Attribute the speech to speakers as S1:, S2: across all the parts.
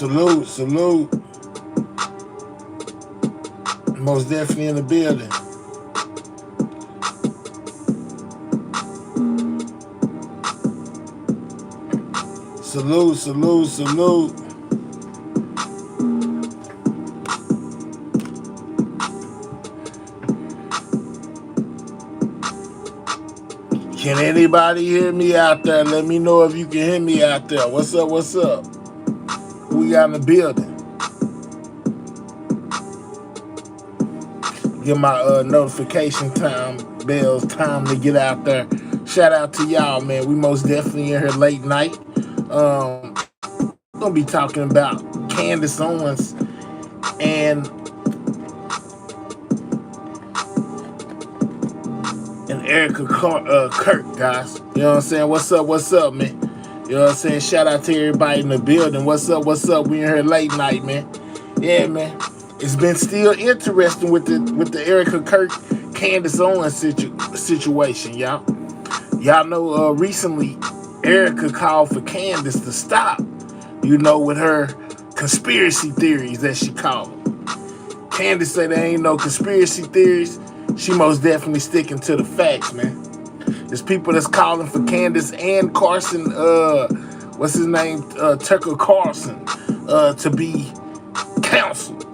S1: Salute, salute. Most definitely in the building. Salute, salute, salute. Can anybody hear me out there? Let me know if you can hear me out there. What's up, what's up? Who we got in the building? Get my notification bells time to get out there. Shout out to y'all, man. We most definitely in here late night. Gonna be talking about Candace Owens and Erica Kirk, guys. You know what I'm saying? What's up, man? You know what I'm saying? Shout out to everybody in the building. What's up? We in here late night, man. Yeah, man. It's been still interesting with the Erica Kirk, Candace Owens situation, y'all. Y'all know recently Erica called for Candace to stop, with her conspiracy theories that she called them. Candace said there ain't no conspiracy theories. She most definitely sticking to the facts, man. There's people that's calling for Candace and Carson, what's his name, Tucker Carlson, to be counseled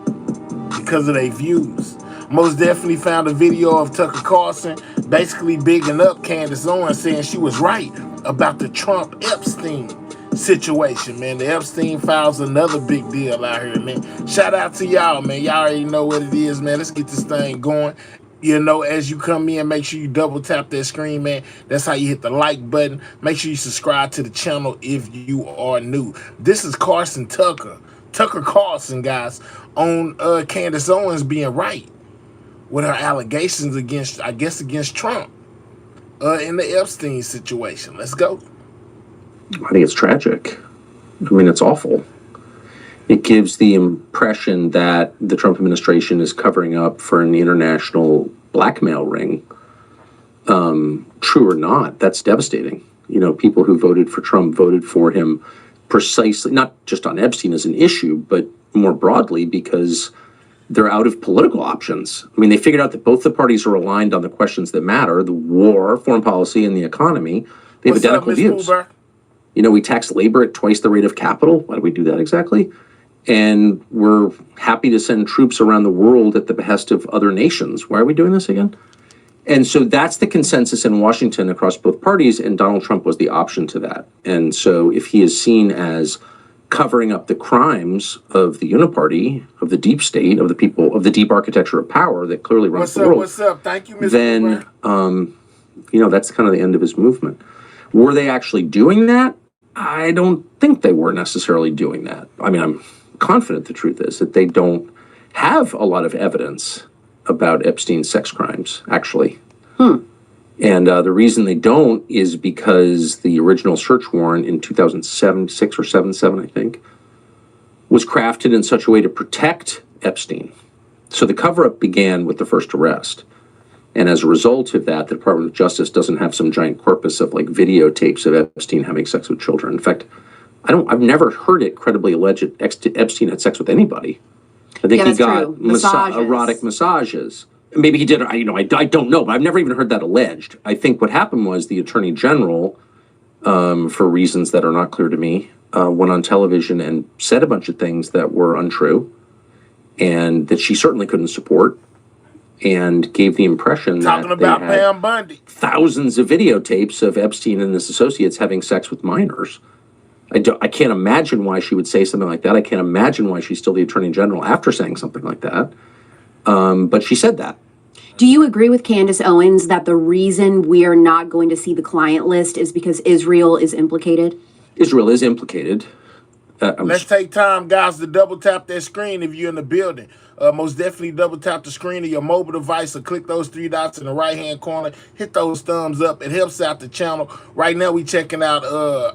S1: because of their views. Most definitely found a video of Tucker Carlson basically bigging up Candace Owens, saying she was right about the Trump-Epstein situation, man. The Epstein files, another big deal out here, man. Shout out to y'all, man. Y'all already know what it is, man. Let's get this thing going. As you come in, make sure you double tap that screen, man. That's how you hit the like button. Make sure you subscribe to the channel if you are new. This is Tucker Carlson, guys, on Candace Owens being right with her allegations against Trump in the Epstein situation. Let's go.
S2: I think it's tragic. I mean, it's awful. It gives the impression that the Trump administration is covering up for an international blackmail ring. True or not, that's devastating. People who voted for Trump voted for him precisely, not just on Epstein as an issue, but more broadly because they're out of political options. I mean, they figured out that both the parties are aligned on the questions that matter, the war, foreign policy, and the economy. They have identical views. We tax labor at twice the rate of capital. Why do we do that exactly? And we're happy to send troops around the world at the behest of other nations. Why are we doing this again? And so that's the consensus in Washington across both parties, and Donald Trump was the option to that. And so if he is seen as covering up the crimes of the uniparty, of the deep state, of the people, of the deep architecture of power that clearly runs the world.
S1: What's up? Thank you, Mr.
S2: Then, that's kind of the end of his movement. Were they actually doing that? I don't think they were necessarily doing that. I mean, I'm confident the truth is that they don't have a lot of evidence about Epstein's sex crimes, actually. And the reason they don't is because the original search warrant in 2007, 6 or 7, I think, was crafted in such a way to protect Epstein. So the cover-up began with the first arrest. And as a result of that, the Department of Justice doesn't have some giant corpus of videotapes of Epstein having sex with children. In fact, I've never heard it credibly alleged Epstein had sex with anybody. I think he got erotic massages. Maybe he did. I don't know, but I've never even heard that alleged. I think what happened was the Attorney General, for reasons that are not clear to me, went on television and said a bunch of things that were untrue and that she certainly couldn't support, and gave the impression
S1: talking about Pam Bundy,
S2: thousands of videotapes of Epstein and his associates having sex with minors. I can't imagine why she would say something like that. I can't imagine why she's still the Attorney General after saying something like that. But she said that.
S3: Do you agree with Candace Owens that the reason we are not going to see the client list is because Israel is implicated?
S2: Israel is implicated.
S1: Let's take time, guys, to double tap that screen if you're in the building. Most definitely double tap the screen of your mobile device or click those 3 dots in the right-hand corner. Hit those thumbs up. It helps out the channel. Right now we checking out,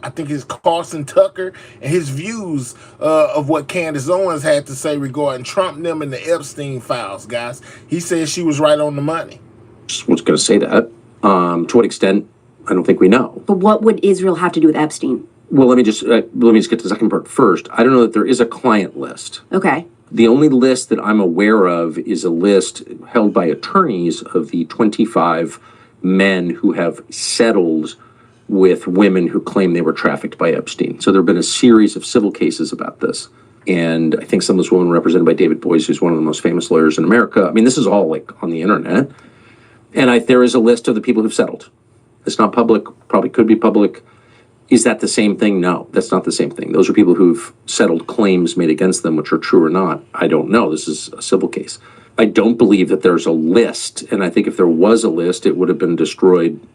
S1: I think it's Carson Tucker and his views of what Candace Owens had to say regarding Trump and them and the Epstein files, guys. He said she was right on the money.
S2: I was going to say that. To what extent, I don't think we know.
S3: But what would Israel have to do with Epstein?
S2: Well, let me just get to the second part first. I don't know that there is a client list.
S3: Okay.
S2: The only list that I'm aware of is a list held by attorneys of the 25 men who have settled with women who claim they were trafficked by Epstein. So there have been a series of civil cases about this. And I think some of those women were represented by David Boies, who's one of the most famous lawyers in America. I mean, this is all like on the internet. And there is a list of the people who've settled. It's not public, probably could be public. Is that the same thing? No, that's not the same thing. Those are people who've settled claims made against them, which are true or not. I don't know. This is a civil case. I don't believe that there's a list. And I think if there was a list, it would have been destroyed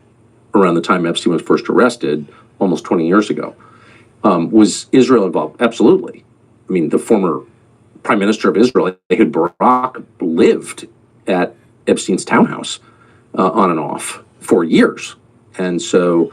S2: around the time Epstein was first arrested, almost 20 years ago. Was Israel involved? Absolutely. I mean, the former prime minister of Israel, Ehud Barak, lived at Epstein's townhouse on and off for years. And so,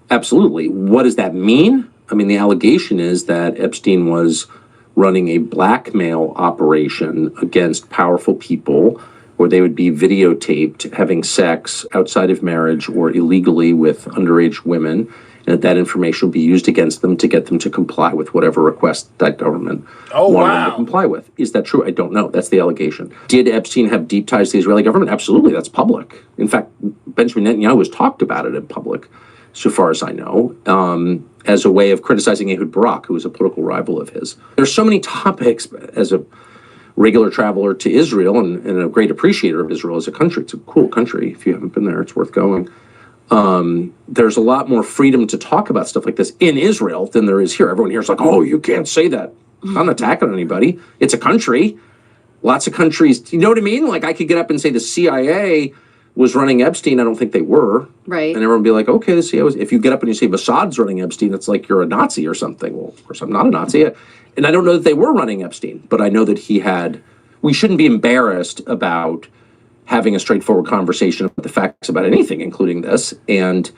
S2: absolutely. What does that mean? I mean, the allegation is that Epstein was running a blackmail operation against powerful people where they would be videotaped having sex outside of marriage or illegally with underage women, and that information would be used against them to get them to comply with whatever request that government wanted them to comply with. Is that true? I don't know. That's the allegation. Did Epstein have deep ties to the Israeli government? Absolutely. That's public. In fact, Benjamin Netanyahu has talked about it in public, so far as I know, as a way of criticizing Ehud Barak, who was a political rival of his. There's so many topics. As a regular traveler to Israel and a great appreciator of Israel as a country, it's a cool country. If you haven't been there, it's worth going. There's a lot more freedom to talk about stuff like this in Israel than there is here. Everyone here is like, oh, you can't say that. I'm not attacking anybody. It's a country. Lots of countries, you know what I mean? Like I could get up and say the CIA was running Epstein. I don't think they were.
S3: Right.
S2: And everyone would be like, okay, the CIA was. If you get up and you say Mossad's running Epstein, it's like you're a Nazi or something. Well, of course, I'm not a Nazi. And I don't know that they were running Epstein, but I know that we shouldn't be embarrassed about having a straightforward conversation about the facts about anything, including this. And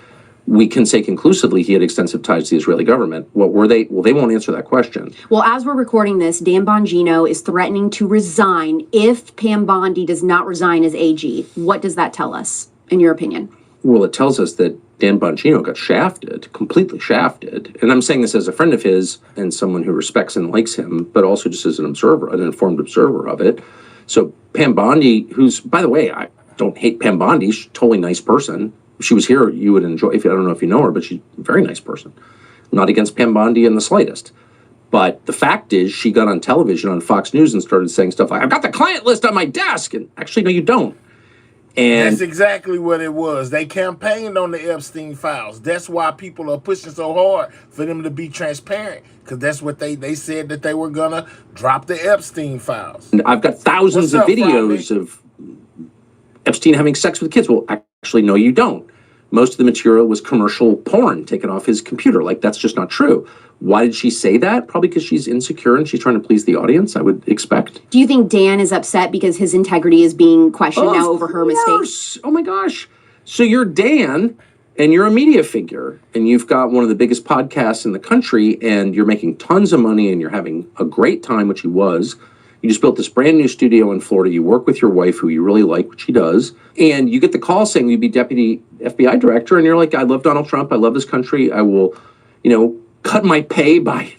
S2: we can say conclusively he had extensive ties to the Israeli government. What were they? Well, they won't answer that question.
S3: Well, as we're recording this, Dan Bongino is threatening to resign if Pam Bondi does not resign as AG. What does that tell us, in your opinion?
S2: Well, it tells us that Dan Bongino got shafted, completely shafted. And I'm saying this as a friend of his and someone who respects and likes him, but also just as an observer, an informed observer of it. So Pam Bondi, who's, by the way, I don't hate Pam Bondi. She's a totally nice person. If she was here, you would enjoy, I don't know if you know her, but she's a very nice person. Not against Pam Bondi in the slightest. But the fact is, she got on television on Fox News and started saying stuff like, I've got the client list on my desk. And actually, no, you don't. And
S1: that's exactly what it was. They campaigned on the Epstein files. That's why people are pushing so hard for them to be transparent, because that's what they said that they were going to drop the Epstein files.
S2: And I've got thousands of videos of Epstein having sex with kids. Well, actually, no, you don't. Most of the material was commercial porn taken off his computer. Like, that's just not true. Why did she say that? Probably because she's insecure and she's trying to please the audience, I would expect.
S3: Do you think Dan is upset because his integrity is being questioned now over her mistakes?
S2: Oh my gosh. So you're Dan and you're a media figure and you've got one of the biggest podcasts in the country and you're making tons of money and you're having a great time, which he was. You just built this brand new studio in Florida. You work with your wife, who you really like, which she does. And you get the call saying you'd be deputy FBI director. And you're like, I love Donald Trump. I love this country. I will, cut my pay by,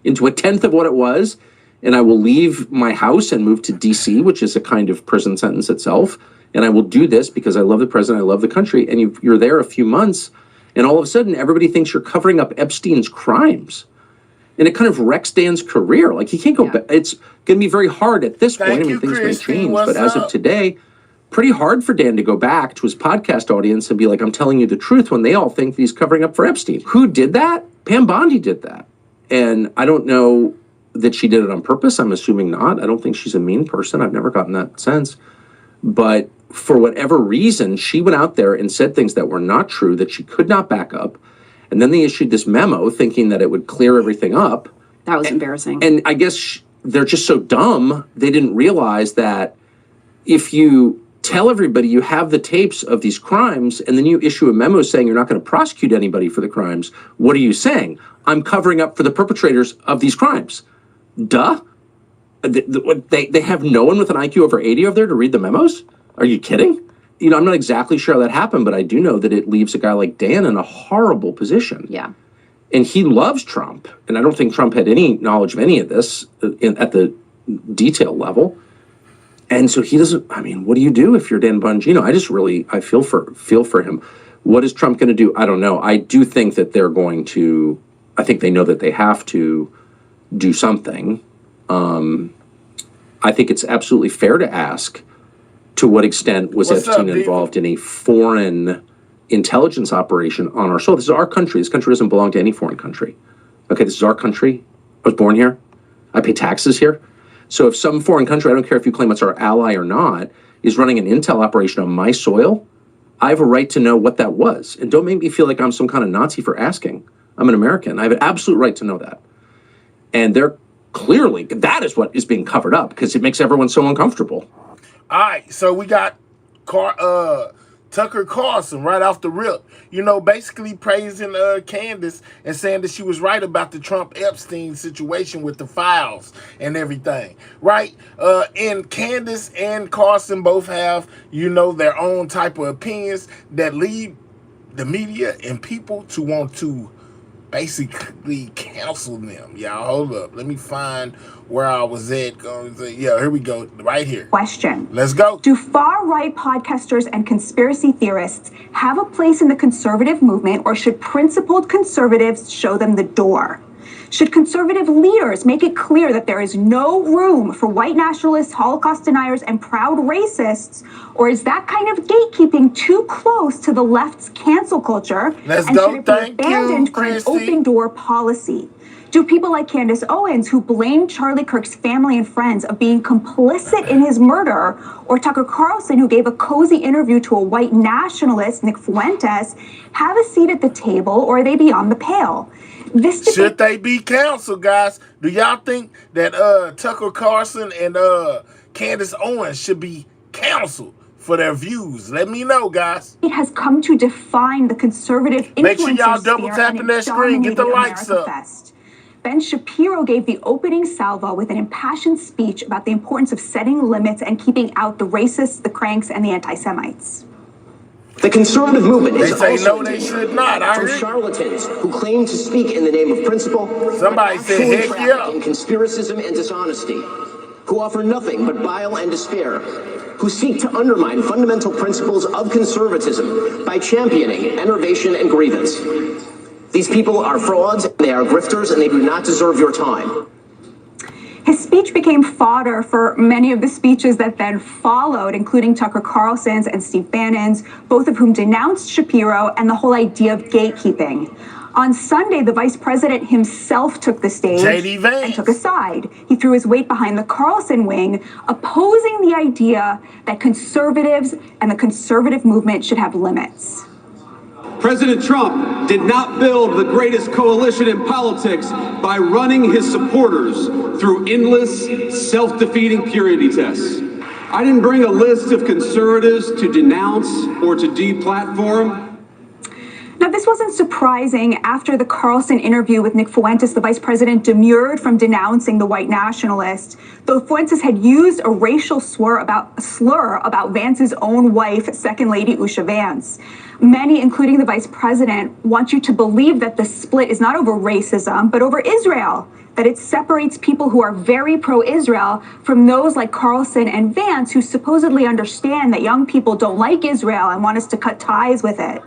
S2: into a tenth of what it was. And I will leave my house and move to D.C., which is a kind of prison sentence itself. And I will do this because I love the president. I love the country. And you're there a few months. And all of a sudden, everybody thinks you're covering up Epstein's crimes. And it kind of wrecks Dan's career. Like, he can't go back. It's going to be very hard at this point. I mean, things may change. But as of today, pretty hard for Dan to go back to his podcast audience and be like, I'm telling you the truth, when they all think that he's covering up for Epstein. Who did that? Pam Bondi did that. And I don't know that she did it on purpose. I'm assuming not. I don't think she's a mean person. I've never gotten that sense. But for whatever reason, she went out there and said things that were not true, that she could not back up. And then they issued this memo thinking that it would clear everything up.
S3: That was embarrassing.
S2: And I guess they're just so dumb, they didn't realize that if you tell everybody you have the tapes of these crimes and then you issue a memo saying you're not going to prosecute anybody for the crimes, what are you saying? I'm covering up for the perpetrators of these crimes. Duh. They have no one with an IQ over 80 over there to read the memos? Are you kidding? I'm not exactly sure how that happened, but I do know that it leaves a guy like Dan in a horrible position.
S3: Yeah.
S2: And he loves Trump. And I don't think Trump had any knowledge of any of this at the detail level. And so he doesn't, I mean, what do you do if you're Dan Bongino? I feel for him. What is Trump going to do? I don't know. I do think that I think they know that they have to do something. I think it's absolutely fair to ask, to what extent was Epstein involved in a foreign intelligence operation on our soil? This is our country. This country doesn't belong to any foreign country. Okay, this is our country. I was born here. I pay taxes here. So if some foreign country, I don't care if you claim it's our ally or not, is running an intel operation on my soil, I have a right to know what that was. And don't make me feel like I'm some kind of Nazi for asking. I'm an American. I have an absolute right to know that. And they're clearly, that is what is being covered up because it makes everyone so uncomfortable.
S1: All right, so we got Tucker Carlson right off the rip, basically praising Candace and saying that she was right about the Trump-Epstein situation with the files and everything, right? And Candace and Carlson both have, their own type of opinions that lead the media and people to want to basically cancel them. Y'all, hold up. Let me find where I was at. Yeah, here we go. Right here.
S4: Question.
S1: Let's go.
S4: Do far-right podcasters and conspiracy theorists have a place in the conservative movement, or should principled conservatives show them the door? Should conservative leaders make it clear that there is no room for white nationalists, Holocaust deniers, and proud racists? Or is that kind of gatekeeping too close to the left's cancel culture?
S1: Let's
S4: and
S1: go.
S4: should it be abandoned for an open door policy? Do people like Candace Owens, who blamed Charlie Kirk's family and friends of being complicit in his murder, or Tucker Carlson, who gave a cozy interview to a white nationalist, Nick Fuentes, have a seat at the table, or are they beyond the pale?
S1: Should they be canceled, guys? Do y'all think that Tucker Carlson and Candace Owens should be canceled for their views? Let me know, guys.
S4: It has come to define the conservative influencer.
S1: Make sure y'all double tapping that screen. Get the likes up.
S4: Ben Shapiro gave the opening salvo with an impassioned speech about the importance of setting limits and keeping out the racists, the cranks, and the anti-Semites.
S5: The conservative movement is
S1: say
S5: also
S1: no, they should not.
S5: from charlatans who claim to speak in the name of principle.
S1: Somebody said, heck yeah.
S5: In conspiracism and dishonesty, who offer nothing but bile and despair, who seek to undermine fundamental principles of conservatism by championing enervation and grievance. These people are frauds, they are grifters, and they do not deserve your time.
S4: His speech became fodder for many of the speeches that then followed, including Tucker Carlson's and Steve Bannon's, both of whom denounced Shapiro and the whole idea of gatekeeping. On Sunday, the vice president himself took the stage and took a side. He threw his weight behind the Carlson wing, opposing the idea that conservatives and the conservative movement should have limits.
S6: President Trump did not build the greatest coalition in politics by running his supporters through endless, self-defeating purity tests. I didn't bring a list of conservatives to denounce or to deplatform.
S4: Now, this wasn't surprising. After the Carlson interview with Nick Fuentes, the vice president demurred from denouncing the white nationalist, though Fuentes had used a racial slur about Vance's own wife, Second Lady Usha Vance. Many, including the vice president, want you to believe that the split is not over racism, but over Israel, that it separates people who are very pro-Israel from those like Carlson and Vance, who supposedly understand that young people don't like Israel and want us to cut ties with it.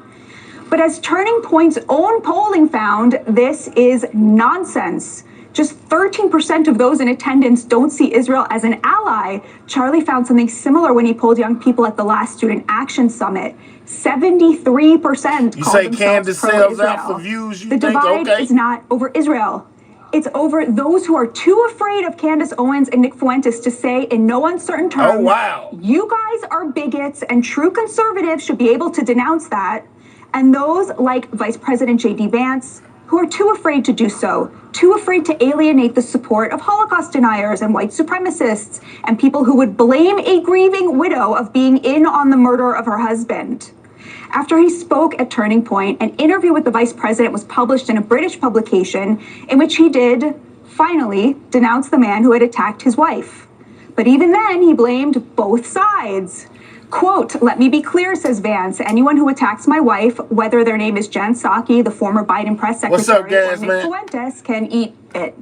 S4: But as Turning Point's own polling found, this is nonsense. Just 13% of those in attendance don't see Israel as an ally. Charlie found something similar when he polled young people at the last Student Action Summit. 73%
S1: you say Candace sells out for views.
S4: The divide is not over Israel. It's over those who are too afraid of Candace Owens and Nick Fuentes to say in no uncertain terms,
S1: oh, wow,
S4: you guys are bigots, and true conservatives should be able to denounce that. And those like Vice President J.D. Vance, who are too afraid to do so, too afraid to alienate the support of Holocaust deniers and white supremacists and people who would blame a grieving widow of being in on the murder of her husband. After he spoke at Turning Point, an interview with the vice president was published in a British publication in which he did, finally, denounce the man who had attacked his wife. But even then, he blamed both sides. Quote, "Let me be clear," says Vance. "Anyone who attacks my wife, whether their name is Jen Psaki, the former Biden press secretary,
S1: What's up, guys,
S4: or Nick
S1: man?
S4: Fuentes, can eat it."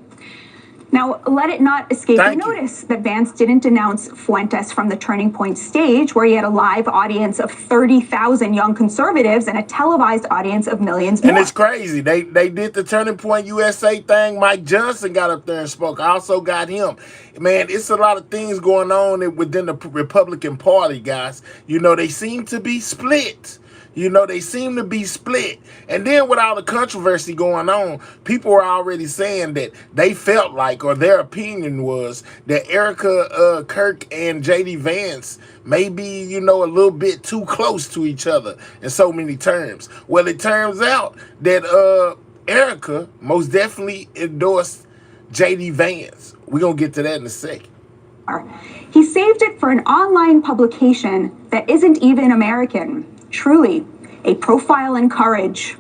S4: Now, let it not escape your notice that Vance didn't denounce Fuentes from the Turning Point stage, where he had a live audience of 30,000 young conservatives and a televised audience of millions more.
S1: And it's crazy. They did the Turning Point USA thing. Mike Johnson got up there and spoke. I also got him. Man, it's a lot of things going on within the Republican Party, guys. You know, they seem to be split. You know, they seem to be split. And then with all the controversy going on, people were already saying that they felt like, or their opinion was, that Erica Kirk and J.D. Vance may be, you know, a little bit too close to each other in so many terms. Well, it turns out that Erica most definitely endorsed J.D. Vance. We're going to get to that in a second.
S4: He saved it for an online publication that isn't even American. Truly, a profile in courage.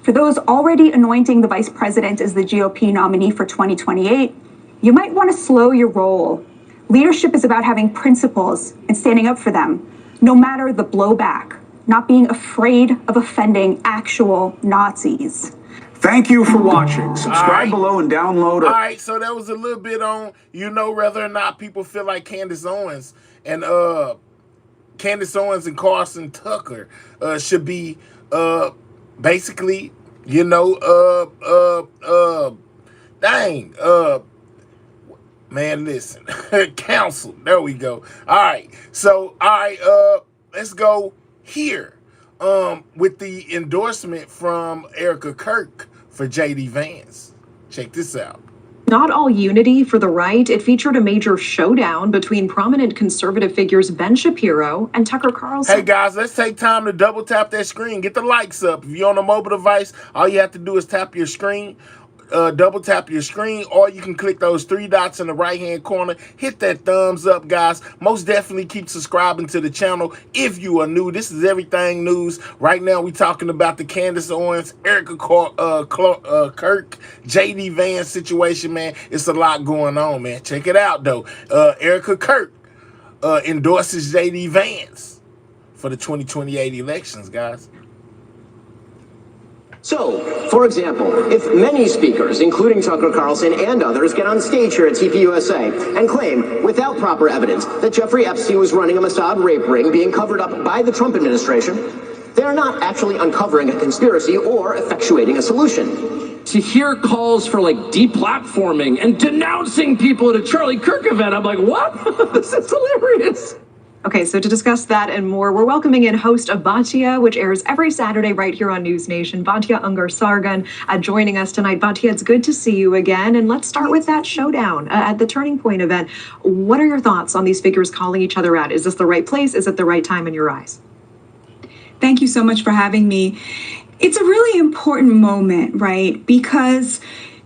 S4: For those already anointing the vice president as the GOP nominee for 2028, you might want to slow your roll. Leadership is about having principles and standing up for them, no matter the blowback, not being afraid of offending actual Nazis.
S7: Thank you for watching. Subscribe below and download.
S1: All right, so that was a little bit on, you know, whether or not people feel like Candace Owens and Carson Tucker should be basically, you know, man, listen, counsel. There we go. All right. So, let's go here with the endorsement from Erica Kirk for J.D. Vance. Check this out.
S8: Not all unity for the right. It featured a major showdown between prominent conservative figures Ben Shapiro and Tucker Carlson.
S1: Hey guys, let's take time to double tap that screen. Get the likes up. If you're on a mobile device, all you have to do is tap your screen, double tap your screen, or you can click those three dots in the right hand corner. Hit that thumbs up, guys. Most definitely keep subscribing to the channel if you are new. This is Everything News. Right now we're talking about the Candace Owens, Erica Kirk, J.D. Vance situation, man. It's a lot going on, man. Check it out, though. Erica Kirk endorses J.D. Vance for the 2028 elections, guys.
S5: So, for example, if many speakers, including Tucker Carlson and others, get on stage here at TPUSA and claim, without proper evidence, that Jeffrey Epstein was running a Mossad rape ring being covered up by the Trump administration, they are not actually uncovering a conspiracy or effectuating a solution.
S9: To hear calls for like deplatforming and denouncing people at a Charlie Kirk event, I'm like, what? This is hilarious.
S8: Okay, so to discuss that and more, we're welcoming in host of Batya, which airs every Saturday right here on News Nation. Batya Ungar Sargon joining us tonight. Batya, it's good to see you again. And let's start with that showdown at the Turning Point event. What are your thoughts on these figures calling each other out? Is this the right place? Is it the right time in your eyes?
S10: Thank you so much for having me. It's a really important moment, right? Because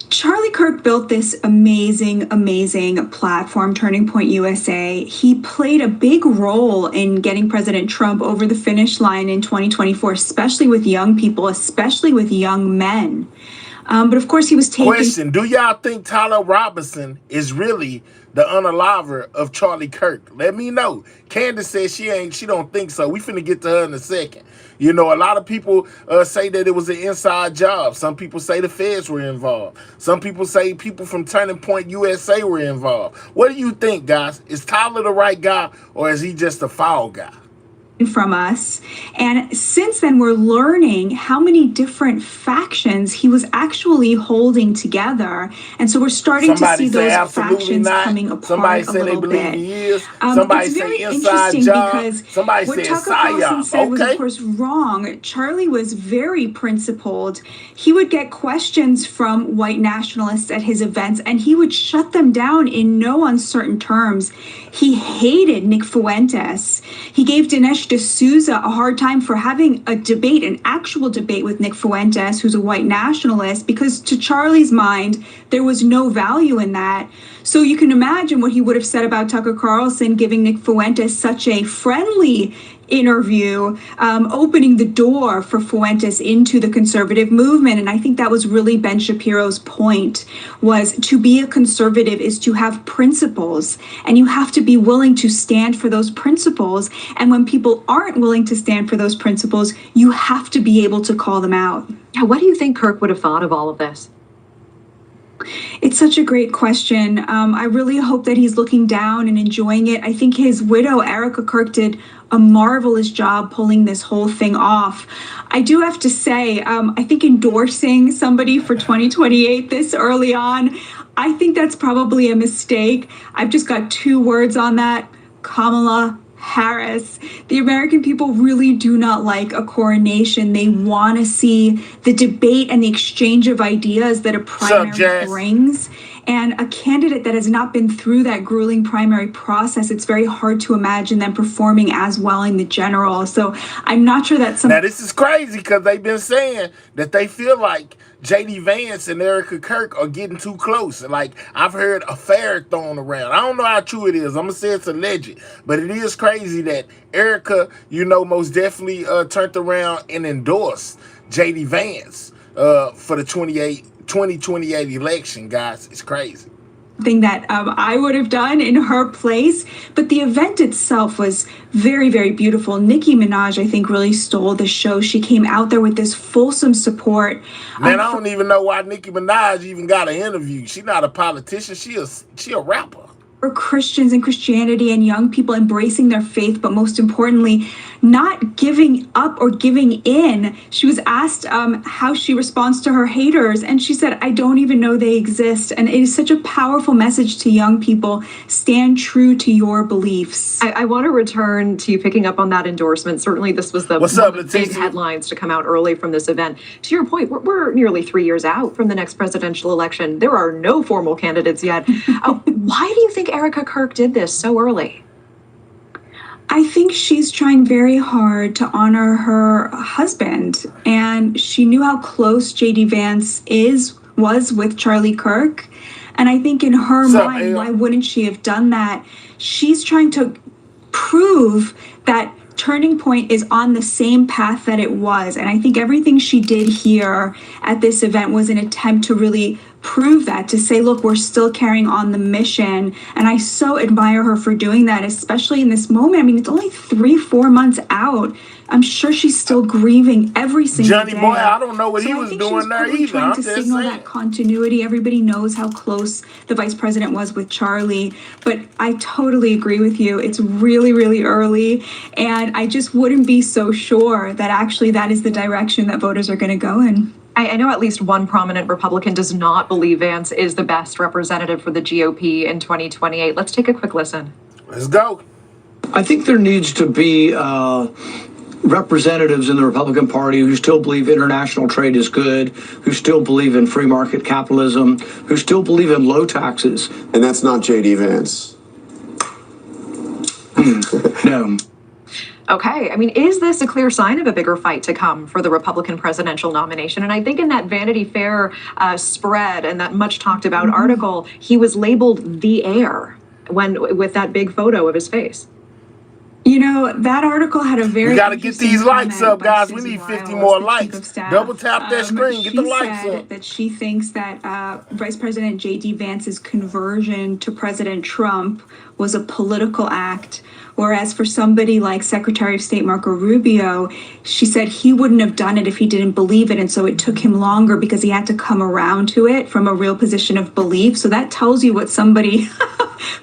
S10: Charlie Kirk built this amazing platform, Turning Point USA. He played a big role in getting President Trump over the finish line in 2024, especially with young people, especially with young men. But of course, he was taken.
S1: Question: do y'all think Tyler Robinson is really the unaliver of Charlie Kirk? Let me know. Candace says she don't think so. We finna get to her in a second. You know, a lot of people say that it was an inside job. Some people say the feds were involved. Some people say people from Turning Point USA were involved. What do you think, guys? Is Tyler the right guy, or is he just a foul guy?
S10: From us. And since then, we're learning how many different factions he was actually holding together. And so we're starting to see those factions coming apart a little bit.
S1: Somebody
S10: it's
S1: say
S10: very
S1: inside
S10: interesting
S1: job.
S10: because
S1: Somebody
S10: what
S1: say
S10: Tucker Carlson said was, of course, wrong. Charlie was very principled. He would get questions from white nationalists at his events, and he would shut them down in no uncertain terms. He hated Nick Fuentes. He gave Dinesh D'Souza a hard time for having a debate, an actual debate with Nick Fuentes, who's a white nationalist, because to Charlie's mind, there was no value in that. So you can imagine what he would have said about Tucker Carlson giving Nick Fuentes such a friendly interview, opening the door for Fuentes into the conservative movement. And I think that was really Ben Shapiro's point, was to be a conservative is to have principles, and you have to be willing to stand for those principles. And when people aren't willing to stand for those principles, you have to be able to call them out.
S8: What do you think Kirk would have thought of all of this?
S10: It's such a great question. I really hope that he's looking down and enjoying it. I think his widow, Erica Kirk, did a marvelous job pulling this whole thing off. I do have to say, I think endorsing somebody for 2028 this early on, I think that's probably a mistake. I've just got 2 words on that: Kamala Harris. The American people really do not like a coronation. They want to see the debate and the exchange of ideas that a primary brings. And a candidate that has not been through that grueling primary process, it's very hard to imagine them performing as well in the general. So I'm not sure that's something.
S1: Now, this is crazy because they've been saying that they feel like J.D. Vance and Erica Kirk are getting too close. Like, I've heard affair thrown around. I don't know how true it is. I'm going to say it's alleged. But it is crazy that Erica, most definitely turned around and endorsed J.D. Vance for the 2028 election, guys. It's crazy.
S10: Thing that I would have done in her place, but the event itself was very, very beautiful. Nicki Minaj, I think, really stole the show. She came out there with this fulsome support.
S1: Man, I don't even know why Nicki Minaj even got an interview. She's not a politician. She a rapper.
S10: For Christians and Christianity and young people embracing their faith, but most importantly, not giving up or giving in. She was asked how she responds to her haters, and she said, I don't even know they exist. And it is such a powerful message to young people. Stand true to your beliefs.
S8: I want to return to you picking up on that endorsement. Certainly, this was the big headlines to come out early from this event. To your point, we're nearly 3 years out from the next presidential election. There are no formal candidates yet. Why do you think Erica Kirk did this so early?
S10: I think she's trying very hard to honor her husband, and she knew how close J.D. Vance was with Charlie Kirk. And I think in her mind, why wouldn't she have done that? She's trying to prove that Turning Point is on the same path that it was. And I think everything she did here at this event was an attempt to really prove that, to say, look, we're still carrying on the mission. And I so admire her for doing that, especially in this moment. I mean, it's only 3-4 months out. I'm sure she's still grieving every single day.
S1: Johnny boy, I don't know what he was doing there either.
S10: Trying to signal that continuity. Everybody knows how close the vice president was with Charlie, but I totally agree with you. It's really, really early, and I just wouldn't be so sure that actually that is the direction that voters are going to go in.
S8: I know at least one prominent Republican does not believe Vance is the best representative for the GOP in 2028. Let's take a quick listen.
S1: Let's go.
S11: I think there needs to be representatives in the Republican Party who still believe international trade is good, who still believe in free market capitalism, who still believe in low taxes.
S12: And that's not J.D. Vance.
S11: No.
S8: Okay, I mean, is this a clear sign of a bigger fight to come for the Republican presidential nomination? And I think in that Vanity Fair spread and that much talked about article, he was labeled the heir with that big photo of his face.
S10: You know, that article had a very.
S1: We got to get these likes up, guys. We need 50 more likes. Double tap that screen. Get the likes up.
S10: That she thinks that Vice President J.D. Vance's conversion to President Trump was a political act. Whereas for somebody like Secretary of State Marco Rubio, she said he wouldn't have done it if he didn't believe it. And so it took him longer because he had to come around to it from a real position of belief. So that tells you what somebody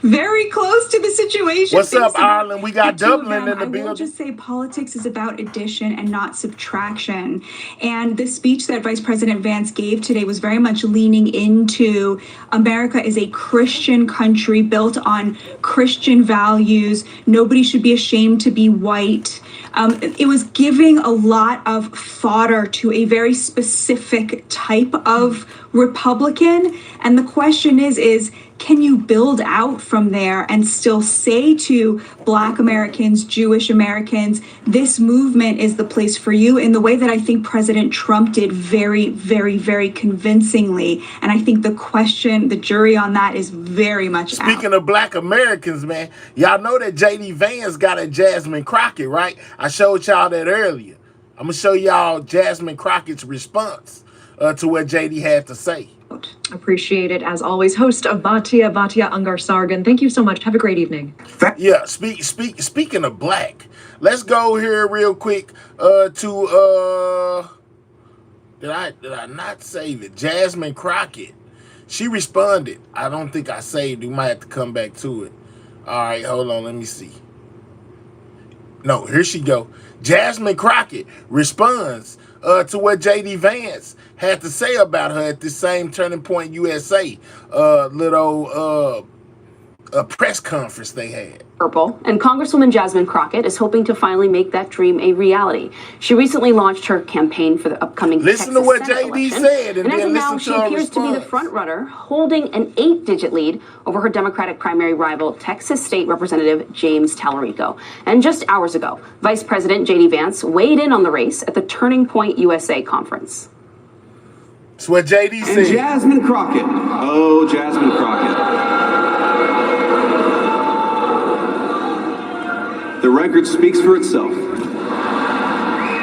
S10: very close to the situation.
S1: What's up, Ireland? We got Dublin in the building.
S10: I will just say politics is about addition and not subtraction. And the speech that Vice President Vance gave today was very much leaning into America is a Christian country built on Christian values. Nobody should be ashamed to be white. It was giving a lot of fodder to a very specific type of Republican. And the question is can you build out from there and still say to Black Americans, Jewish Americans, this movement is the place for you, in the way that I think President Trump did very, very, very convincingly. And I think the jury on that is very much out.
S1: Speaking of Black Americans, man, y'all know that J.D. Vance got a Jasmine Crockett, right? I showed y'all that earlier. I'm going to show y'all Jasmine Crockett's response to what J.D. had to say.
S8: Appreciate it, as always. Host of Batya Ungar Sargon. Thank you so much. Have a great evening.
S1: Yeah, speaking of Black, let's go here real quick to did I not save it? Jasmine Crockett. She responded. I don't think I saved it. We might have to come back to it. All right, hold on. Let me see. No, here she go. Jasmine Crockett responds to what J.D. Vance had to say about her at this same Turning Point USA little press conference they had.
S13: Purple, and Congresswoman Jasmine Crockett is hoping to finally make that dream a reality. She recently launched her campaign for the upcoming
S1: Listen
S13: Texas
S1: to what
S13: Senate
S1: JD
S13: election,
S1: said, and
S13: as
S1: then
S13: of now,
S1: listen
S13: she
S1: to her
S13: appears to be the
S1: response.
S13: front runner, holding an 8-digit lead over her Democratic primary rival, Texas State Representative James Tallarico. And just hours ago, Vice President J.D. Vance weighed in on the race at the Turning Point USA conference.
S1: That's what JD said.
S6: And Jasmine Crockett. Oh, Jasmine Crockett. The record speaks for itself.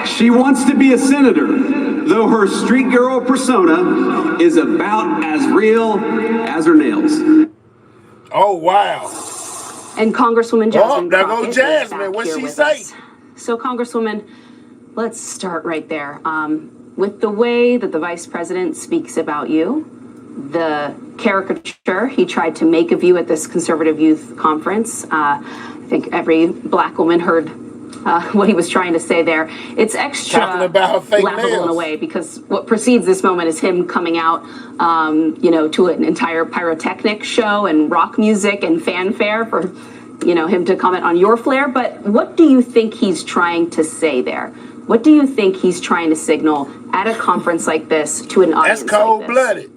S6: She wants to be a senator, though her street girl persona is about as real as her nails.
S1: Oh, wow.
S13: And Congresswoman Jasmine
S1: there
S13: Crockett
S1: goes
S13: is
S1: Jasmine.
S13: back
S1: What'd
S13: here
S1: she
S13: with
S1: say?
S13: us. So, Congresswoman, let's start right there. With the way that the Vice President speaks about you, the caricature he tried to make of you at this conservative youth conference, I think every Black woman heard what he was trying to say there. It's extra
S1: Talking about her fake
S13: laughable
S1: nails.
S13: in a way, because what precedes this moment is him coming out, to an entire pyrotechnic show and rock music and fanfare for, him to comment on your flair. But what do you think he's trying to say there? What do you think he's trying to signal at a conference like this to an audience
S1: That's cold-blooded.
S13: like this?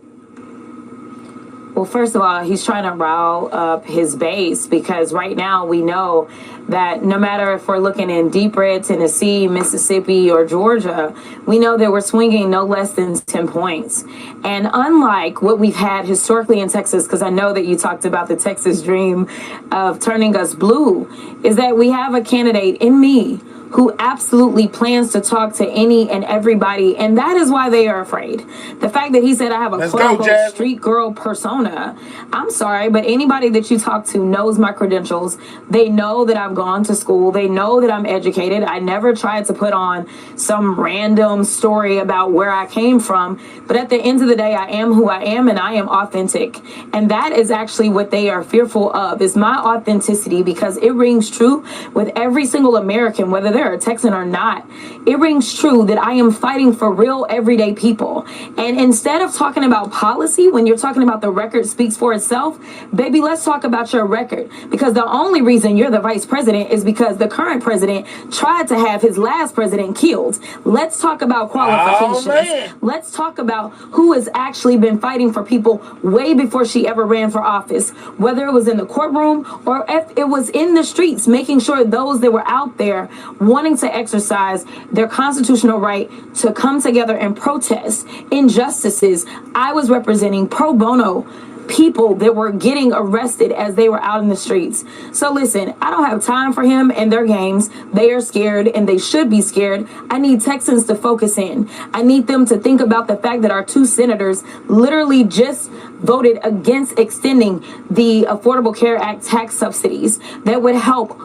S14: Well, first of all, he's trying to rile up his base, because right now we know that no matter if we're looking in deep red Tennessee, Mississippi, or Georgia, we know that we're swinging no less than 10 points. And unlike what we've had historically in Texas, because I know that you talked about the Texas dream of turning us blue, is that we have a candidate in me who absolutely plans to talk to any and everybody, and that is why they are afraid. The fact that he said I have a quote-unquote street girl persona, I'm sorry, but anybody that you talk to knows my credentials. They know that I've gone to school. They know that I'm educated. I never tried to put on some random story about where I came from, but at the end of the day, I am who I am, and I am authentic. And that is actually what they are fearful of, is my authenticity, because it rings true with every single American, whether they're a Texan or not. It rings true that I am fighting for real everyday people. And instead of talking about policy, when you're talking about the record speaks for itself, baby, let's talk about your record. Because the only reason you're the vice president is because the current president tried to have his last president killed. Let's talk about qualifications. Let's talk about who has actually been fighting for people way before she ever ran for office, whether it was in the courtroom or if it was in the streets, making sure those that were out there wanting to exercise their constitutional right to come together and protest injustices. I was representing pro bono people that were getting arrested as they were out in the streets. So listen, I don't have time for him and their games. They are scared, and they should be scared. I need Texans to focus in. I need them to think about the fact that our 2 senators literally just voted against extending the Affordable Care Act tax subsidies that would help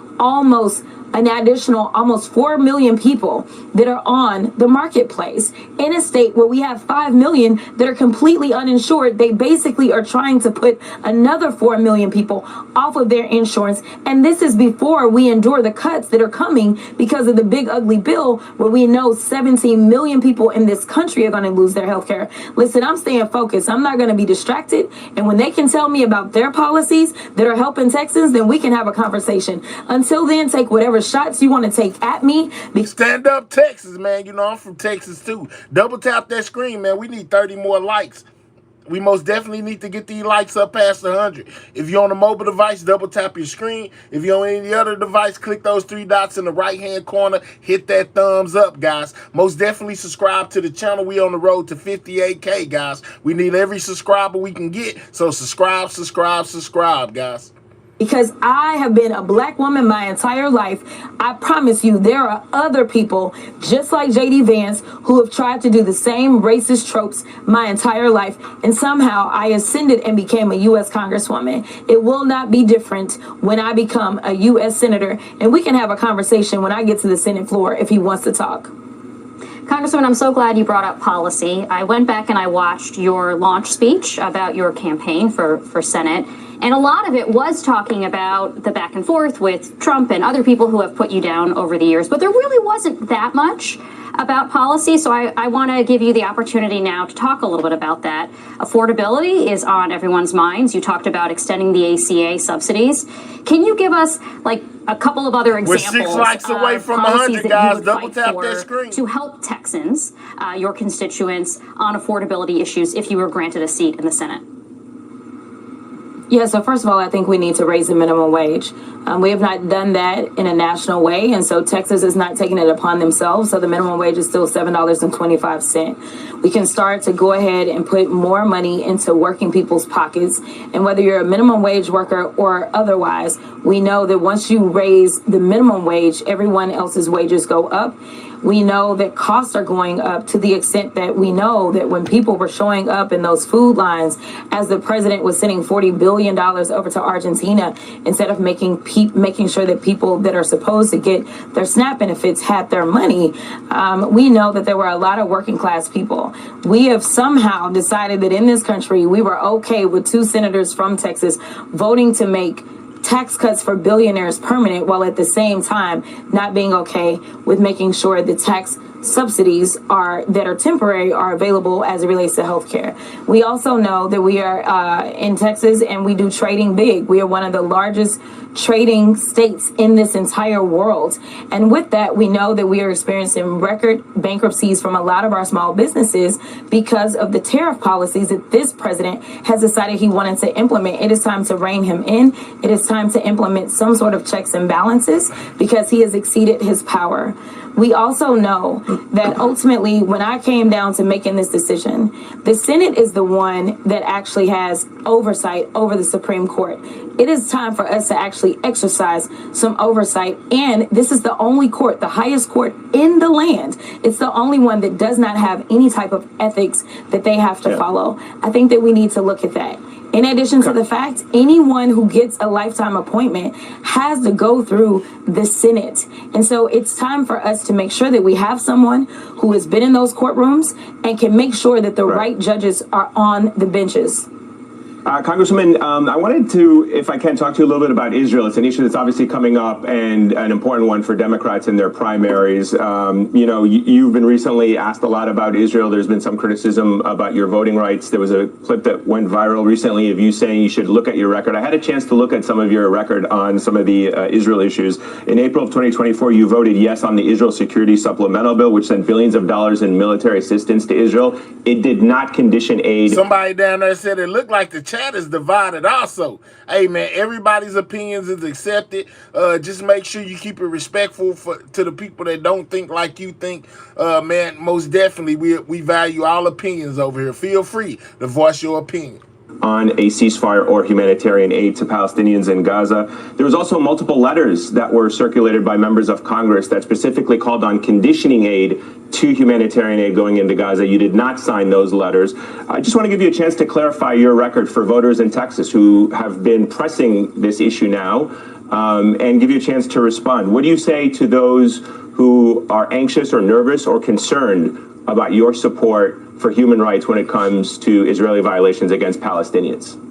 S14: an additional almost 4 million people that are on the marketplace. In a state where we have 5 million that are completely uninsured, they basically are trying to put another 4 million people off of their insurance. And this is before we endure the cuts that are coming because of the big ugly bill, where we know 17 million people in this country are going to lose their health care. Listen, I'm staying focused. I'm not going to be distracted. And when they can tell me about their policies that are helping Texans, then we can have a conversation. Until then, take whatever shots you want to take at me.
S1: Stand up Texas, man. I'm from Texas too. Double tap that screen, man. We need 30 more likes We most definitely need to get these likes up past 100. If you're on a mobile device, double tap your screen. If you're on any other device, click those 3 dots in the right-hand corner. Hit that thumbs up, guys. Most definitely subscribe to the channel. We on the road to 58K, guys. We need every subscriber we can get. So subscribe, guys.
S14: Because I have been a black woman my entire life, I promise you there are other people just like JD Vance who have tried to do the same racist tropes my entire life, and somehow I ascended and became a U.S. Congresswoman. It will not be different when I become a U.S. Senator, and we can have a conversation when I get to the Senate floor if he wants to talk.
S15: Congresswoman, I'm so glad you brought up policy. I went back and I watched your launch speech about your campaign for Senate. And a lot of it was talking about the back and forth with Trump and other people who have put you down over the years. But there really wasn't that much about policy. So I want to give you the opportunity now to talk a little bit about that. Affordability is on everyone's minds. You talked about extending the ACA subsidies. Can you give us like a couple of other examples?
S1: We're 6 likes away from 100, guys. Double tap that screen.
S15: To help Texans, your constituents, on affordability issues if you were granted a seat in the Senate.
S14: Yeah, so first of all, I think we need to raise the minimum wage. We have not done that in a national way, and so Texas is not taking it upon themselves, so the minimum wage is still $7.25. We can start to go ahead and put more money into working people's pockets, and whether you're a minimum wage worker or otherwise, we know that once you raise the minimum wage, everyone else's wages go up. We know that costs are going up to the extent that we know that when people were showing up in those food lines as the president was sending $40 billion over to Argentina instead of making sure that people that are supposed to get their SNAP benefits had their money, we know that there were a lot of working class people. We have somehow decided that in this country we were okay with 2 senators from Texas voting to make tax cuts for billionaires permanent, while at the same time not being okay with making sure the tax subsidies that are temporary are available as it relates to healthcare. We also know that we are in Texas and we do trading big. We are one of the largest trading states in this entire world. And with that, we know that we are experiencing record bankruptcies from a lot of our small businesses because of the tariff policies that this president has decided he wanted to implement. It is time to rein him in. It is time to implement some sort of checks and balances because he has exceeded his power. We also know that ultimately, when I came down to making this decision, the Senate is the one that actually has oversight over the Supreme Court. It is time for us to actually exercise some oversight. And this is the only court, the highest court in the land. It's the only one that does not have any type of ethics that they have to follow. I think that we need to look at that. In addition to the fact, anyone who gets a lifetime appointment has to go through the Senate. And so it's time for us to make sure that we have someone who has been in those courtrooms and can make sure that the right judges are on the benches.
S16: Congresswoman, I wanted to, if I can, talk to you a little bit about Israel. It's an issue that's obviously coming up and an important one for Democrats in their primaries. You've been recently asked a lot about Israel. There's been some criticism about your voting rights. There was a clip that went viral recently of you saying you should look at your record. I had a chance to look at some of your record on some of the Israel issues. In April of 2024, you voted yes on the Israel Security Supplemental Bill, which sent billions of dollars in military assistance to Israel. It did not condition aid.
S1: Somebody down there said it looked like the chat is divided also. Hey man, everybody's opinions is accepted. Just make sure you keep it respectful to the people that don't think like you think. Man, most definitely we value all opinions over here. Feel free to voice your opinion
S16: on a ceasefire or humanitarian aid to Palestinians in Gaza. There was also multiple letters that were circulated by members of Congress that specifically called on conditioning aid to humanitarian aid going into Gaza. You did not sign those letters. I just want to give you a chance to clarify your record for voters in Texas who have been pressing this issue now, and give you a chance to respond. What do you say to those who are anxious or nervous or concerned about your support for human rights when it comes to Israeli violations against Palestinians?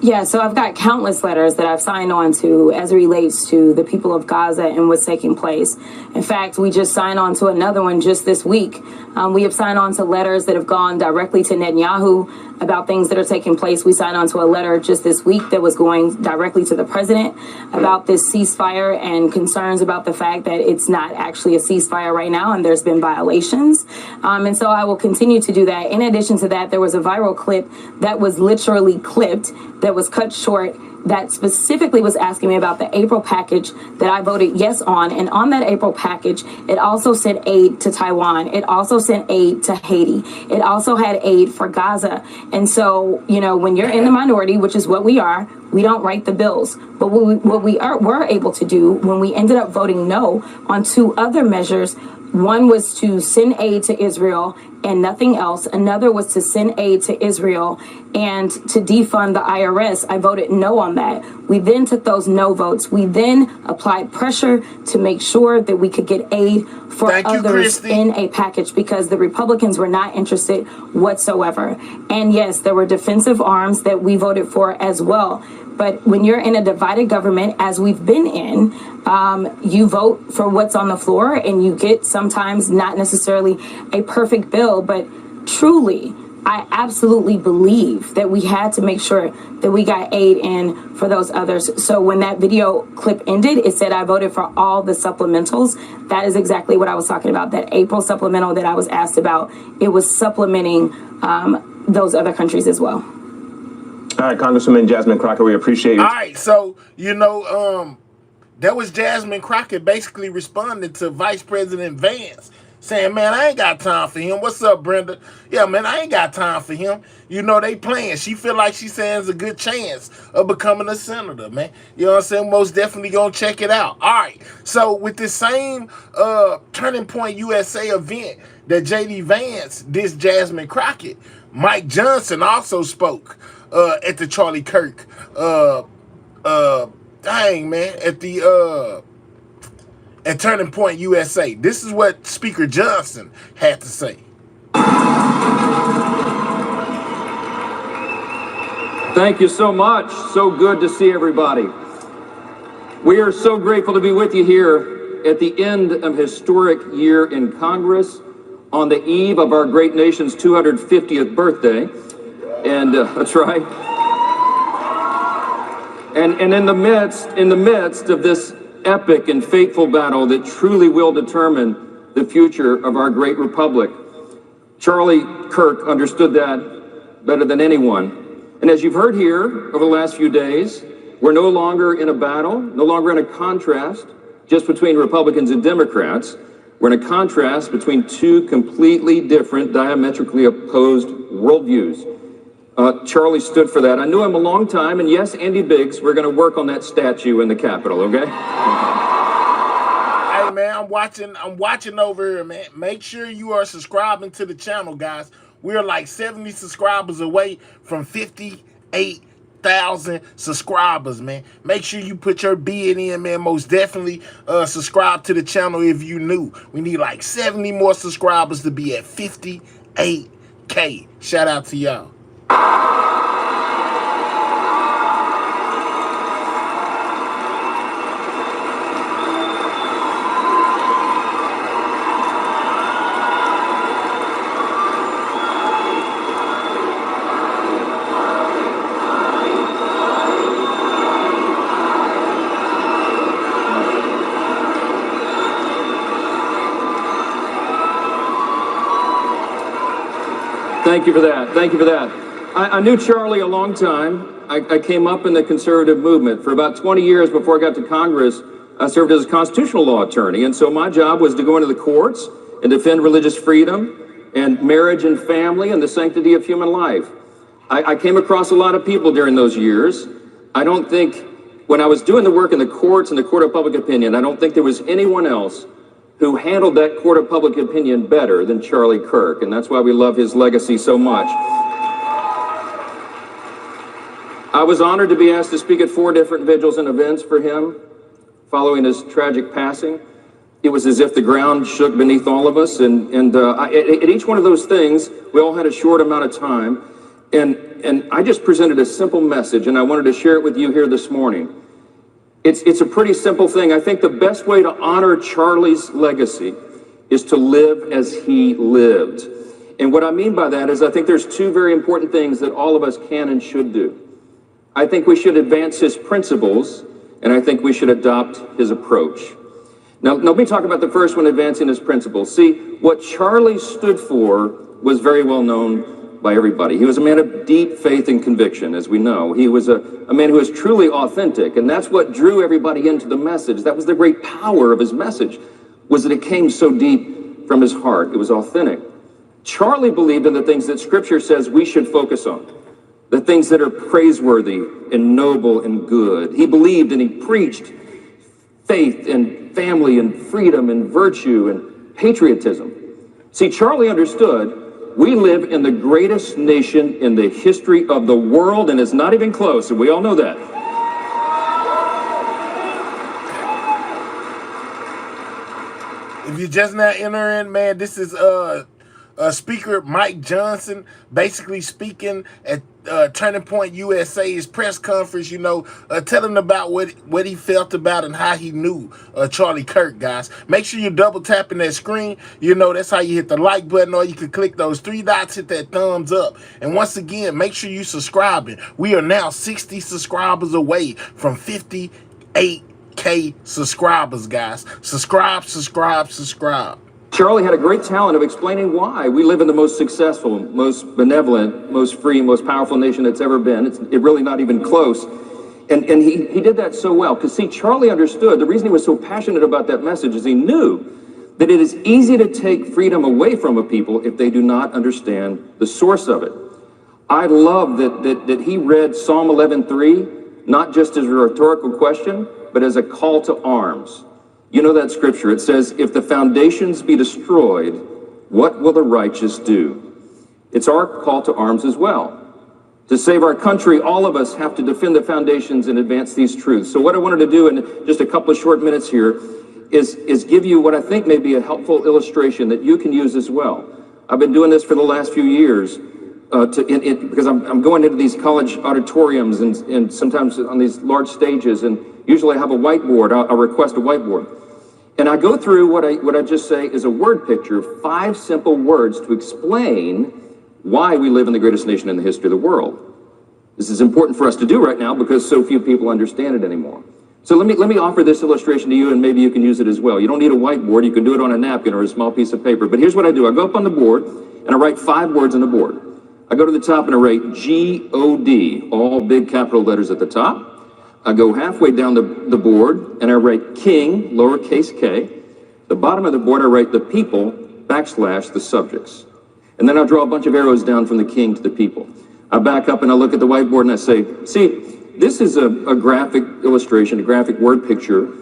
S14: Yeah, so I've got countless letters that I've signed on to as it relates to the people of Gaza and what's taking place. In fact, we just signed on to another one just this week. We have signed on to letters that have gone directly to Netanyahu, about things that are taking place. We signed onto a letter just this week that was going directly to the president about this ceasefire and concerns about the fact that it's not actually a ceasefire right now and there's been violations. And so I will continue to do that. In addition to that, there was a viral clip that was literally clipped, that was cut short, that specifically was asking me about the April package that I voted yes on. And on that April package, it also sent aid to Taiwan. It also sent aid to Haiti. It also had aid for Gaza. And so, you know, when you're in the minority, which is what we are, we don't write the bills. But what we were able to do when we ended up voting no on two other measures, one was to send aid to Israel and nothing else. Another was to send aid to Israel and to defund the IRS. I voted no on that. We then took those no votes. We then applied pressure to make sure that we could get aid for others in a package because the Republicans were not interested whatsoever. And yes, there were defensive arms that we voted for as well. But when you're in a divided government, as we've been in, you vote for what's on the floor and you get sometimes not necessarily a perfect bill, but truly, I absolutely believe that we had to make sure that we got aid in for those others. So when that video clip ended, it said I voted for all the supplementals. That is exactly what I was talking about. That April supplemental that I was asked about, it was supplementing those other countries as well.
S16: All right, Congresswoman Jasmine Crockett, we appreciate you.
S1: All right, so, you know, that was Jasmine Crockett basically responding to Vice President Vance, saying, man, I ain't got time for him. What's up, Brenda? Yeah, man, I ain't got time for him. You know, they playing. She feel like she stands a good chance of becoming a senator, man. You know what I'm saying? Most definitely gonna check it out. All right, so with this same Turning Point USA event that J.D. Vance did Jasmine Crockett, Mike Johnson also spoke at the Charlie Kirk, at Turning Point USA. This is what Speaker Johnson had to say.
S17: Thank you so much. So good to see everybody. We are so grateful to be with you here at the end of a historic year in Congress on the eve of our great nation's 250th birthday. And that's right. And in the midst of this epic and fateful battle that truly will determine the future of our great republic. Charlie Kirk understood that better than anyone. And as you've heard here over the last few days, we're no longer in a battle, no longer in a contrast just between Republicans and Democrats. We're in a contrast between two completely different, diametrically opposed worldviews. Charlie stood for that. I knew him a long time, and yes, Andy Biggs, we're going to work on that statue in the Capitol, okay?
S1: Hey, man, I'm watching over here, man. Make sure you are subscribing to the channel, guys. We're like 70 subscribers away from 58,000 subscribers, man. Make sure you put your bid in, man. Most definitely subscribe to the channel if you new. We need like 70 more subscribers to be at 58K. Shout out to y'all.
S17: Thank you for that. Thank you for that. I knew Charlie a long time. I came up in the conservative movement. For about 20 years before I got to Congress, I served as a constitutional law attorney. And so my job was to go into the courts and defend religious freedom and marriage and family and the sanctity of human life. I came across a lot of people during those years. I don't think, when I was doing the work in the courts and the court of public opinion, I don't think there was anyone else who handled that court of public opinion better than Charlie Kirk. And that's why we love his legacy so much. I was honored to be asked to speak at 4 different vigils and events for him following his tragic passing. It was as if the ground shook beneath all of us. And at each one of those things, we all had a short amount of time. And I just presented a simple message, and I wanted to share it with you here this morning. It's a pretty simple thing. I think the best way to honor Charlie's legacy is to live as he lived. And what I mean by that is I think there's two very important things that all of us can and should do. I think we should advance his principles, and I think we should adopt his approach. Now, let me talk about the first one, advancing his principles. See, what Charlie stood for was very well known by everybody. He was a man of deep faith and conviction, as we know. He was a man who was truly authentic, and that's what drew everybody into the message. That was the great power of his message, was that it came so deep from his heart. It was authentic. Charlie believed in the things that Scripture says we should focus on, the things that are praiseworthy and noble and good. He believed and he preached faith and family and freedom and virtue and patriotism. See, Charlie understood we live in the greatest nation in the history of the world, and it's not even close, and we all know that.
S1: If you're just now entering, man, this is Speaker Mike Johnson basically speaking at Turning Point USA's press conference, telling about what he felt about and how he knew Charlie Kirk, guys. Make sure you're double tapping that screen. That's how you hit the like button, or you can click those three dots, hit that thumbs up. And once again, make sure you're subscribing. We are now 60 subscribers away from 58K subscribers, guys. Subscribe.
S17: Charlie had a great talent of explaining why we live in the most successful, most benevolent, most free, most powerful nation that's ever been. It's really not even close. And he did that so well. Because, see, Charlie understood, the reason he was so passionate about that message is he knew that it is easy to take freedom away from a people if they do not understand the source of it. I love that he read Psalm 11:3, not just as a rhetorical question, but as a call to arms. You know that scripture. It says, if the foundations be destroyed, what will the righteous do? It's our call to arms as well. To save our country, all of us have to defend the foundations and advance these truths. So what I wanted to do in just a couple of short minutes here is give you what I think may be a helpful illustration that you can use as well. I've been doing this for the last few years because I'm going into these college auditoriums and sometimes on these large stages, and usually I have a whiteboard. I'll request a whiteboard. And I go through what I just say is a word picture, 5 simple words to explain why we live in the greatest nation in the history of the world. This is important for us to do right now because so few people understand it anymore. So let me offer this illustration to you, and maybe you can use it as well. You don't need a whiteboard. You can do it on a napkin or a small piece of paper. But here's what I do. I go up on the board, and I write 5 words on the board. I go to the top and I write G-O-D, all big capital letters at the top. I go halfway down the board and I write king, lowercase k. The bottom of the board, I write the people, / the subjects. And then I'll draw a bunch of arrows down from the king to the people. I back up and I look at the whiteboard and I say, see, this is a graphic illustration, a graphic word picture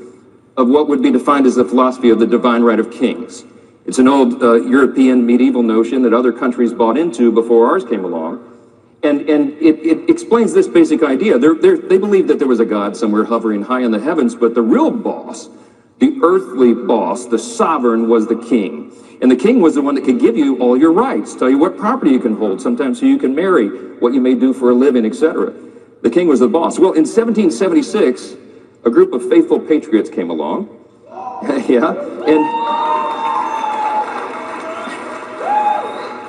S17: of what would be defined as the philosophy of the divine right of kings. It's an old European medieval notion that other countries bought into before ours came along. And it explains this basic idea. They believed that there was a God somewhere hovering high in the heavens, but the real boss, the earthly boss, the sovereign, was the king. And the king was the one that could give you all your rights, tell you what property you can hold, sometimes who you can marry, what you may do for a living, etc. The king was the boss. Well, in 1776, a group of faithful patriots came along. Yeah, and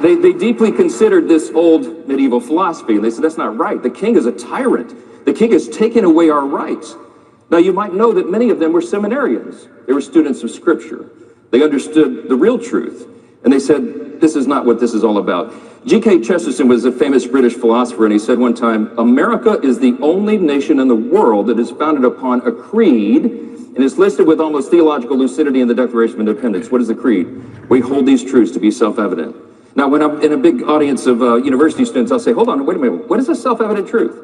S17: They deeply considered this old medieval philosophy, and they said, that's not right. The king is a tyrant. The king is taking away our rights. Now, you might know that many of them were seminarians. They were students of Scripture. They understood the real truth, and they said, this is not what this is all about. G.K. Chesterton was a famous British philosopher, and he said one time, America is the only nation in the world that is founded upon a creed and is listed with almost theological lucidity in the Declaration of Independence. What is the creed? We hold these truths to be self-evident. Now, when I'm in a big audience of university students, I'll say, hold on, wait a minute. What is a self-evident truth?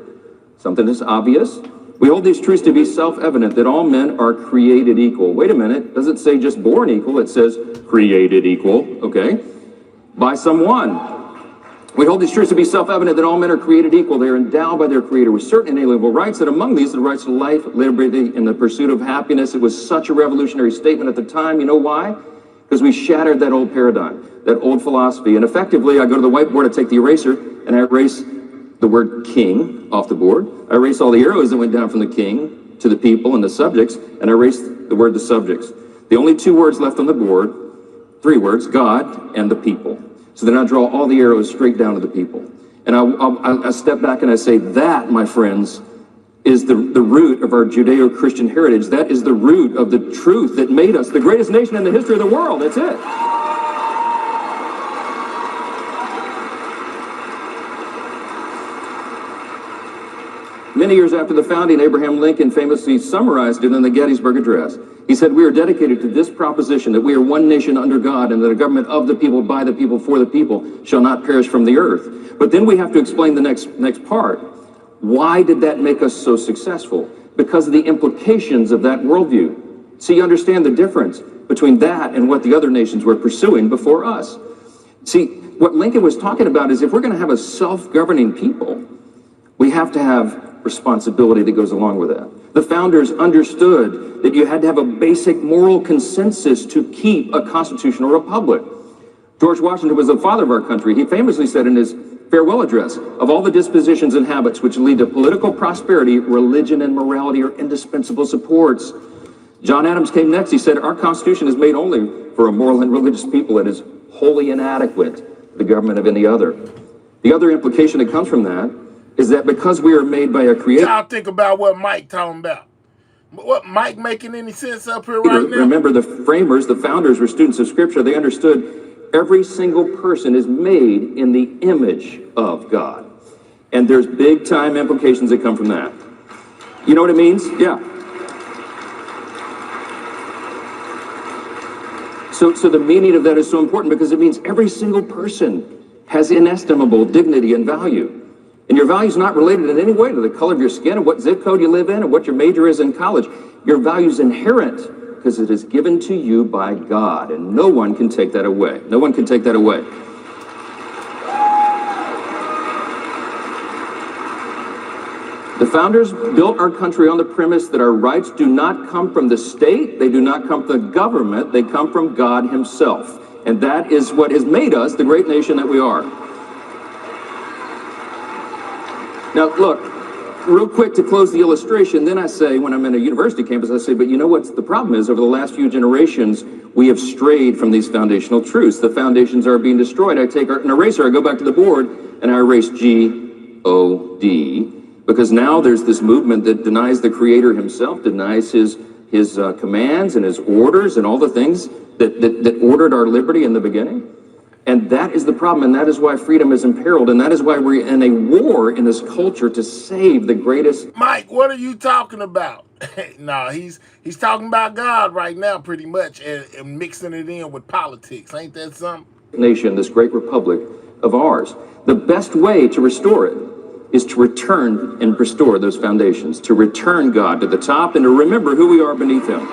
S17: Something that's obvious. We hold these truths to be self-evident, that all men are created equal. Wait a minute. It doesn't say just born equal. It says created equal, okay, by someone. We hold these truths to be self-evident, that all men are created equal. They are endowed by their Creator with certain inalienable rights, and among these, the rights to life, liberty, and the pursuit of happiness. It was such a revolutionary statement at the time. You know why? Because we shattered that old paradigm, that old philosophy. And effectively, I go to the whiteboard, I take the eraser, and I erase the word king off the board. I erase all the arrows that went down from the king to the people and the subjects, and I erase the word the subjects. The only 2 words left on the board, 3 words, God and the people. So then I draw all the arrows straight down to the people. And I step back and I say, that, my friends, is the root of our Judeo-Christian heritage. That is the root of the truth that made us the greatest nation in the history of the world. That's it. Many years after the founding, Abraham Lincoln famously summarized it in the Gettysburg Address. He said, "We are dedicated to this proposition that we are one nation under God and that a government of the people, by the people, for the people shall not perish from the earth." But then we have to explain the next part. Why did that make us so successful? Because of the implications of that worldview. So you understand the difference between that and what the other nations were pursuing before us. See, what Lincoln was talking about is if we're going to have a self-governing people, we have to have responsibility that goes along with that. The founders understood that you had to have a basic moral consensus to keep a constitutional republic. George Washington was the father of our country. He famously said in his farewell address, "Of all the dispositions and habits which lead to political prosperity, religion and morality are indispensable supports." John Adams came next. He said, "Our Constitution is made only for a moral and religious people. It is wholly inadequate to the government of any other." The other implication that comes from that is that because we are made by a creator...
S1: Y'all think about what Mike talking about. What Mike making any sense up here right now?
S17: Remember, the framers, the founders were students of Scripture. They understood every single person is made in the image of God. And there's big time implications that come from that. You know what it means? Yeah. So the meaning of that is so important because it means every single person has inestimable dignity and value. And your value is not related in any way to the color of your skin and what zip code you live in and what your major is in college. Your value is inherent because it is given to you by God, and no one can take that away. No one can take that away. The founders built our country on the premise that our rights do not come from the state, they do not come from the government, they come from God himself. And that is what has made us the great nation that we are. Now, look, real quick to close the illustration, then I say, when I'm in a university campus, I say, but you know what the problem is? Over the last few generations, we have strayed from these foundational truths. The foundations are being destroyed. I take an eraser, I go back to the board, and I erase G-O-D, because now there's this movement that denies the Creator himself, denies his commands and his orders and all the things that ordered our liberty in the beginning. And that is the problem, and that is why freedom is imperiled, and that is why we're in a war in this culture to save the greatest...
S1: Mike, what are you talking about? No, he's talking about God right now, pretty much, and mixing it in with politics. Ain't that something?
S17: ...nation, this great republic of ours. The best way to restore it is to return and restore those foundations, to return God to the top, and to remember who we are beneath him.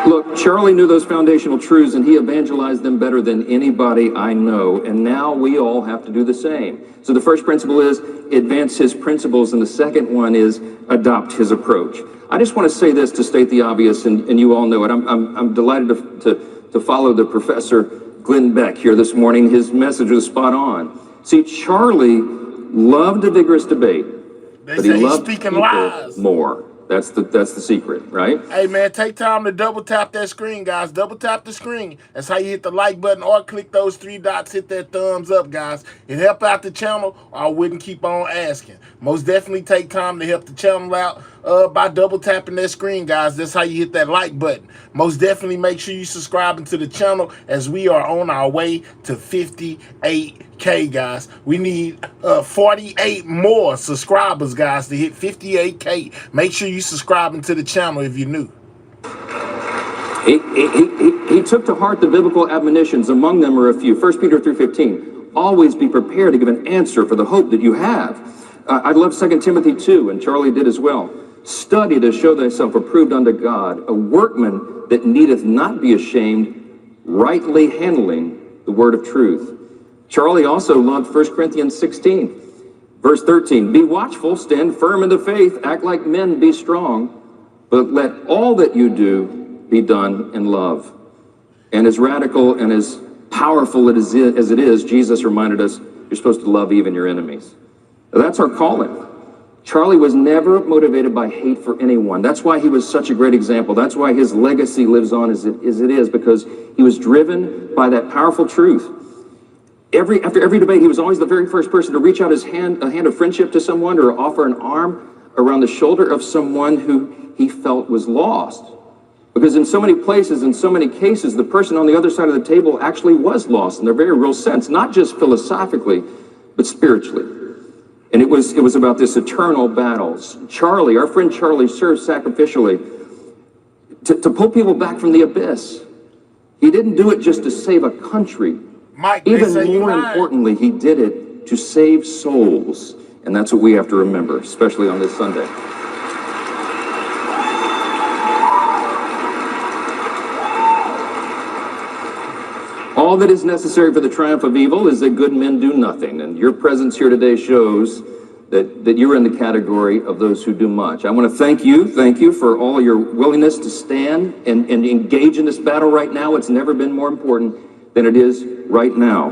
S17: Look, Charlie knew those foundational truths and he evangelized them better than anybody I know, and now we all have to do the same. So the first principle is advance his principles, and the second one is adopt his approach. I just want to say this to state the obvious, and you all know it. I'm delighted to follow the Professor Glenn Beck here this morning. His message was spot on. See, Charlie loved a vigorous debate, but he loved people more. That's the secret, right?
S1: Hey, man, take time to double tap that screen, guys. Double tap the screen. That's how you hit the like button, or click those three dots, hit that thumbs up, guys. It help out the channel, or I wouldn't keep on asking. Most definitely take time to help the channel out by double tapping that screen, guys. That's how you hit that like button. Most definitely make sure you subscribing to the channel, as we are on our way to 58K, guys. We need 48 more subscribers, guys, to hit 58K. Make sure you subscribing to the channel if you're new.
S17: He took to heart the biblical admonitions. Among them are a few. 1 Peter 3:15. Always be prepared to give an answer for the hope that you have. I love 2 Timothy 2, and Charlie did as well. Study to show thyself approved unto God, a workman that needeth not be ashamed, rightly handling the word of truth. Charlie also loved 1 Corinthians 16, verse 13. Be watchful, stand firm in the faith, act like men, be strong, but let all that you do be done in love. And as radical and as powerful as it is, Jesus reminded us you're supposed to love even your enemies. Now, that's our calling. Charlie was never motivated by hate for anyone. That's why he was such a great example. That's why his legacy lives on as it is, because he was driven by that powerful truth. After every debate, he was always the very first person to reach out a hand of friendship to someone, or offer an arm around the shoulder of someone who he felt was lost. Because in so many places, in so many cases, the person on the other side of the table actually was lost in a very real sense, not just philosophically, but spiritually. And it was about this eternal battle. Charlie, our friend Charlie, served sacrificially to pull people back from the abyss. He didn't do it just to save a country.
S1: Mike,
S17: even more importantly, he did it to save souls. And that's what we have to remember, especially on this Sunday. All that is necessary for the triumph of evil is that good men do nothing. And your presence here today shows that you're in the category of those who do much. I want to thank you for all your willingness to stand and engage in this battle right now. It's never been more important than it is right now.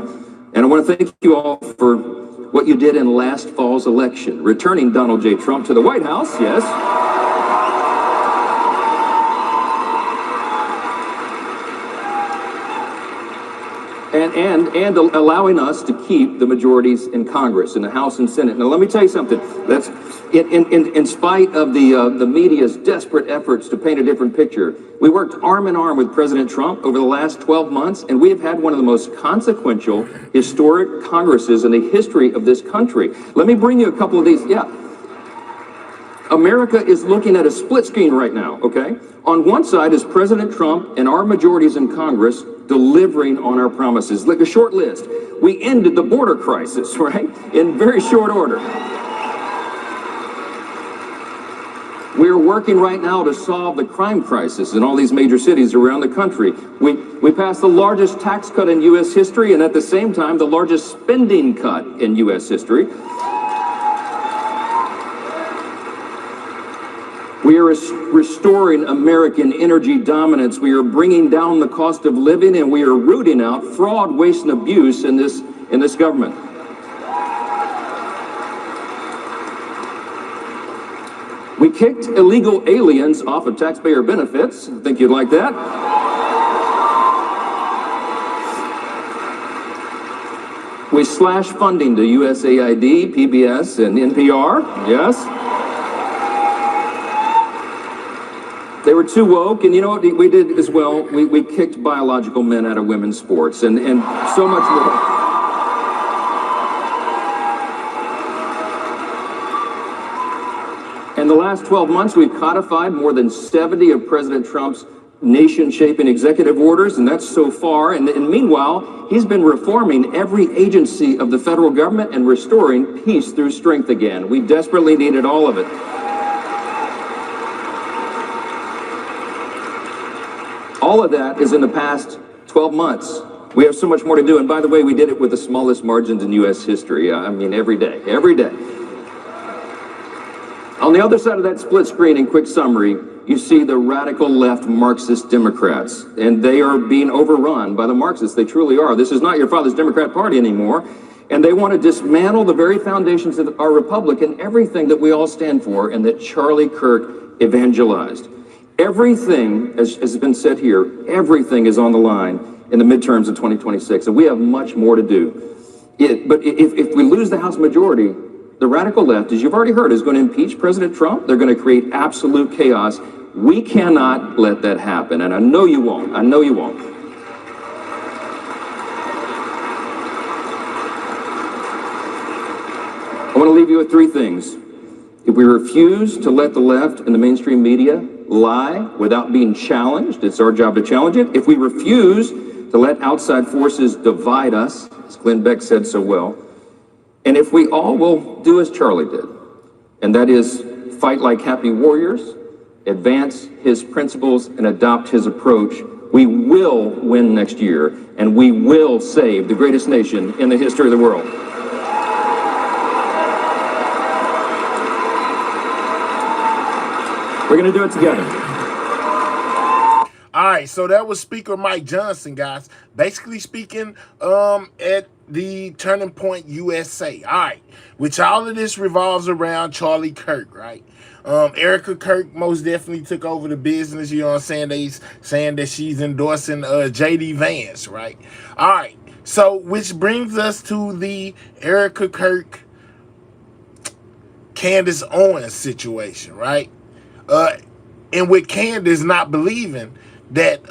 S17: And I want to thank you all for what you did in last fall's election, returning Donald J. Trump to the White House, yes. And allowing us to keep the majorities in Congress, in the House and Senate. Now, let me tell you something. That's in spite of the media's desperate efforts to paint a different picture. We worked arm in arm with President Trump over the last 12 months, and we have had one of the most consequential, historic Congresses in the history of this country. Let me bring you a couple of these. Yeah. America is looking at a split screen right now, okay? On one side is President Trump and our majorities in Congress delivering on our promises. Like a short list. We ended the border crisis, right? In very short order. We're working right now to solve the crime crisis in all these major cities around the country. We passed the largest tax cut in U.S. history, and at the same time, the largest spending cut in U.S. history. We are restoring American energy dominance. We are bringing down the cost of living, and we are rooting out fraud, waste, and abuse in this government. We kicked illegal aliens off of taxpayer benefits. I think you'd like that. We slashed funding to USAID, PBS, and NPR. Yes. They were too woke, and you know what we did as well? We kicked biological men out of women's sports, and so much more. In the last 12 months, we've codified more than 70 of President Trump's nation-shaping executive orders, and that's so far. And meanwhile, he's been reforming every agency of the federal government and restoring peace through strength again. We desperately needed all of it. All of that is in the past 12 months. We have so much more to do. And by the way, we did it with the smallest margins in U.S. history. I mean, every day. On the other side of that split screen, in quick summary, you see the radical left Marxist Democrats. And they are being overrun by the Marxists. They truly are. This is not your father's Democrat Party anymore. And they want to dismantle the very foundations of our republic and everything that we all stand for and that Charlie Kirk evangelized. Everything, as has been said here, everything is on the line in the midterms of 2026, and we have much more to do. But if we lose the House majority, the radical left, as you've already heard, is going to impeach President Trump. They're going to create absolute chaos. We cannot let that happen, and I know you won't. I know you won't. I want to leave you with three things. If we refuse to let the left and the mainstream media lie without being challenged, it's our job to challenge it. If we refuse to let outside forces divide us, as Glenn Beck said so well, and if we all will do as Charlie did, and that is fight like happy warriors, advance his principles, and adopt his approach, we will win next year, and we will save the greatest nation in the history of the world. We're going to do it together.
S1: All All right, so that was Speaker Mike Johnson, guys. Basically speaking at the Turning Point USA. All right, which all of this revolves around Charlie Kirk, right? Erica Kirk most definitely took over the business, you know what I'm saying? They saying that she's endorsing J.D. Vance, right? All right, so which brings us to the Erica Kirk, Candace Owens situation, right? And with Candace not believing that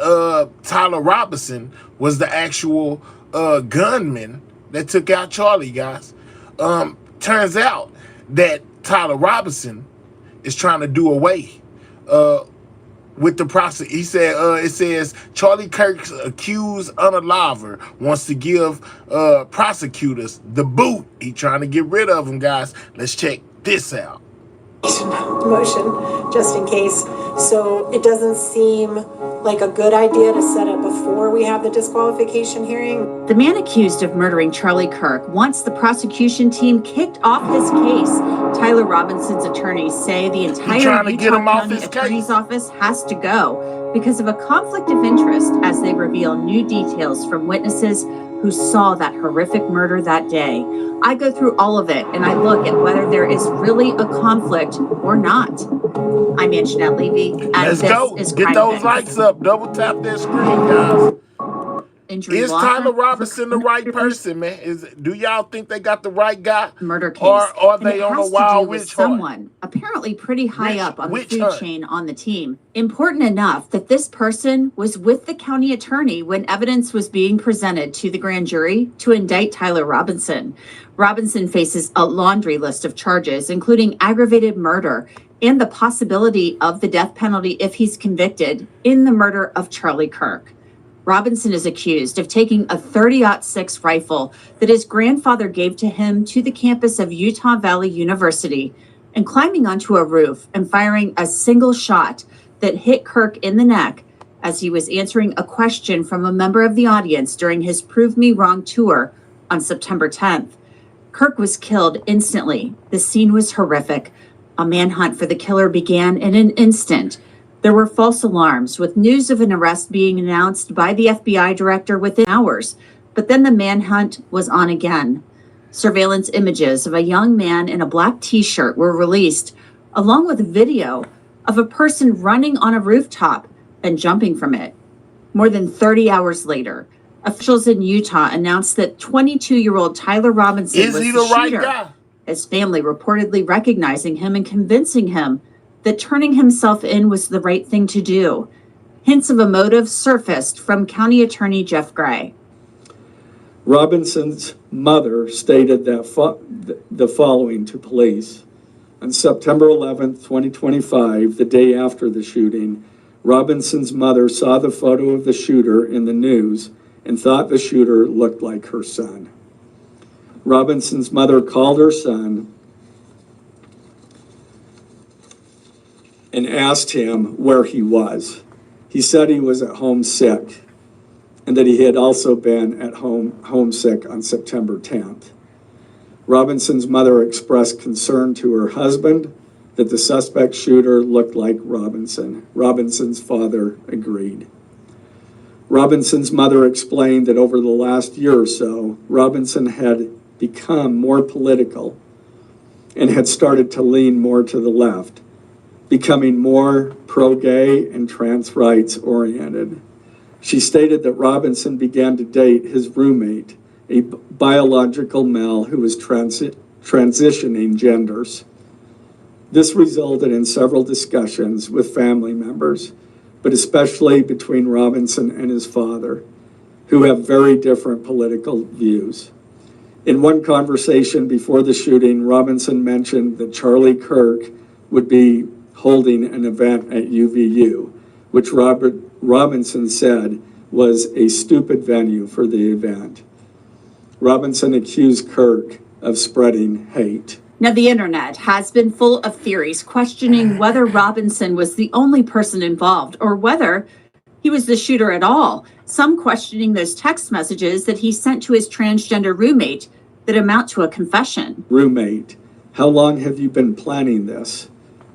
S1: Tyler Robinson was the actual gunman that took out Charlie, guys. Turns out that Tyler Robinson is trying to do away with the process. He said, it says, Charlie Kirk's accused unaliver wants to give prosecutors the boot. He trying to get rid of them, guys. Let's check this out.
S18: Motion, just in case. So it doesn't seem like a good idea to set it before we have the disqualification hearing.
S19: The man accused of murdering Charlie Kirk wants the prosecution team kicked off his case. Tyler Robinson's attorneys say the entire Utah County Attorney's Office has to go because of a conflict of interest as they reveal new details from witnesses who saw that horrific murder that day. I go through all of it and I look at whether there is really a conflict or not. I'm Anjanette Levy.
S1: Let's go. Get those likes up. Double tap that screen, guys. Is Tyler Robinson the right person, man? Do y'all think they got the right guy?
S19: Murder case.
S1: Or are they on a wild witch hunt?
S19: Someone apparently pretty high up on the food chain on the team. Important enough that this person was with the county attorney when evidence was being presented to the grand jury to indict Tyler Robinson. Robinson faces a laundry list of charges, including aggravated murder and the possibility of the death penalty if he's convicted in the murder of Charlie Kirk. Robinson is accused of taking a .30-06 rifle that his grandfather gave to him to the campus of Utah Valley University and climbing onto a roof and firing a single shot that hit Kirk in the neck as he was answering a question from a member of the audience during his Prove Me Wrong tour on September 10th. Kirk was killed instantly. The scene was horrific. A manhunt for the killer began in an instant. There were false alarms, with news of an arrest being announced by the FBI director within hours, but then the manhunt was on again. Surveillance images of a young man in a black t-shirt were released, along with a video of a person running on a rooftop and jumping from it. More than 30 hours later, officials in Utah announced that 22-year-old Tyler Robinson was the shooter. Right guy? His family reportedly recognizing him and convincing him that turning himself in was the right thing to do. Hints of a motive surfaced from County Attorney Jeff Gray.
S20: Robinson's mother stated that the following to police. On September 11th, 2025, the day after the shooting, Robinson's mother saw the photo of the shooter in the news and thought the shooter looked like her son. Robinson's mother called her son and asked him where he was. He said he was at home sick and that he had also been at home sick on September 10th. Robinson's mother expressed concern to her husband that the suspect shooter looked like Robinson. Robinson's father agreed. Robinson's mother explained that over the last year or so, Robinson had become more political and had started to lean more to the left, becoming more pro-gay and trans rights oriented. She stated that Robinson began to date his roommate, a biological male who was transitioning genders. This resulted in several discussions with family members, but especially between Robinson and his father, who have very different political views. In one conversation before the shooting, Robinson mentioned that Charlie Kirk would be holding an event at UVU, which Robinson said was a stupid venue for the event. Robinson accused Kirk of spreading hate.
S19: Now, the internet has been full of theories questioning whether Robinson was the only person involved or whether he was the shooter at all. Some questioning those text messages that he sent to his transgender roommate that amount to a confession.
S20: Roommate, how long have you been planning this?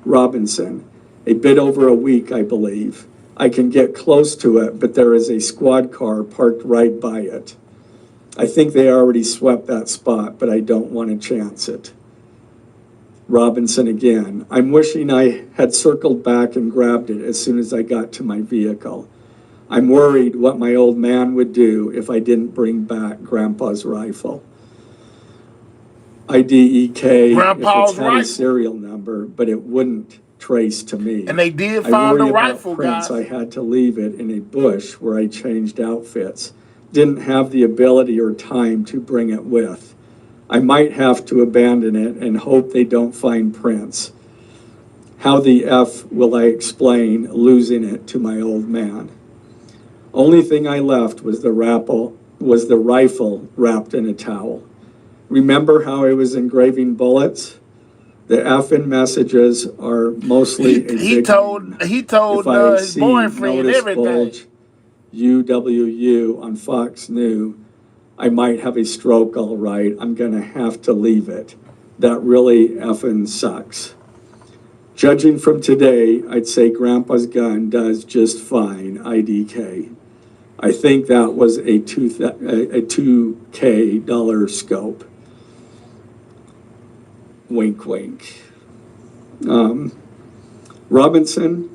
S20: Robinson, a bit over a week, I believe. I can get close to it, but there is a squad car parked right by it. I think they already swept that spot, but I don't want to chance it. Robinson again. I'm wishing I had circled back and grabbed it as soon as I got to my vehicle. I'm worried what my old man would do if I didn't bring back Grandpa's rifle. IDEK,
S1: Grandpa's
S20: if it had
S1: rifle.
S20: a serial number, but it wouldn't trace to me.
S1: And they did
S20: I
S1: find the
S20: worry about
S1: rifle,
S20: prints.
S1: guys.
S20: I had to leave it in a bush where I changed outfits. Didn't have the ability or time to bring it with. I might have to abandon it and hope they don't find prints. How the F will I explain losing it to my old man? Only thing I left was the rifle wrapped in a towel. Remember how I was engraving bullets? The effing messages are mostly
S1: He told
S20: if I
S1: his
S20: see
S1: boyfriend
S20: notice
S1: everything.
S20: bulge UWU on Fox News, I might have a stroke all right. I'm gonna have to leave it. That really effing sucks. Judging from today, I'd say Grandpa's gun does just fine, IDK. I think that was a $2K scope. Wink, wink. Robinson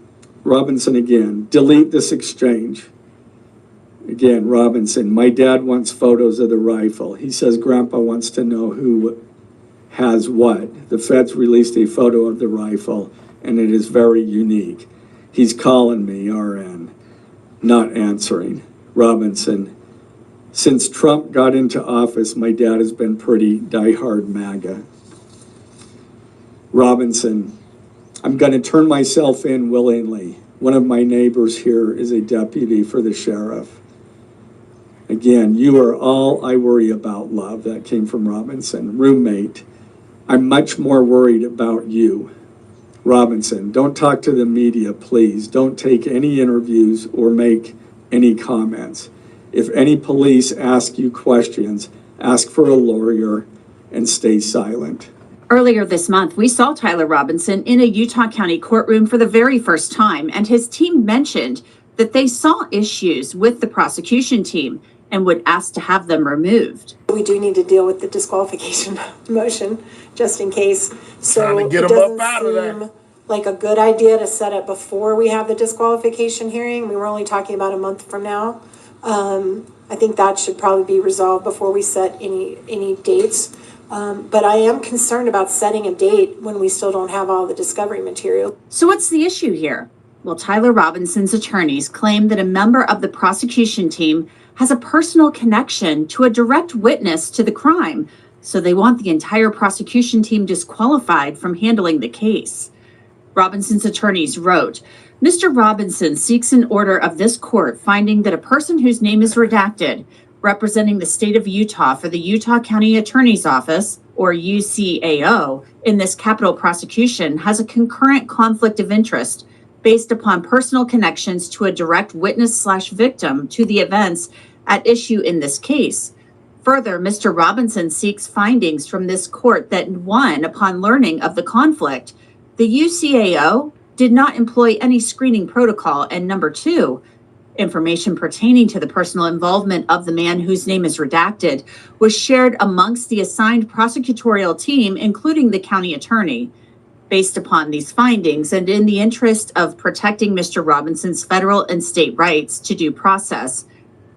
S20: again, delete this exchange. Again, Robinson, my dad wants photos of the rifle. He says Grandpa wants to know who has what. The feds released a photo of the rifle, and it is very unique. He's calling me, RN, not answering. Robinson, since Trump got into office, my dad has been pretty diehard MAGA. Robinson, I'm going to turn myself in willingly. One of my neighbors here is a deputy for the sheriff. Again, you are all I worry about, love. That came from Robinson. Roommate, I'm much more worried about you. Robinson, don't talk to the media, please. Don't take any interviews or make any comments. If any police ask you questions, ask for a lawyer and stay silent.
S19: Earlier this month, we saw Tyler Robinson in a Utah County courtroom for the very first time, and his team mentioned that they saw issues with the prosecution team and would ask to have them removed.
S18: We do need to deal with the disqualification motion, just in case. So
S1: Trying to get
S18: it
S1: them
S18: doesn't
S1: up out of there.
S18: seem like a good idea to set it before we have the disqualification hearing. We were only talking about a month from now. I think that should probably be resolved before we set any dates. But I am concerned about setting a date when we still don't have all the discovery material.
S19: So what's the issue here? Well, Tyler Robinson's attorneys claim that a member of the prosecution team has a personal connection to a direct witness to the crime, so they want the entire prosecution team disqualified from handling the case. Robinson's attorneys wrote, Mr. Robinson seeks an order of this court finding that a person whose name is redacted, representing the state of Utah for the Utah County Attorney's Office, or UCAO, in this capital prosecution has a concurrent conflict of interest based upon personal connections to a direct witness/victim to the events at issue in this case. Further, Mr. Robinson seeks findings from this court that, one, upon learning of the conflict, the UCAO did not employ any screening protocol, and number two, information pertaining to the personal involvement of the man whose name is redacted was shared amongst the assigned prosecutorial team, including the county attorney. Based upon these findings, and in the interest of protecting Mr. Robinson's federal and state rights to due process,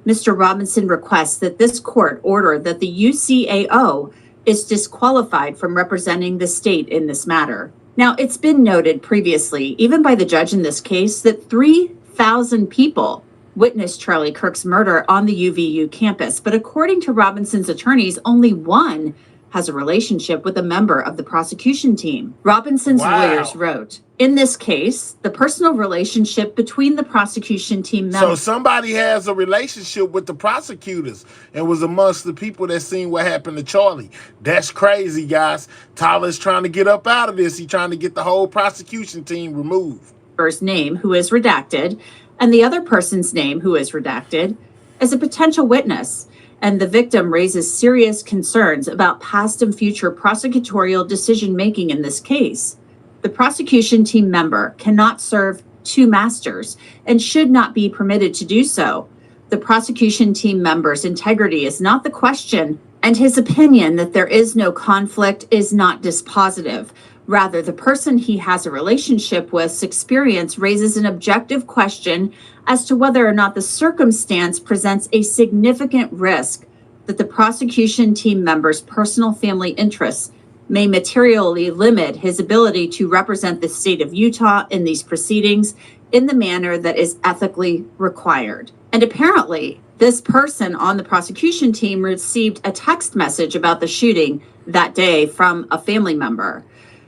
S19: Mr. Robinson requests that this court order that the UCAO is disqualified from representing the state in this matter. Now, it's been noted previously, even by the judge in this case, that 3,000 people witnessed Charlie Kirk's murder on the UVU campus, but according to Robinson's attorneys, only one has a relationship with a member of the prosecution team. Robinson's lawyers wrote, in this case, the personal relationship between the prosecution team
S1: So
S19: members.
S1: somebody has a relationship with the prosecutors and was amongst the people that seen what happened to Charlie. That's crazy, guys. Tyler's trying to get up out of this. He's trying to get the whole prosecution team removed.
S19: Name, who is redacted, and the other person's name, who is redacted, as a potential witness. And the victim raises serious concerns about past and future prosecutorial decision-making in this case. The prosecution team member cannot serve two masters and should not be permitted to do so. The prosecution team member's integrity is not the question, and his opinion that there is no conflict is not dispositive. Rather, the person he has a relationship with's experience raises an objective question as to whether or not the circumstance presents a significant risk that the prosecution team member's personal family interests may materially limit his ability to represent the state of Utah in these proceedings in the manner that is ethically required. And apparently, this person on the prosecution team received a text message about the shooting that day from a family member.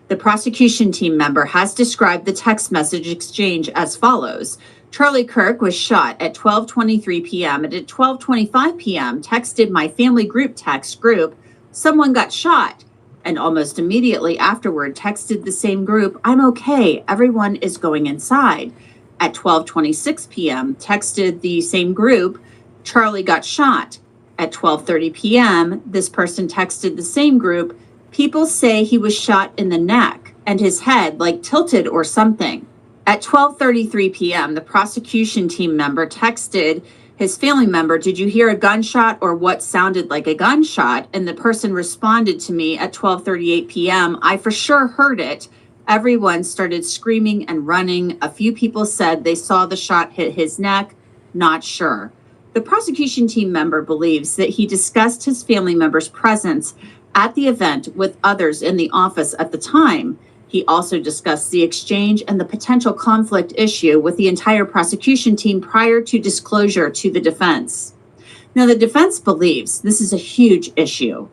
S19: The prosecution team member has described the text message exchange as follows. Charlie Kirk was shot at 12:23 p.m. and at 12:25 p.m. texted my family group text group, someone got shot. And almost immediately afterward texted the same group, I'm okay, everyone is going inside. At 12:26 p.m. texted the same group, Charlie got shot. At 12:30 p.m., this person texted the same group, people say he was shot in the neck and his head like tilted or something. At 12:33 p.m., the prosecution team member texted his family member, did you hear a gunshot or what sounded like a gunshot? And the person responded to me at 12:38 p.m., I for sure heard it. Everyone started screaming and running. A few people said they saw the shot hit his neck. Not sure. The prosecution team member believes that he discussed his family member's presence at the event with others in the office at the time. He also discussed the exchange and the potential conflict issue with the entire prosecution team prior to disclosure to the defense. Now, the defense believes this is a huge issue.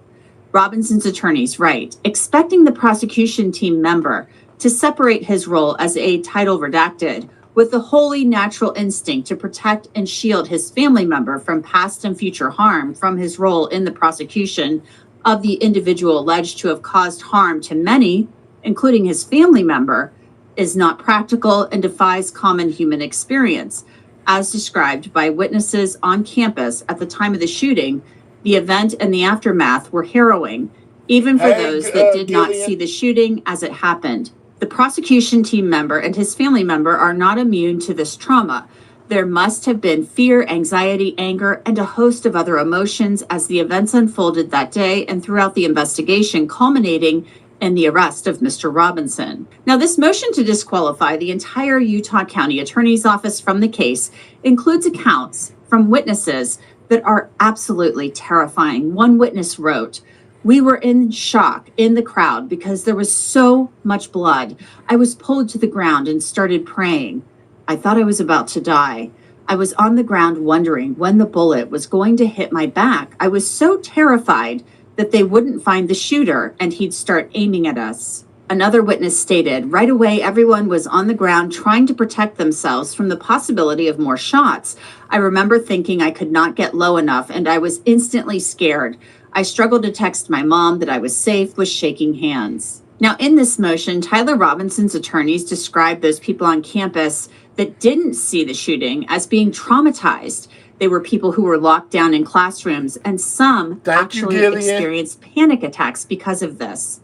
S19: Robinson's attorneys write, expecting the prosecution team member to separate his role as a title redacted with the wholly natural instinct to protect and shield his family member from past and future harm from his role in the prosecution of the individual alleged to have caused harm to many, including his family member, is not practical and defies common human experience. As described by witnesses on campus at the time of the shooting, the event and the aftermath were harrowing, even for those that did not see the shooting as it happened. The prosecution team member and his family member are not immune to this trauma. There must have been fear, anxiety, anger, and a host of other emotions as the events unfolded that day and throughout the investigation, culminating in the arrest of Mr. Robinson. Now, this motion to disqualify the entire Utah County Attorney's Office from the case includes accounts from witnesses that are absolutely terrifying. One witness wrote, we were in shock in the crowd because there was so much blood. I was pulled to the ground and started praying. I thought I was about to die. I was on the ground wondering when the bullet was going to hit my back. I was so terrified that they wouldn't find the shooter and he'd start aiming at us. Another witness stated, right away, everyone was on the ground trying to protect themselves from the possibility of more shots. I remember thinking I could not get low enough and I was instantly scared. I struggled to text my mom that I was safe with shaking hands. Now, in this motion, Tyler Robinson's attorneys described those people on campus that didn't see the shooting as being traumatized. They were people who were locked down in classrooms, and some actually experienced panic attacks because of this.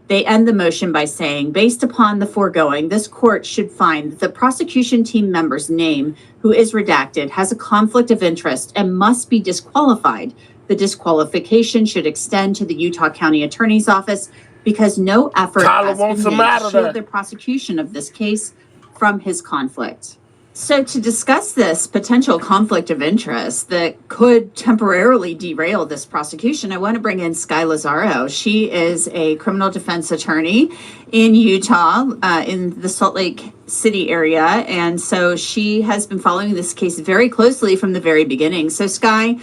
S19: They end the motion by saying, based upon the foregoing, this court should find that the prosecution team member's name, who is redacted, has a conflict of interest and must be disqualified. The disqualification should extend to the Utah County Attorney's Office because no effort has been made to shield the prosecution of this case from his conflict. So to discuss this potential conflict of interest that could temporarily derail this prosecution, I want to bring in Sky Lazaro. She is a criminal defense attorney in Utah, in the Salt Lake City area. And so she has been following this case very closely from the very beginning. So Sky,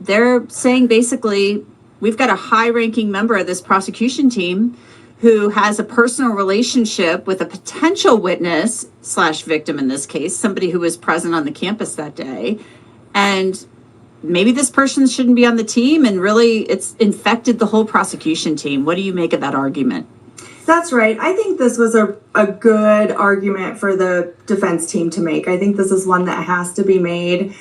S19: they're saying basically we've got a high-ranking member of this prosecution team who has a personal relationship with a potential witness / victim in this case, somebody who was present on the campus that day. And maybe this person shouldn't be on the team, and really it's infected the whole prosecution team. What do you make of that argument?
S21: That's right. I think this was a good argument for the defense team to make. I think this is one that has to be made.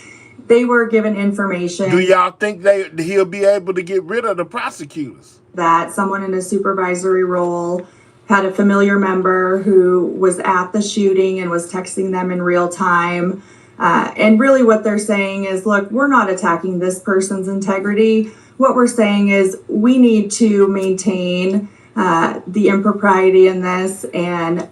S21: They were given information.
S1: Do y'all think he'll be able to get rid of the prosecutors?
S21: That someone in a supervisory role had a familiar member who was at the shooting and was texting them in real time. And really what they're saying is, look, we're not attacking this person's integrity. What we're saying is we need to maintain the impropriety in this and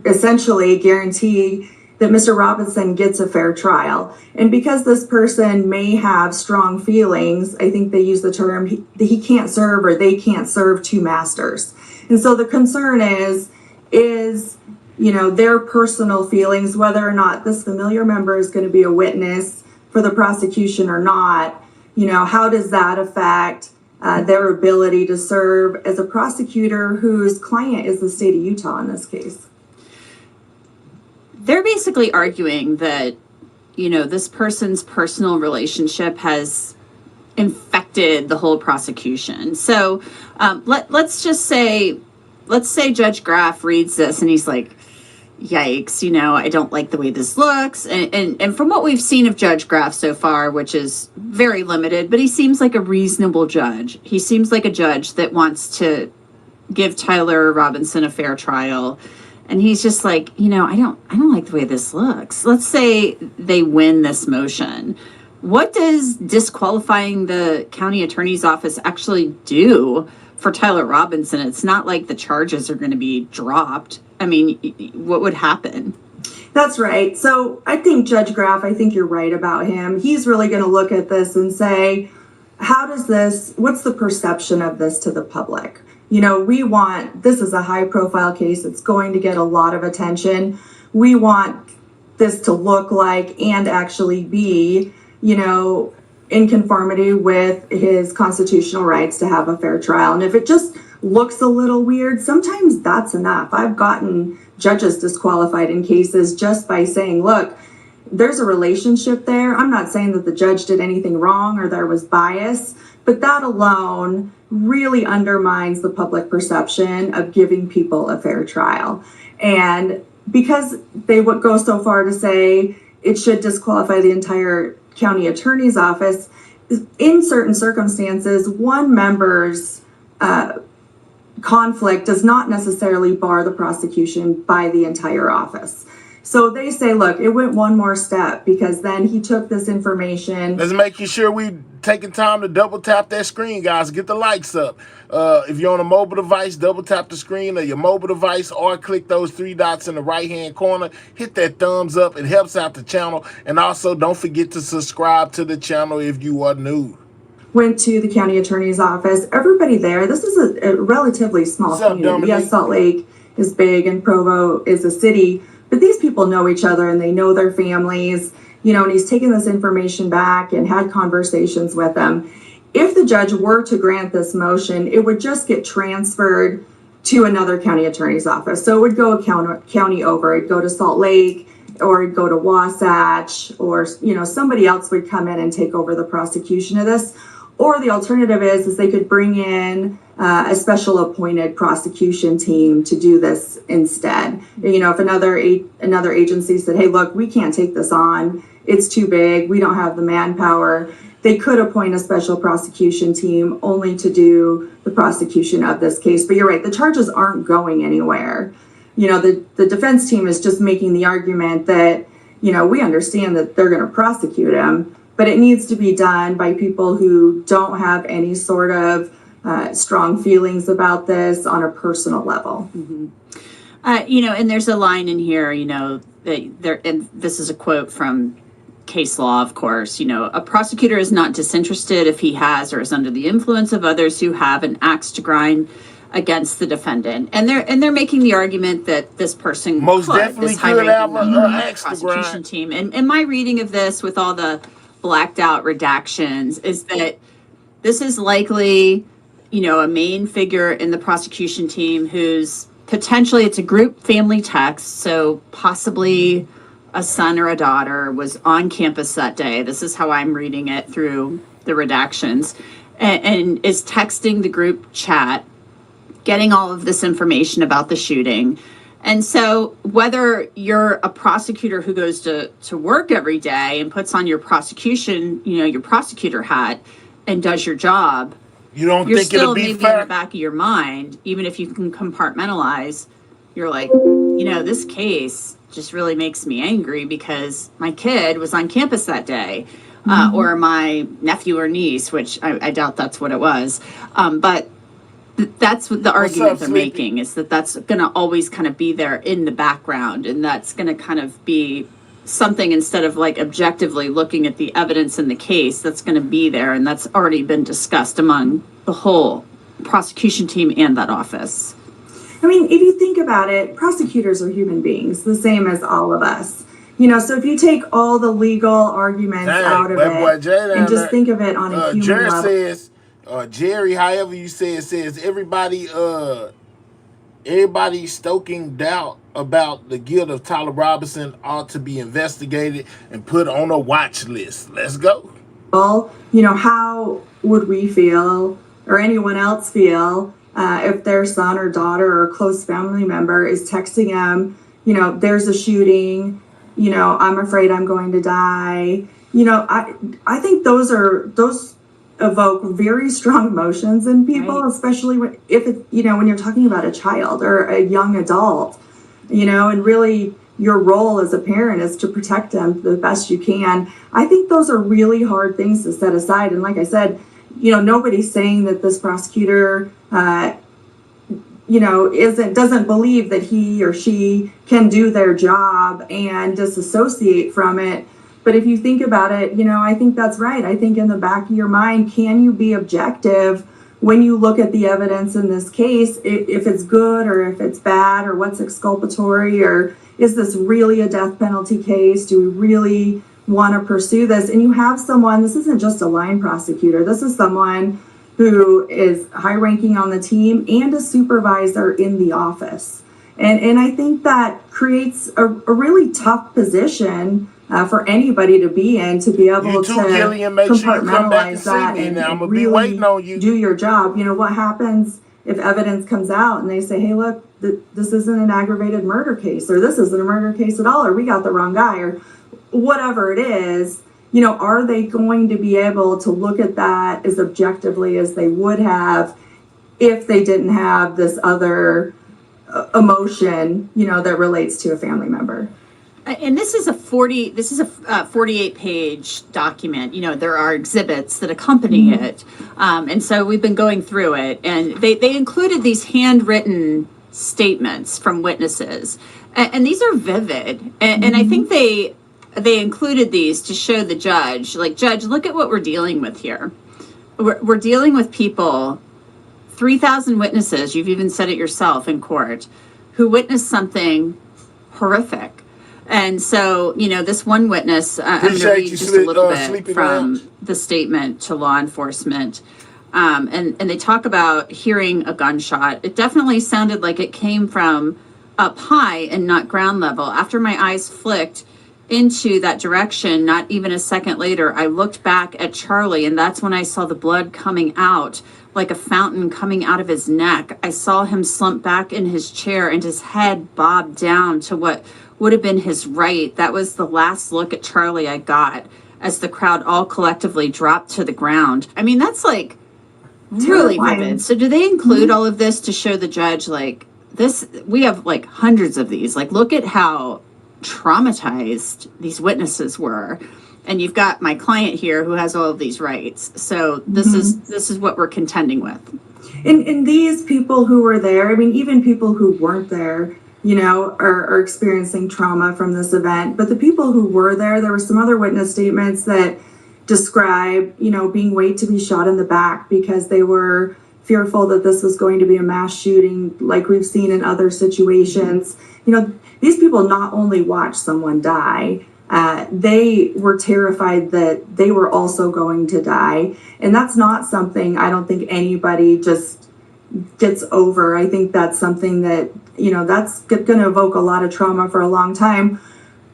S21: essentially guarantee that Mr. Robinson gets a fair trial. And because this person may have strong feelings, I think they use the term, he can't serve or they can't serve two masters. And so the concern is, their personal feelings, whether or not this familiar member is going to be a witness for the prosecution or not, how does that affect their ability to serve as a prosecutor whose client is the state of Utah in this case?
S19: They're basically arguing that, this person's personal relationship has infected the whole prosecution. So let's say Judge Graff reads this and he's like, yikes, I don't like the way this looks. And from what we've seen of Judge Graff so far, which is very limited, but he seems like a reasonable judge. He seems like a judge that wants to give Tyler Robinson a fair trial. And he's just like, I don't like the way this looks. Let's say they win this motion. What does disqualifying the county attorney's office actually do for Tyler Robinson? It's not like the charges are going to be dropped. I mean, what would happen?
S21: That's right. So I think Judge Graff, I think you're right about him. He's really going to look at this and say, what's the perception of this to the public? This is a high profile case. It's going to get a lot of attention. We want this to look like and actually be, in conformity with his constitutional rights to have a fair trial. And if it just looks a little weird, sometimes that's enough. I've gotten judges disqualified in cases just by saying, look, there's a relationship there. I'm not saying that the judge did anything wrong or there was bias, but that alone really undermines the public perception of giving people a fair trial. And because they would go so far to say it should disqualify the entire county attorney's office, in certain circumstances, one member's conflict does not necessarily bar the prosecution by the entire office. So they say, look, it went one more step because then he took this information.
S1: Let's make sure we taking time to double tap that screen, guys. Get the likes up. If you're on a mobile device, double tap the screen of your mobile device or click those three dots in the right-hand corner. Hit that thumbs up. It helps out the channel. And also, don't forget to subscribe to the channel if you are new.
S21: Went to the county attorney's office. Everybody there, this is a relatively small community. Yes, Salt Lake is big and Provo is a city, but these people know each other and they know their families, and he's taken this information back and had conversations with them. If the judge were to grant this motion, it would just get transferred to another county attorney's office. So it would go a county over, it'd go to Salt Lake, or it'd go to Wasatch, or, somebody else would come in and take over the prosecution of this. Or the alternative is they could bring in a special appointed prosecution team to do this instead. If another agency said, hey, look, we can't take this on. It's too big. We don't have the manpower. They could appoint a special prosecution team only to do the prosecution of this case. But you're right, the charges aren't going anywhere. The defense team is just making the argument that, we understand that they're going to prosecute him, but it needs to be done by people who don't have any sort of strong feelings about this on a personal level.
S19: Mm-hmm. And there's a line in here, and this is a quote from case law, of course, a prosecutor is not disinterested if he has or is under the influence of others who have an axe to grind against the defendant. And they're making the argument that this person
S1: most definitely could have an axe to
S19: prosecution team. And my reading of this with all the blacked out redactions is that this is likely, a main figure in the prosecution team who's potentially, it's a group family text, so possibly a son or a daughter was on campus that day. This is how I'm reading it through the redactions, and is texting the group chat, getting all of this information about the shooting. And so whether you're a prosecutor who goes to work every day and puts on your prosecution, your prosecutor hat and does your job,
S1: You don't
S19: you're
S1: think it'll
S19: still
S1: be
S19: maybe
S1: fair?
S19: in the back of your mind, even if you can compartmentalize, you're like, you know, this case just really makes me angry because my kid was on campus that day, or my nephew or niece, which I doubt that's what it was. But that's what the argument they're making, is that that's going to always kind of be there in the background, and that's going to kind of be something, instead of like objectively looking at the evidence in the case, that's going to be there, and that's already been discussed among the whole prosecution team and that office.
S21: I mean, if you think about it, prosecutors are human beings, the same as all of us. You know, so if you take all the legal arguments out of it and just think of it on a human
S1: Jerry
S21: level.
S1: says, Jerry, however you say it, says everybody stoking doubt about the guilt of Tyler Robinson ought to be investigated and put on a watch list. Let's go.
S21: You know, how would we feel, or anyone else feel, if their son or daughter or close family member is texting them, you know, there's a shooting, you know, I'm afraid I'm going to die. You know, I think those evoke very strong emotions in people, especially when you're talking about a child or a young adult, you know, and really your role as a parent is to protect them the best you can. I think those are really hard things to set aside. And like I said, you know, nobody's saying that this prosecutor, doesn't believe that he or she can do their job and disassociate from it. But if you think about it, you know, I think that's right. I think in the back of your mind, can you be objective when you look at the evidence in this case, if it's good or if it's bad or what's exculpatory, or is this really a death penalty case? Do we really want to pursue this? And you have someone, this isn't just a line prosecutor, this is someone who is high ranking on the team and a supervisor in the office. And I think that creates a really tough position for anybody to be in, to be able to compartmentalize that and really do your job. You know, what happens if evidence comes out and they say, hey, look, this isn't an aggravated murder case, or this isn't a murder case at all, or we got the wrong guy, or whatever it is. You know, are they going to be able to look at that as objectively as they would have if they didn't have this other emotion, you know, that relates to a family member?
S19: And this is a 48-page document. You know, there are exhibits that accompany it. And so we've been going through it, and they included these handwritten statements from witnesses. And these are vivid. And I think they included these to show the judge, like, Judge, look at what we're dealing with here. We're dealing with people, 3,000 witnesses, you've even said it yourself in court, who witnessed something horrific. And so, you know, this one witness, I'm going to read just a little bit from the statement to law enforcement. And they talk about hearing a gunshot. It definitely sounded like it came from up high and not ground level. After my eyes flicked into that direction, not even a second later, I looked back at Charlie, and that's when I saw the blood coming out like a fountain coming out of his neck. I saw him slump back in his chair and his head bobbed down to what would have been his right. That was the last look at Charlie I got as the crowd all collectively dropped to the ground. I mean, that's like really vivid. So do they include all of this to show the judge, like, this, we have like hundreds of these, like, look at how traumatized these witnesses were, and you've got my client here who has all of these rights. So this is what we're contending with.
S21: And these people who were there, I mean, even people who weren't there, you know, are experiencing trauma from this event. But the people who were there were some other witness statements that describe, you know, being waiting to be shot in the back because they were fearful that this was going to be a mass shooting like we've seen in other situations. You know, these people not only watched someone die, they were terrified that they were also going to die. And that's not something I don't think anybody just gets over. I think that's something that, you know, that's going to evoke a lot of trauma for a long time.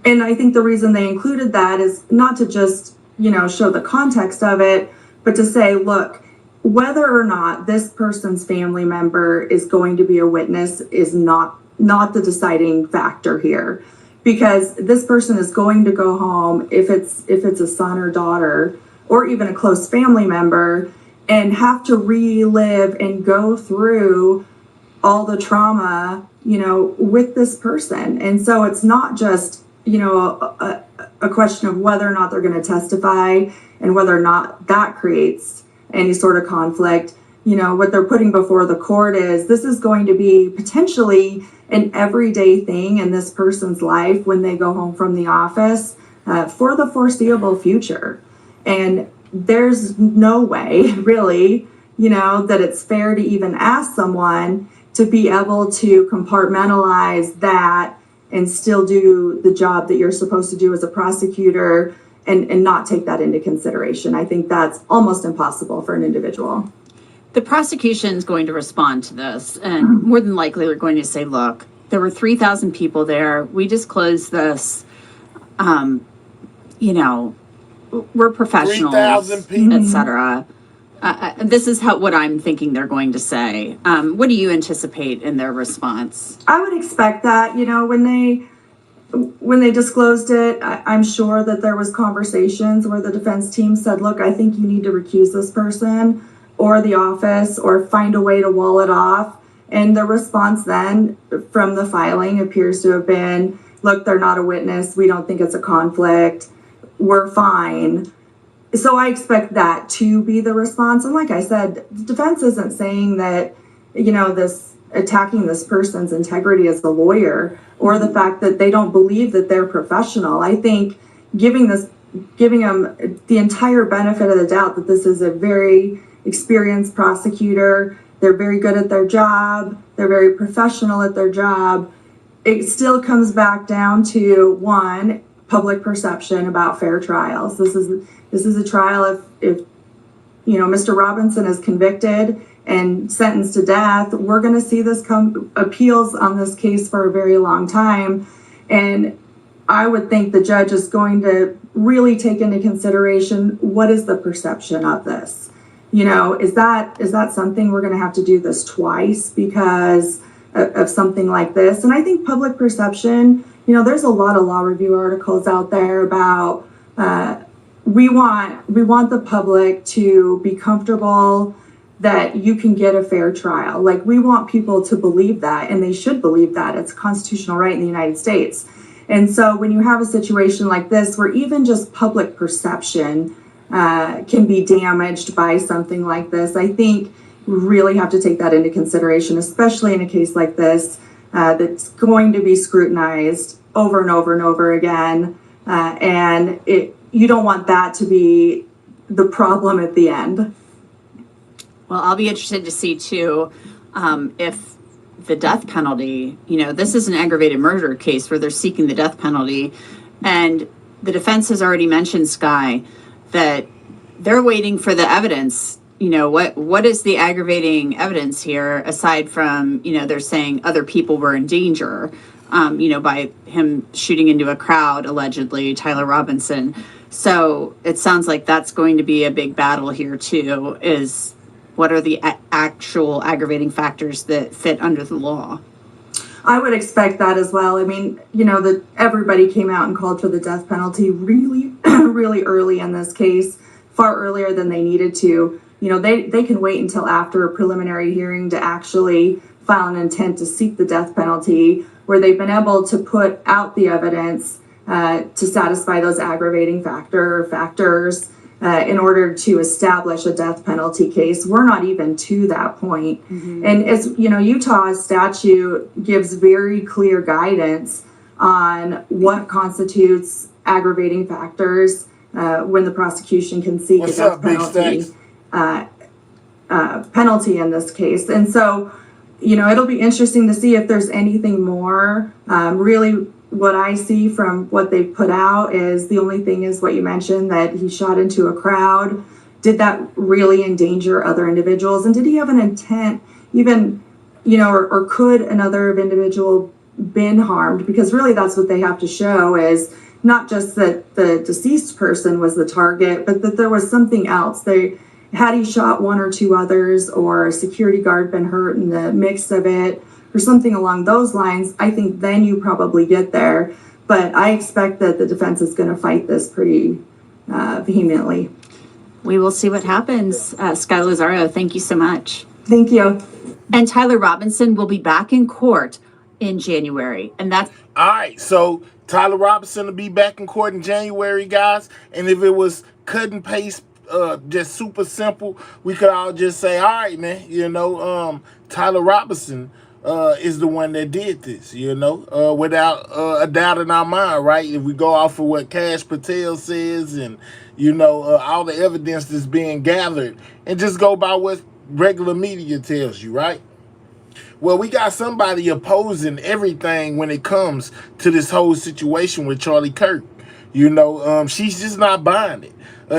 S21: And I think the reason they included that is not to just, you know, show the context of it, but to say, look, whether or not this person's family member is going to be a witness is not the deciding factor here, because this person is going to go home, if it's a son or daughter or even a close family member, and have to relive and go through all the trauma, with this person. And so it's not just, a question of whether or not they're going to testify and whether or not that creates any sort of conflict. What they're putting before the court is this is going to be potentially an everyday thing in this person's life when they go home from the office for the foreseeable future. And there's no way really, that it's fair to even ask someone to be able to compartmentalize that and still do the job that you're supposed to do as a prosecutor and not take that into consideration. I think that's almost impossible for an individual.
S19: The prosecution is going to respond to this, and more than likely they're going to say, look, there were 3,000 people there. We disclosed this. We're professionals, et cetera. This is what I'm thinking they're going to say. What do you anticipate in their response?
S21: I would expect that, when they disclosed it, I'm sure that there was conversations where the defense team said, look, I think you need to recuse this person or the office or find a way to wall it off. And the response then from the filing appears to have been, look, they're not a witness. We don't think it's a conflict. We're fine. So I expect that to be the response. And like I said, the defense isn't saying that, this attacking this person's integrity as a lawyer or the fact that they don't believe that they're professional. I think giving them the entire benefit of the doubt that this is a very experienced prosecutor, they're very good at their job, they're very professional at their job. It still comes back down to one, public perception about fair trials. This is a trial if Mr. Robinson is convicted and sentenced to death, we're going to see this appeals on this case for a very long time. And I would think the judge is going to really take into consideration what is the perception of this. Is that something we're going to have to do this twice because of something like this? And I think public perception, there's a lot of law review articles out there about we want the public to be comfortable that you can get a fair trial. Like, we want people to believe that, and they should believe that. It's a constitutional right in the United States. And so when you have a situation like this, where even just public perception can be damaged by something like this, I think we really have to take that into consideration, especially in a case like this that's going to be scrutinized over and over and over again. And you don't want that to be the problem at the end.
S19: Well, I'll be interested to see, too, if the death penalty, this is an aggravated murder case where they're seeking the death penalty. And the defense has already mentioned, Sky, that they're waiting for the evidence. What is the aggravating evidence here, aside from, they're saying other people were in danger, by him shooting into a crowd, allegedly, Tyler Robinson. So it sounds like that's going to be a big battle here, too, is what are the actual aggravating factors that fit under the law?
S21: I would expect that as well. I mean, that everybody came out and called for the death penalty really, really early in this case, far earlier than they needed to. They can wait until after a preliminary hearing to actually file an intent to seek the death penalty, where they've been able to put out the evidence to satisfy those aggravating factors in order to establish a death penalty case. We're not even to that point. Mm-hmm. And as Utah's statute gives very clear guidance on what constitutes aggravating factors when the prosecution can seek a death penalty in this case. And so, it'll be interesting to see if there's anything more. Really, what I see from what they've put out is the only thing is what you mentioned, that he shot into a crowd. Did that really endanger other individuals? And did he have an intent even, or could another individual been harmed? Because really that's what they have to show, is not just that the deceased person was the target, but that there was something else. Had he shot one or two others, or a security guard been hurt in the mix of it, or something along those lines, I think then you probably get there. But I expect that the defense is going to fight this pretty vehemently.
S19: We will see what happens. Sky Lazaro, thank you so much.
S21: Thank you.
S19: And Tyler Robinson will be back in court in January. And that's
S1: all right. So Tyler Robinson will be back in court in January, guys. And if it was cut and paste, just super simple, we could all just say, all right, man, Tyler Robinson is the one that did this, without a doubt in our mind, right? If we go off of what Kash Patel says and, all the evidence that's being gathered and just go by what regular media tells you, right? Well, we got somebody opposing everything when it comes to this whole situation with Charlie Kirk. She's just not buying it.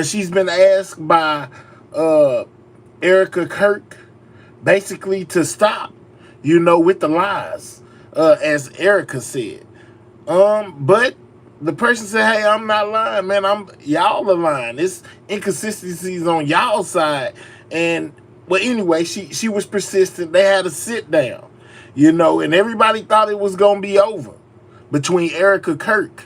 S1: She's been asked by Erica Kirk basically to stop, with the lies, as Erica said. But the person said, hey, I'm not lying, man. Y'all are lying. It's inconsistencies on y'all side. And, well, anyway, she was persistent. They had a sit down, and everybody thought it was going to be over between Erica Kirk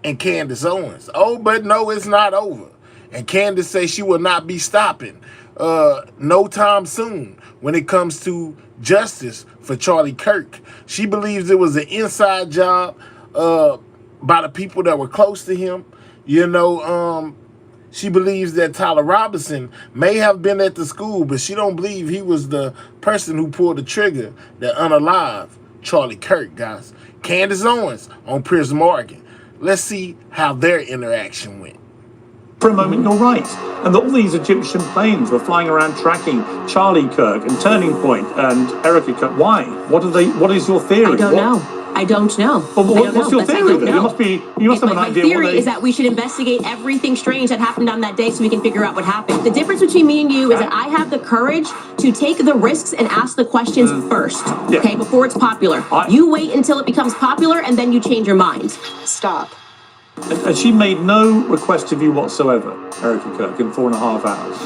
S1: and Candace Owens. Oh, but no, it's not over. And Candace says she will not be stopping no time soon when it comes to justice for Charlie Kirk. She believes it was an inside job by the people that were close to him. She believes that Tyler Robinson may have been at the school, but she don't believe he was the person who pulled the trigger that unalived Charlie Kirk, guys. Candace Owens on Piers Morgan. Let's see how their interaction went.
S3: For a moment, you're right. And all these Egyptian planes were flying around tracking Charlie Kirk and Turning Point and Erica Kirk. Why? What is your theory?
S22: I don't know. I don't know.
S3: Well, what's your theory then? You must have an idea.
S22: My theory is that we should investigate everything strange that happened on that day so we can figure out what happened. The difference between me and you is that I have the courage to take the risks and ask the questions first, okay, before it's popular. You wait until it becomes popular and then you change your mind. Stop.
S3: And she made no request of you whatsoever, Erica Kirk, in 4.5 hours.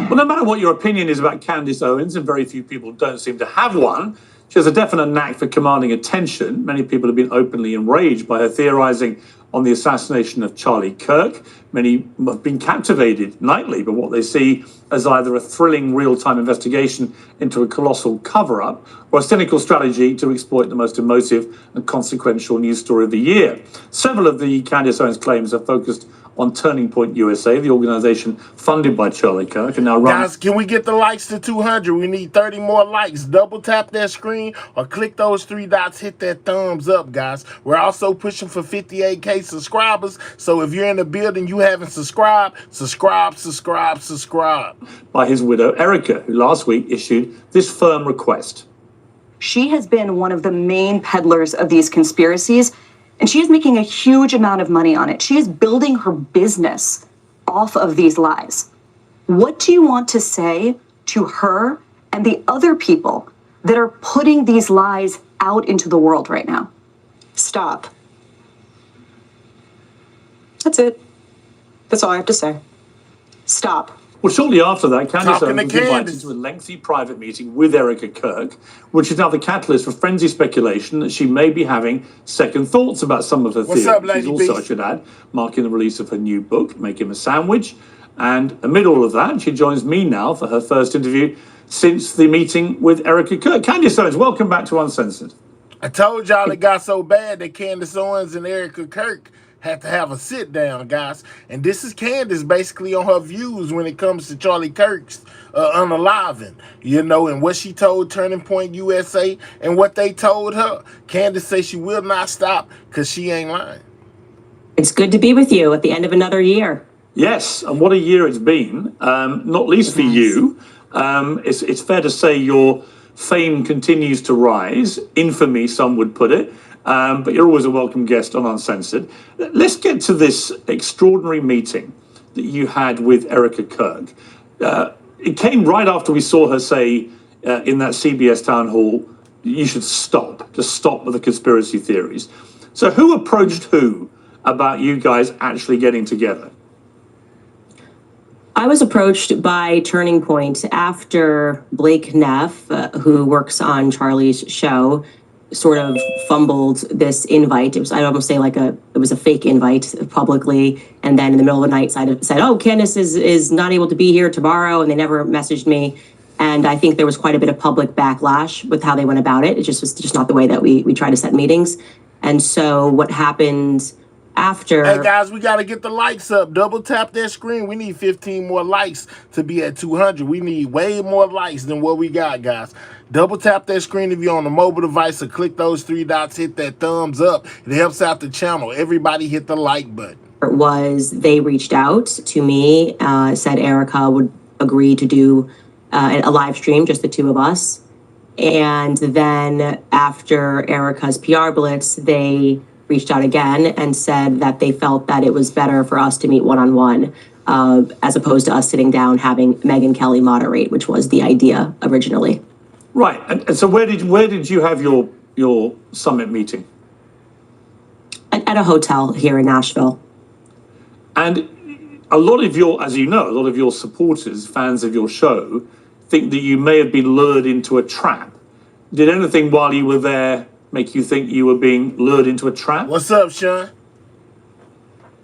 S3: Well, no matter what your opinion is about Candace Owens, and very few people don't seem to have one, she has a definite knack for commanding attention. Many people have been openly enraged by her theorizing on the assassination of Charlie Kirk. Many have been captivated nightly by what they see as either a thrilling real-time investigation into a colossal cover-up or a cynical strategy to exploit the most emotive and consequential news story of the year. Several of the Candace Owens claims are focused on Turning Point USA, the organization funded by Charlie Kirk, and now run.
S1: Guys, can we get the likes to 200? We need 30 more likes. Double tap that screen or click those 3 dots, hit that thumbs up, guys. We're also pushing for 58K subscribers, so if you're in the building, you haven't subscribed, subscribe.
S3: By his widow, Erica, who last week issued this firm request.
S22: She has been one of the main peddlers of these conspiracies, and she is making a huge amount of money on it. She is building her business off of these lies. What do you want to say to her and the other people that are putting these lies out into the world right now? Stop. That's it. That's all I have to say. Stop.
S3: Well, shortly after that, Candace Owens was invited to a lengthy private meeting with Erica Kirk, which is now the catalyst for frenzied speculation that she may be having second thoughts about some of her theories.
S1: Up, Lady
S3: She's also, I should add, marking the release of her new book, Make Him a Sandwich. And amid all of that, she joins me now for her first interview since the meeting with Erica Kirk. Candace Owens, welcome back to Uncensored.
S1: I told y'all it got so bad that Candace Owens and Erica Kirk had to have a sit down, guys. And this is Candace basically on her views when it comes to Charlie Kirk's unaliving, and what she told Turning Point USA and what they told her. Candace says she will not stop because she ain't lying.
S22: It's good to be with you at the end of another year.
S3: Yes, and what a year it's been, not least for you. It's fair to say your fame continues to rise, infamy, some would put it. But you're always a welcome guest on Uncensored. Let's get to this extraordinary meeting that you had with Erica Kirk. It came right after we saw her say in that CBS town hall, you should just stop with the conspiracy theories. So who approached who about you guys actually getting together?
S22: I was approached by Turning Point after Blake Neff, who works on Charlie's show,
S2: sort of fumbled this invite. It was, I'd almost say it was a fake invite publicly. And then in the middle of the night said, oh, Candace is not able to be here tomorrow. And they never messaged me. And I think there was quite a bit of public backlash with how they went about it. It just was just not the way that we try to set meetings. And so what happened after...
S1: Hey, guys, we got to get the likes up. Double tap that screen. We need 15 more likes to be at 200. We need way more likes than what we got, guys. Double tap that screen if you're on a mobile device, or click those 3 dots, hit that thumbs up. It helps out the channel. Everybody hit the like button.
S2: Was they reached out to me, said Erica would agree to do a live stream, just the two of us. And then after Erica's PR blitz, they reached out again and said that they felt that it was better for us to meet one-on-one as opposed to us sitting down having Megyn Kelly moderate, which was the idea originally.
S3: Right. And so where did you have your summit meeting?
S2: At a hotel here in Nashville.
S3: And a lot of a lot of your supporters, fans of your show, think that you may have been lured into a trap. Did anything while you were there make you think you were being lured into a trap?
S1: What's up, Sean?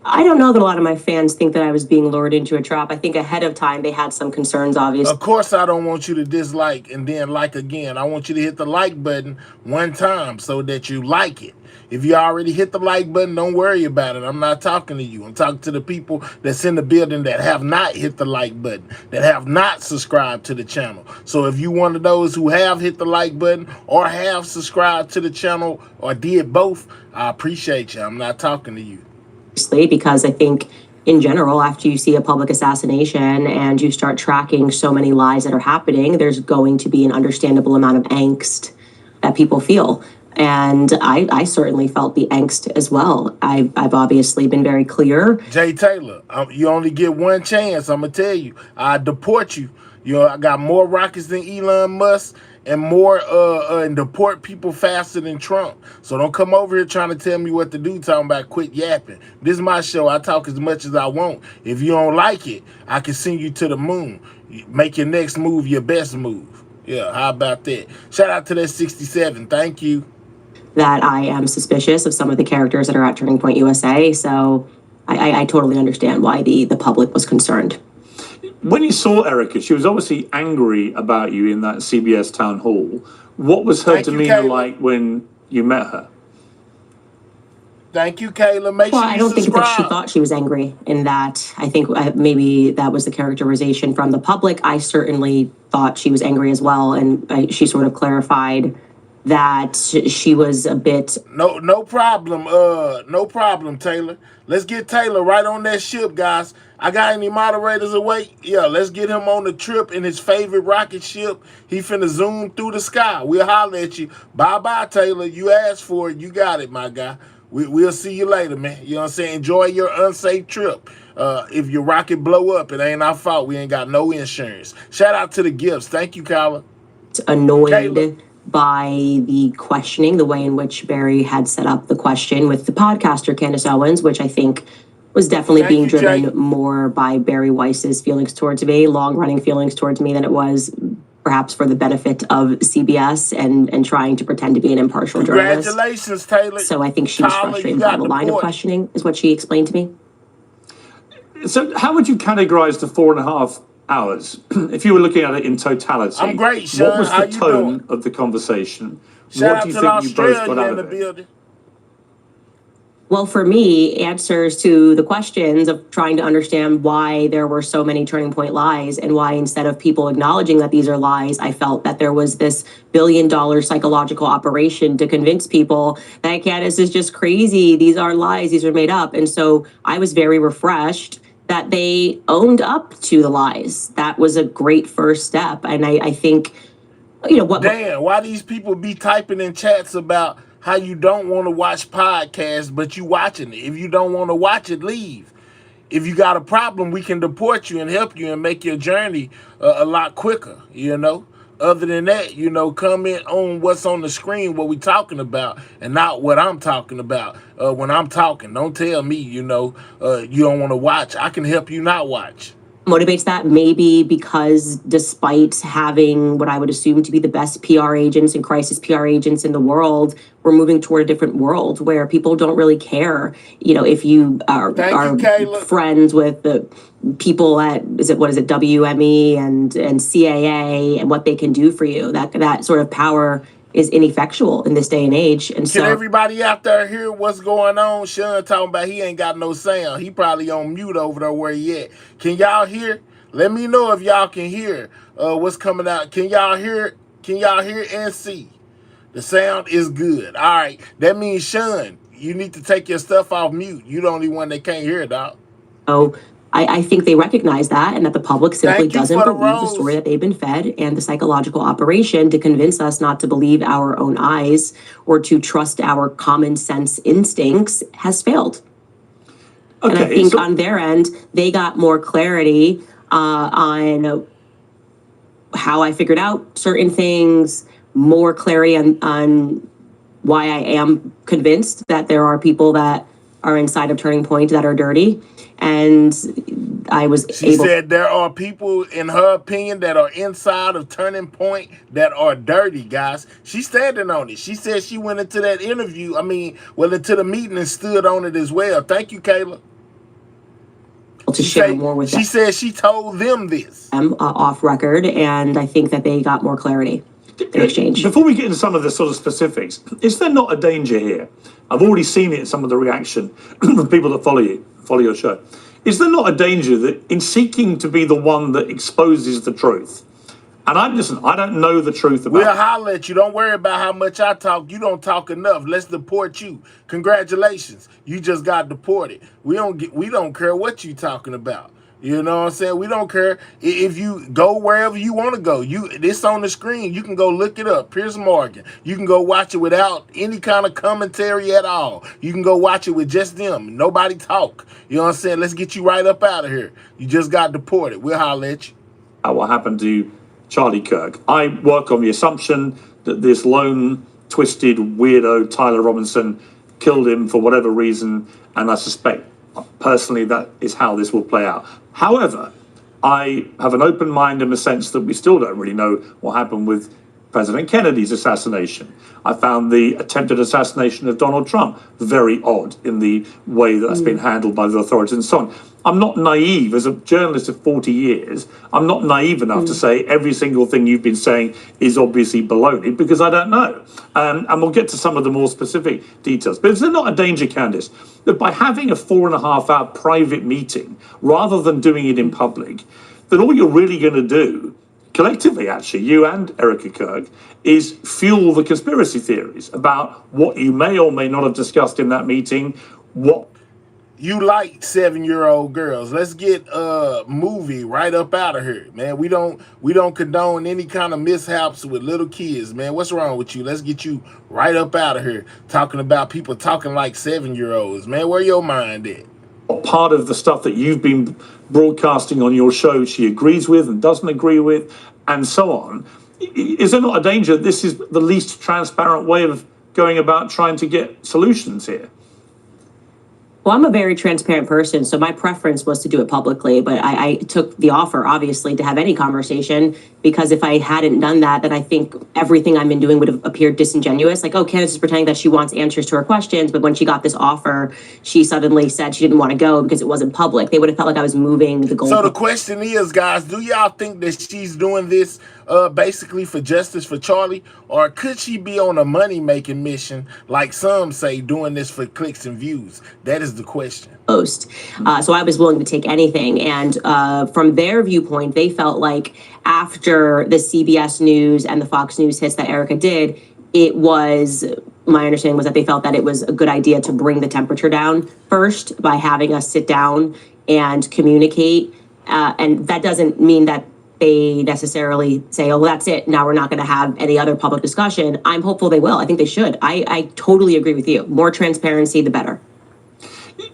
S2: I don't know that a lot of my fans think that I was being lured into a trap. I think ahead of time they had some concerns, obviously.
S1: Of course, I don't want you to dislike and then like again. I want you to hit the like button one time so that you like it. If you already hit the like button, don't worry about it. I'm not talking to you. I'm talking to the people that's in the building that have not hit the like button, that have not subscribed to the channel. So if you one of those who have hit the like button or have subscribed to the channel or did both, I appreciate you. I'm not talking to you.
S2: Because I think in general, after you see a public assassination and you start tracking so many lies that are happening, there's going to be an understandable amount of angst that people feel. And I certainly felt the angst as well. I've obviously been very clear.
S1: Jay Taylor, you only get one chance. I'm going to tell you, I deport you. You know, I got more rockets than Elon Musk and more and deport people faster than Trump. So don't come over here trying to tell me what to do, talking about quit yapping. This is my show. I talk as much as I want. If you don't like it, I can send you to the moon. Make your next move your best move. Yeah, how about that? Shout out to that 67. Thank you.
S2: That I am suspicious of some of the characters that are at Turning Point USA. So I totally understand why the public was concerned.
S3: When you saw Erica, she was obviously angry about you in that CBS town hall. What was her demeanor like when you met her?
S1: Thank you, Kayla. Make sure you
S2: I don't think
S1: subscribe.
S2: that she thought she was angry in that. I think maybe that was the characterization from the public. I certainly thought she was angry as well. And she sort of clarified that she was a bit...
S1: No problem. No problem, Taylor. Let's get Taylor right on that ship, guys. I got any moderators awake? Yeah, let's get him on the trip in his favorite rocket ship. He finna zoom through the sky. We'll holler at you. Bye-bye, Taylor. You asked for it. You got it, my guy. We'll see you later, man. You know what I'm saying? Enjoy your unsafe trip. If your rocket blow up, it ain't our fault. We ain't got no insurance. Shout out to the gifts. Thank you, Kyla.
S2: Annoyed
S1: Kayla.
S2: By the questioning, the way in which Barry had set up the question with the podcaster Candace Owens, which I think was definitely being driven more by Barry Weiss's feelings towards me, long-running feelings towards me, than it was perhaps for the benefit of CBS and trying to pretend to be an impartial journalist.
S1: Congratulations, Taylor.
S2: So I think she was frustrated by the line of questioning, is what she explained to me.
S3: So how would you categorize the 4.5 hours if you were looking at it in totality?
S1: I'm great, Sean.
S3: What was
S1: How
S3: the
S1: you
S3: tone
S1: doing?
S3: of the conversation?
S1: Shout
S3: What do you
S1: out
S3: think
S1: to
S3: you both got
S1: Australia
S3: out
S1: in the
S3: of it?
S1: building.
S2: Well, for me, answers to the questions of trying to understand why there were so many Turning Point lies and why instead of people acknowledging that these are lies, I felt that there was this billion-dollar psychological operation to convince people that Candace is just crazy. These are lies. These are made up. And so I was very refreshed that they owned up to the lies. That was a great first step. And I think, you know,
S1: Dan, why these people be typing in chats about how you don't want to watch podcasts, but you watching it? If you don't want to watch it, leave. If you got a problem, we can deport you and help you and make your journey a lot quicker, you know? Other than that, you know, comment on what's on the screen, what we talking about, and not what I'm talking about. When I'm talking, don't tell me, you know, you don't want to watch. I can help you not watch.
S2: motivates that? Maybe because despite having what I would assume to be the best PR agents and crisis PR agents in the world, we're moving toward a different world where people don't really care, if you are friends with the people at WME and CAA and what they can do for you. That sort of power is ineffectual in this day and age. And
S1: Can everybody out there hear what's going on? Sean talking about he ain't got no sound. He probably on mute over there where he at. Can y'all hear? Let me know if y'all can hear what's coming out. Can y'all hear? Can y'all hear and see? The sound is good. All right. That means, Sean, you need to take your stuff off mute. You the only one that can't hear, dog.
S2: Oh, I think they recognize that, and that the public simply doesn't believe the story that they've been fed, and the psychological operation to convince us not to believe our own eyes or to trust our common sense instincts has failed. Okay, and I think on their end, they got more clarity on how I figured out certain things, more clarity on why I am convinced that there are people that are inside of Turning Point that are dirty. And I was
S1: She said there are people, in her opinion, that are inside of Turning Point that are dirty, guys. She's standing on it. She said she went into that interview, into the meeting and stood on it as well. Thank you, Kayla.
S2: To share more with
S1: She said she told them this.
S2: I'm off record, and I think that they got more clarity in exchange.
S3: Before we get into some of the sort of specifics, is there not a danger here? I've already seen it in some of the reaction of people that follow your show. Is there not a danger that in seeking to be the one that exposes the truth, and I don't know the truth about
S1: We'll holler at you. Don't worry about how much I talk. You don't talk enough. Let's deport you. Congratulations. You just got deported. We don't care what you talking about. You know what I'm saying? We don't care if you go wherever you want to go. This on the screen. You can go look it up. Piers Morgan. You can go watch it without any kind of commentary at all. You can go watch it with just them. Nobody talk. You know what I'm saying? Let's get you right up out of here. You just got deported. We'll holler at you.
S3: What happened to Charlie Kirk? I work on the assumption that this lone, twisted, weirdo Tyler Robinson killed him for whatever reason, and I suspect personally that is how this will play out. However, I have an open mind in the sense that we still don't really know what happened with President Kennedy's assassination. I found the attempted assassination of Donald Trump very odd in the way that's been handled by the authorities and so on. I'm not naive. As a journalist of 40 years, I'm not naive enough to say every single thing you've been saying is obviously baloney, because I don't know. And we'll get to some of the more specific details. But is there not a danger, Candice, that by having a 4.5-hour private meeting, rather than doing it in public, that all you're really going to do, collectively actually, you and Erica Kirk, is fuel the conspiracy theories about what you may or may not have discussed in that meeting, what
S1: you like 7-year-old girls. Let's get a movie right up out of here, man. We don't condone any kind of mishaps with little kids, man. What's wrong with you? Let's get you right up out of here talking about people talking like 7-year-olds, man. Where your mind at?
S3: Part of the stuff that you've been broadcasting on your show she agrees with and doesn't agree with, and so on. Is there not a danger that this is the least transparent way of going about trying to get solutions here?
S2: Well, I'm a very transparent person, so my preference was to do it publicly, but I took the offer, obviously, to have any conversation, because if I hadn't done that, then I think everything I've been doing would have appeared disingenuous. Like, oh, Candice is pretending that she wants answers to her questions, but when she got this offer, she suddenly said she didn't want to go because it wasn't public. They would have felt like I was moving the goalpost.
S1: So the question is, guys, do y'all think that she's doing this basically for justice for Charlie, or could she be on a money-making mission, like some say, doing this for clicks and views? That is the question.
S2: So I was willing to take anything. And from their viewpoint, they felt like after the CBS News and the Fox News hits that Erica did, my understanding was that they felt that it was a good idea to bring the temperature down first by having us sit down and communicate. And that doesn't mean that they necessarily say, oh, well, that's it. Now we're not going to have any other public discussion. I'm hopeful they will. I think they should. I totally agree with you. More transparency, the better.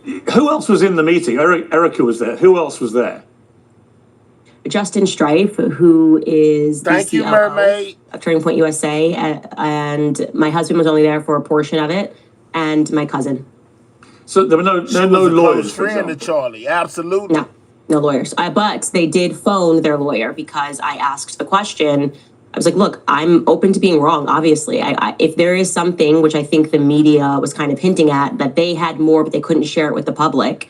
S3: Who else was in the meeting? Erica was there. Who else was there?
S2: Justin Strife, who is the
S1: Thank you,
S2: COO
S1: Mermaid.
S2: of Turning Point USA, and my husband was only there for a portion of it, and my cousin.
S3: So there were no lawyers.
S1: Friend of Charlie, absolutely.
S2: No. No lawyers. But they did phone their lawyer because I asked the question. I was like, look, I'm open to being wrong, obviously. If there is something, which I think the media was kind of hinting at, that they had more, but they couldn't share it with the public,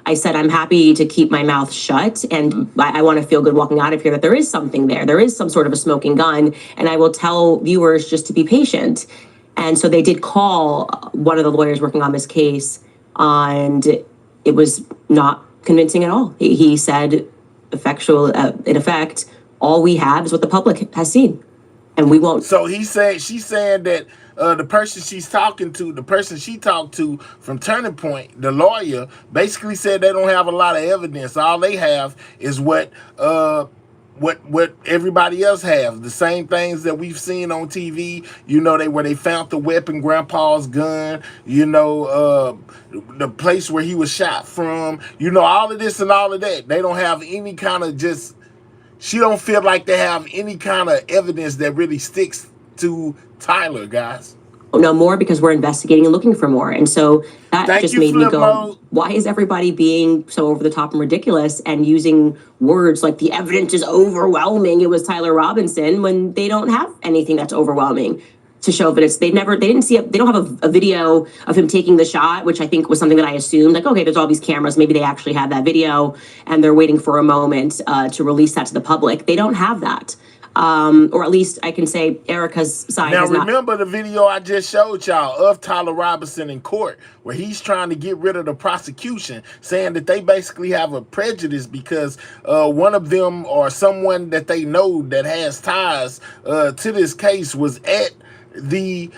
S2: I said, I'm happy to keep my mouth shut, and I want to feel good walking out of here that there is something there. There is some sort of a smoking gun, and I will tell viewers just to be patient. And so they did call one of the lawyers working on this case, and it was not convincing at all. He said, in effect, all we have is what the public has seen, and we won't.
S1: So she's saying that the person she talked to from Turning Point, the lawyer, basically said they don't have a lot of evidence. All they have is what everybody else has. The same things that we've seen on TV. You know, where they found the weapon, Grandpa's gun. You know, the place where he was shot from. You know, all of this and all of that. They don't have any kind of she don't feel like they have any kind of evidence that really sticks to Tyler, guys.
S2: No more, because we're investigating and looking for more. And so that just made me go, why is everybody being so over the top and ridiculous and using words like the evidence is overwhelming, it was Tyler Robinson, when they don't have anything that's overwhelming to show evidence. They don't have a video of him taking the shot, which I think was something that I assumed, like, okay, there's all these cameras, maybe they actually have that video and they're waiting for a moment to release that to the public. They don't have that. Or at least I can say Erica's side.
S1: Now, remember the video I just showed y'all of Tyler Robinson in court, where he's trying to get rid of the prosecution, saying that they basically have a prejudice because one of them or someone that they know that has ties to this case was at the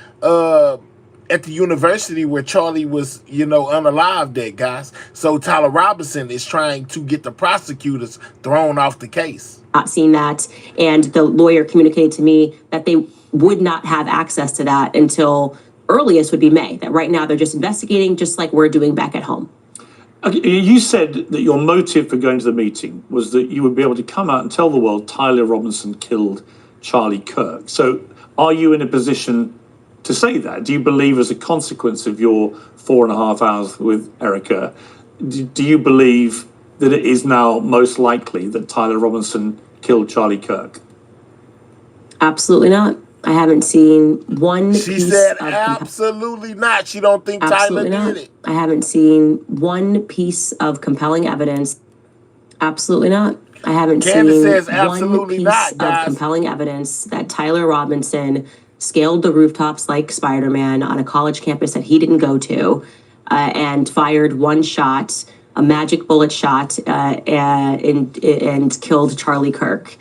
S1: university where Charlie was, unalived at, guys. So Tyler Robinson is trying to get the prosecutors thrown off the case.
S2: Not seen that, and the lawyer communicated to me that they would not have access to that until earliest would be May. That right now they're just investigating, just like we're doing back at home.
S3: Okay, you said that your motive for going to the meeting was that you would be able to come out and tell the world Tyler Robinson killed Charlie Kirk. So are you in a position to say that? Do you believe, as a consequence of your 4.5 hours with Erica, do you believe that it is now most likely that Tyler Robinson killed Charlie Kirk?
S2: Absolutely not. I haven't seen one piece.
S1: She said absolutely not. She don't think Tyler did it.
S2: I haven't seen one piece of compelling evidence. Absolutely not. I haven't seen one piece of compelling evidence that Tyler Robinson scaled the rooftops like Spider-Man on a college campus that he didn't go to, and fired one shot, a magic bullet shot, and killed Charlie Kirk.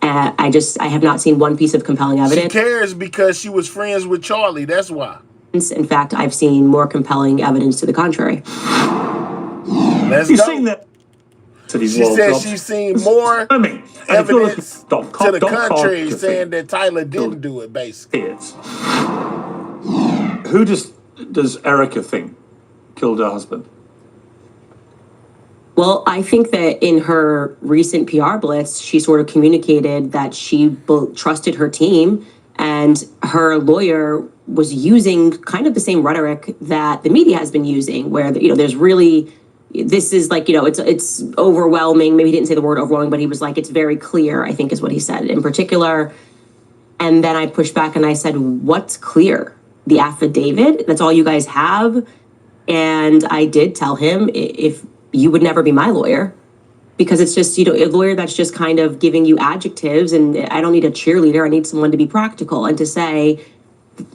S2: I have not seen one piece of compelling evidence.
S1: She cares because she was friends with Charlie. That's why.
S2: In fact, I've seen more compelling evidence to the contrary.
S1: Let's go. She said she's seen more evidence to the contrary, saying that Tyler didn't do it, basically.
S3: Who does Erica think killed her husband?
S2: Well, I think that in her recent PR blitz, she sort of communicated that she trusted her team, and her lawyer was using kind of the same rhetoric that the media has been using, where, there's really, this is like, it's overwhelming. Maybe he didn't say the word overwhelming, but he was like, it's very clear, I think is what he said in particular. And then I pushed back and I said, what's clear? The affidavit? That's all you guys have? And I did tell him, if you would never be my lawyer, because it's just, a lawyer that's just kind of giving you adjectives, and I don't need a cheerleader. I need someone to be practical and to say,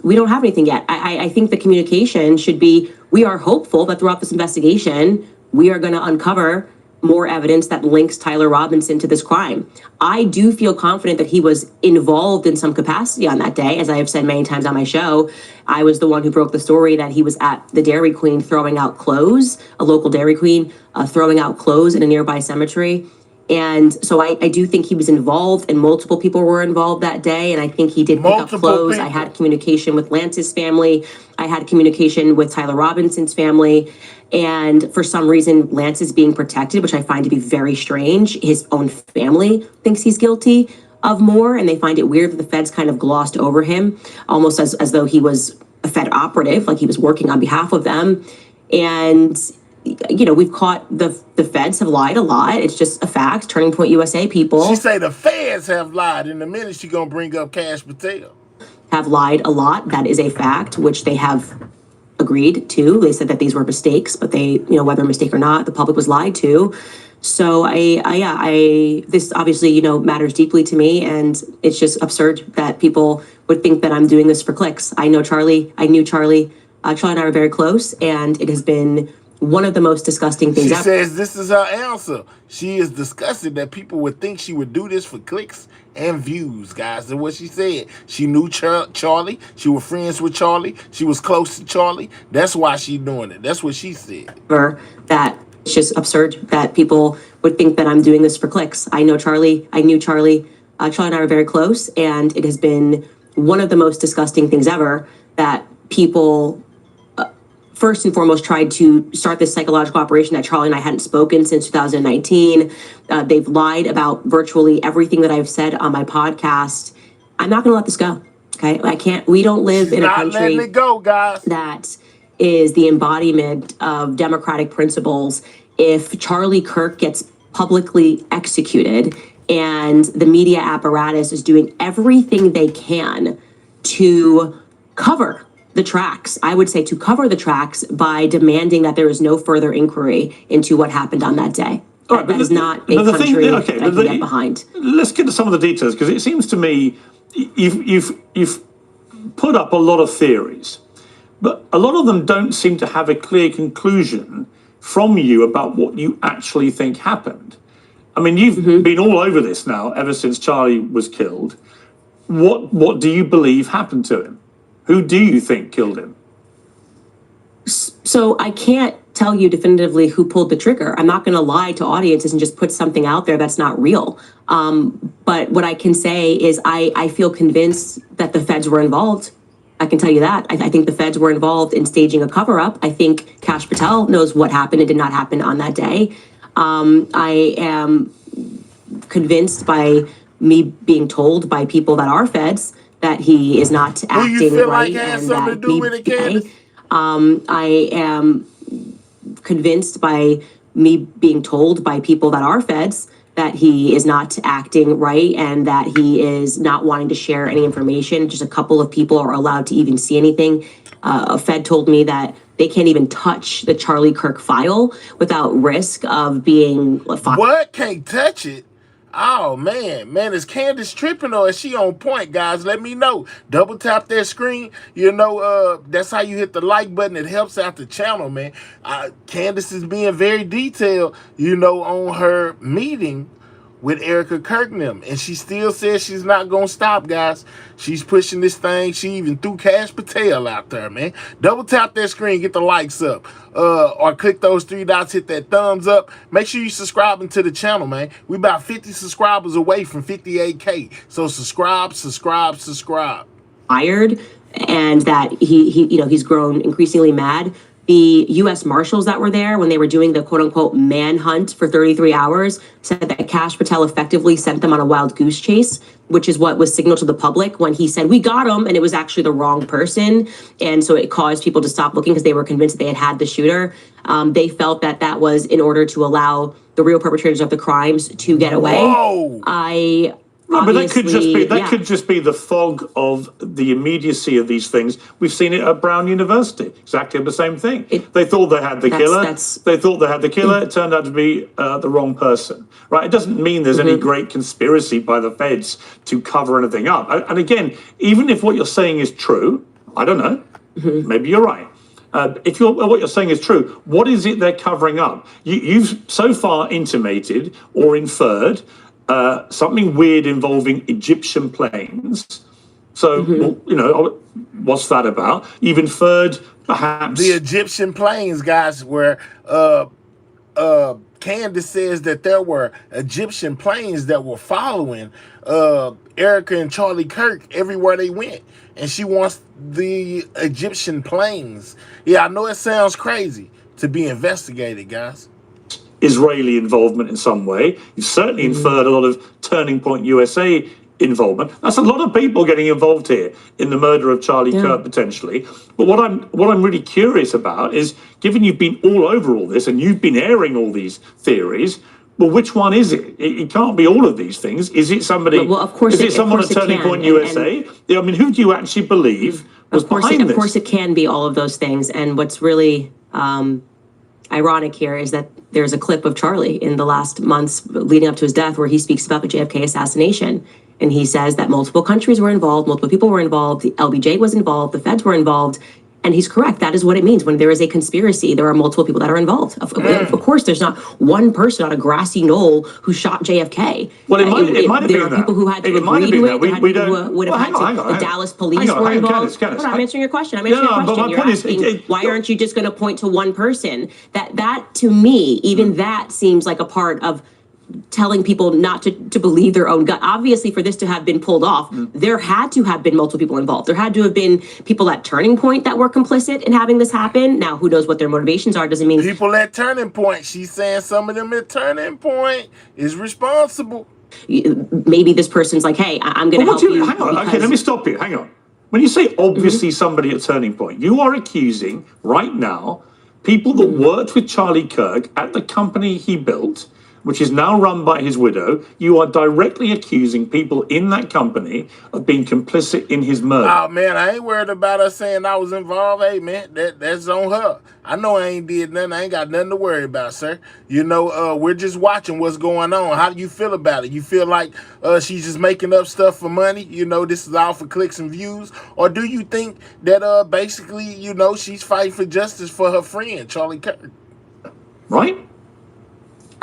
S2: we don't have anything yet. I think the communication should be, we are hopeful that throughout this investigation, we are going to uncover more evidence that links Tyler Robinson to this crime. I do feel confident that he was involved in some capacity on that day. As I have said many times on my show, I was the one who broke the story that he was at the Dairy Queen throwing out clothes, a local Dairy Queen, throwing out clothes in a nearby cemetery. And so I do think he was involved, and multiple people were involved that day. And I think he did pick up clothes. I had communication with Lance's family. I had communication with Tyler Robinson's family. And for some reason, Lance is being protected, which I find to be very strange. His own family thinks he's guilty of more, and they find it weird that the feds kind of glossed over him, almost as though he was a Fed operative, like he was working on behalf of them. And we've caught the feds have lied a lot. It's just a fact. Turning Point USA people.
S1: She say the feds have lied. In a minute, she gonna bring up Cash Patel.
S2: Have lied a lot. That is a fact, which they have agreed to. They said that these were mistakes, but they, whether a mistake or not, the public was lied to. So this obviously, matters deeply to me, and it's just absurd that people would think that I'm doing this for clicks. I know Charlie. I knew Charlie. Charlie and I are very close, and it has been one of the most disgusting things
S1: She
S2: ever.
S1: says this is her answer. She is disgusted that people would think she would do this for clicks and views, guys. That's what she said. She knew Charlie. She was friends with Charlie. She was close to Charlie. That's why she's doing it. That's what she said.
S2: That it's just absurd that people would think that I'm doing this for clicks. I know Charlie. I knew Charlie. Charlie and I are very close, and it has been one of the most disgusting things ever that people first and foremost tried to start this psychological operation that Charlie and I hadn't spoken since 2019. They've lied about virtually everything that I've said on my podcast. I'm not going to let this go. Okay, I can't. We don't live in a country
S1: letting it go, guys.
S2: That is the embodiment of democratic principles. If Charlie Kirk gets publicly executed and the media apparatus is doing everything they can to cover the tracks, I would say to cover the tracks by demanding that there is no further inquiry into what happened on that day.
S3: All right,
S2: that is not a country that I can get behind.
S3: Let's get to some of the details, because it seems to me you've put up a lot of theories, but a lot of them don't seem to have a clear conclusion from you about what you actually think happened. I mean, you've been all over this now ever since Charlie was killed. What do you believe happened to him? Who do you think killed him?
S2: So I can't tell you definitively who pulled the trigger. I'm not going to lie to audiences and just put something out there that's not real. But what I can say is I feel convinced that the feds were involved. I can tell you that. I think the feds were involved in staging a cover-up. I think Cash Patel knows what happened and did not happen on that day. I am convinced by me being told by people that are feds that he is not acting right, and that I am convinced by me being told by people that are feds that he is not acting right and that he is not wanting to share any information. Just a couple of people are allowed to even see anything. A Fed told me that they can't even touch the Charlie Kirk file without risk of being fired.
S1: What? Can't touch it? Oh, man, is Candace tripping or is she on point, guys? Let me know. Double tap that screen. That's how you hit the like button. It helps out the channel, man. Candace is being very detailed, on her meeting with Erica Kirknam. And she still says she's not going to stop, guys. She's pushing this thing. She even threw Cash Patel out there, man. Double tap that screen, get the likes up. Or click those three dots, hit that thumbs up. Make sure you subscribing to the channel, man. We about 50 subscribers away from 58K. So subscribe.
S2: Fired, and that he's grown increasingly mad. The U.S. Marshals that were there when they were doing the quote-unquote manhunt for 33 hours said that Cash Patel effectively sent them on a wild goose chase, which is what was signaled to the public when he said, "We got him," and it was actually the wrong person. And so it caused people to stop looking because they were convinced that they had the shooter. They felt that that was in order to allow the real perpetrators of the crimes to get away.
S1: Whoa.
S3: No, but that could just be the fog of the immediacy of these things. We've seen it at Brown University. Exactly the same thing. They thought they had the killer. It turned out to be the wrong person. Right? It doesn't mean there's any great conspiracy by the feds to cover anything up. And again, even if what you're saying is true, I don't know. Maybe you're right. If what you're saying is true, what is it they're covering up? You've so far intimated or inferred something weird involving Egyptian planes. So, what's that about? You've inferred perhaps
S1: the Egyptian planes, guys, where Candace says that there were Egyptian planes that were following Erica and Charlie Kirk everywhere they went. And she wants the Egyptian planes. Yeah, I know it sounds crazy to be investigated, guys.
S3: Israeli involvement in some way. You've certainly inferred a lot of Turning Point USA involvement. That's a lot of people getting involved here in the murder of Charlie Kirk potentially. But what I'm really curious about is, given you've been all over all this and you've been airing all these theories, well, which one is it? It can't be all of these things. Is it somebody?
S2: Well, of course,
S3: is it someone at Turning Point USA? I mean, who do you actually believe was behind this?
S2: Of course, it can be all of those things. And what's really ironic here is that there's a clip of Charlie in the last months leading up to his death where he speaks about the JFK assassination. And he says that multiple countries were involved, multiple people were involved, the LBJ was involved, the feds were involved. And he's correct. That is what it means. When there is a conspiracy, there are multiple people that are involved. Of course, there's not one person on a grassy knoll who shot JFK.
S3: Well, it might have been that.
S2: There are people who had to agree to it. There are people who would have had to. The Dallas police were involved.
S3: Candace,
S2: I'm answering your question. I'm answering your question. You're asking, why aren't you just going to point to one person? That to me, even that seems like a part of telling people not to believe their own gut. Obviously, for this to have been pulled off, there had to have been multiple people involved. There had to have been people at Turning Point that were complicit in having this happen. Now, who knows what their motivations are? Doesn't mean
S1: people at Turning Point. She's saying some of them at Turning Point is responsible.
S2: Maybe this person's like, hey, I'm going to help you.
S3: Hang on. Okay, let me stop you. Hang on. When you say obviously somebody at Turning Point, you are accusing right now people that worked with Charlie Kirk at the company he built, which is now run by his widow. You are directly accusing people in that company of being complicit in his murder.
S1: Oh, man, I ain't worried about her saying I was involved. Hey, man, that's on her. I know I ain't did nothing. I ain't got nothing to worry about, sir. You know, we're just watching what's going on. How do you feel about it? You feel like she's just making up stuff for money? You know, this is all for clicks and views? Or do you think that basically, you know, she's fighting for justice for her friend, Charlie Kirk?
S3: Right?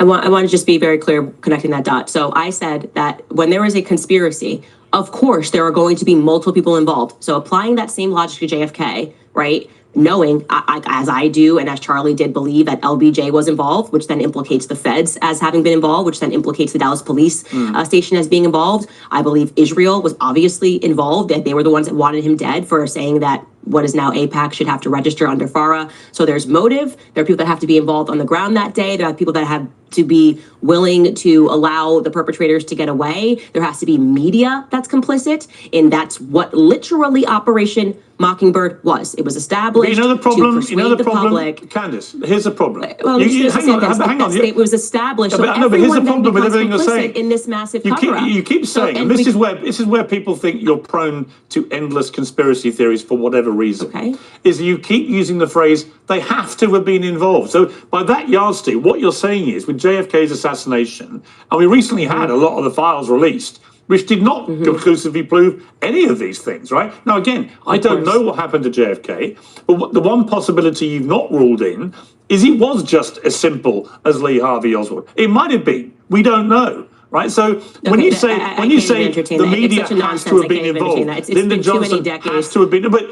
S2: I want to just be very clear connecting that dot. So I said that when there is a conspiracy, of course, there are going to be multiple people involved. So applying that same logic to JFK, right? Knowing, as I do and as Charlie did believe, that LBJ was involved, which then implicates the feds as having been involved, which then implicates the Dallas police station as being involved. I believe Israel was obviously involved, that they were the ones that wanted him dead for saying that what is now AIPAC should have to register under FARA. So there's motive. There are people that have to be involved on the ground that day. There are people that have to be willing to allow the perpetrators to get away. There has to be media that's complicit. And that's what literally Operation Mockingbird was. It was established to persuade the public.
S3: Candace, here's the problem.
S2: Well, hang on. It was established.
S3: Yeah, but here's the problem with everything you're saying.
S2: In this massive cover-up.
S3: You keep saying, and this is where people think you're prone to endless conspiracy theories for whatever reason.
S2: Okay.
S3: Is you keep using the phrase, they have to have been involved. So by that yardstick, what you're saying is, with JFK's assassination, and we recently had a lot of the files released, which did not conclusively prove any of these things, right? Now, again, I don't know what happened to JFK, but the one possibility you've not ruled in is he was just as simple as Lee Harvey Oswald. It might have been. We don't know. Right, so when you say the media has to have been involved, Lyndon Johnson has to have been. But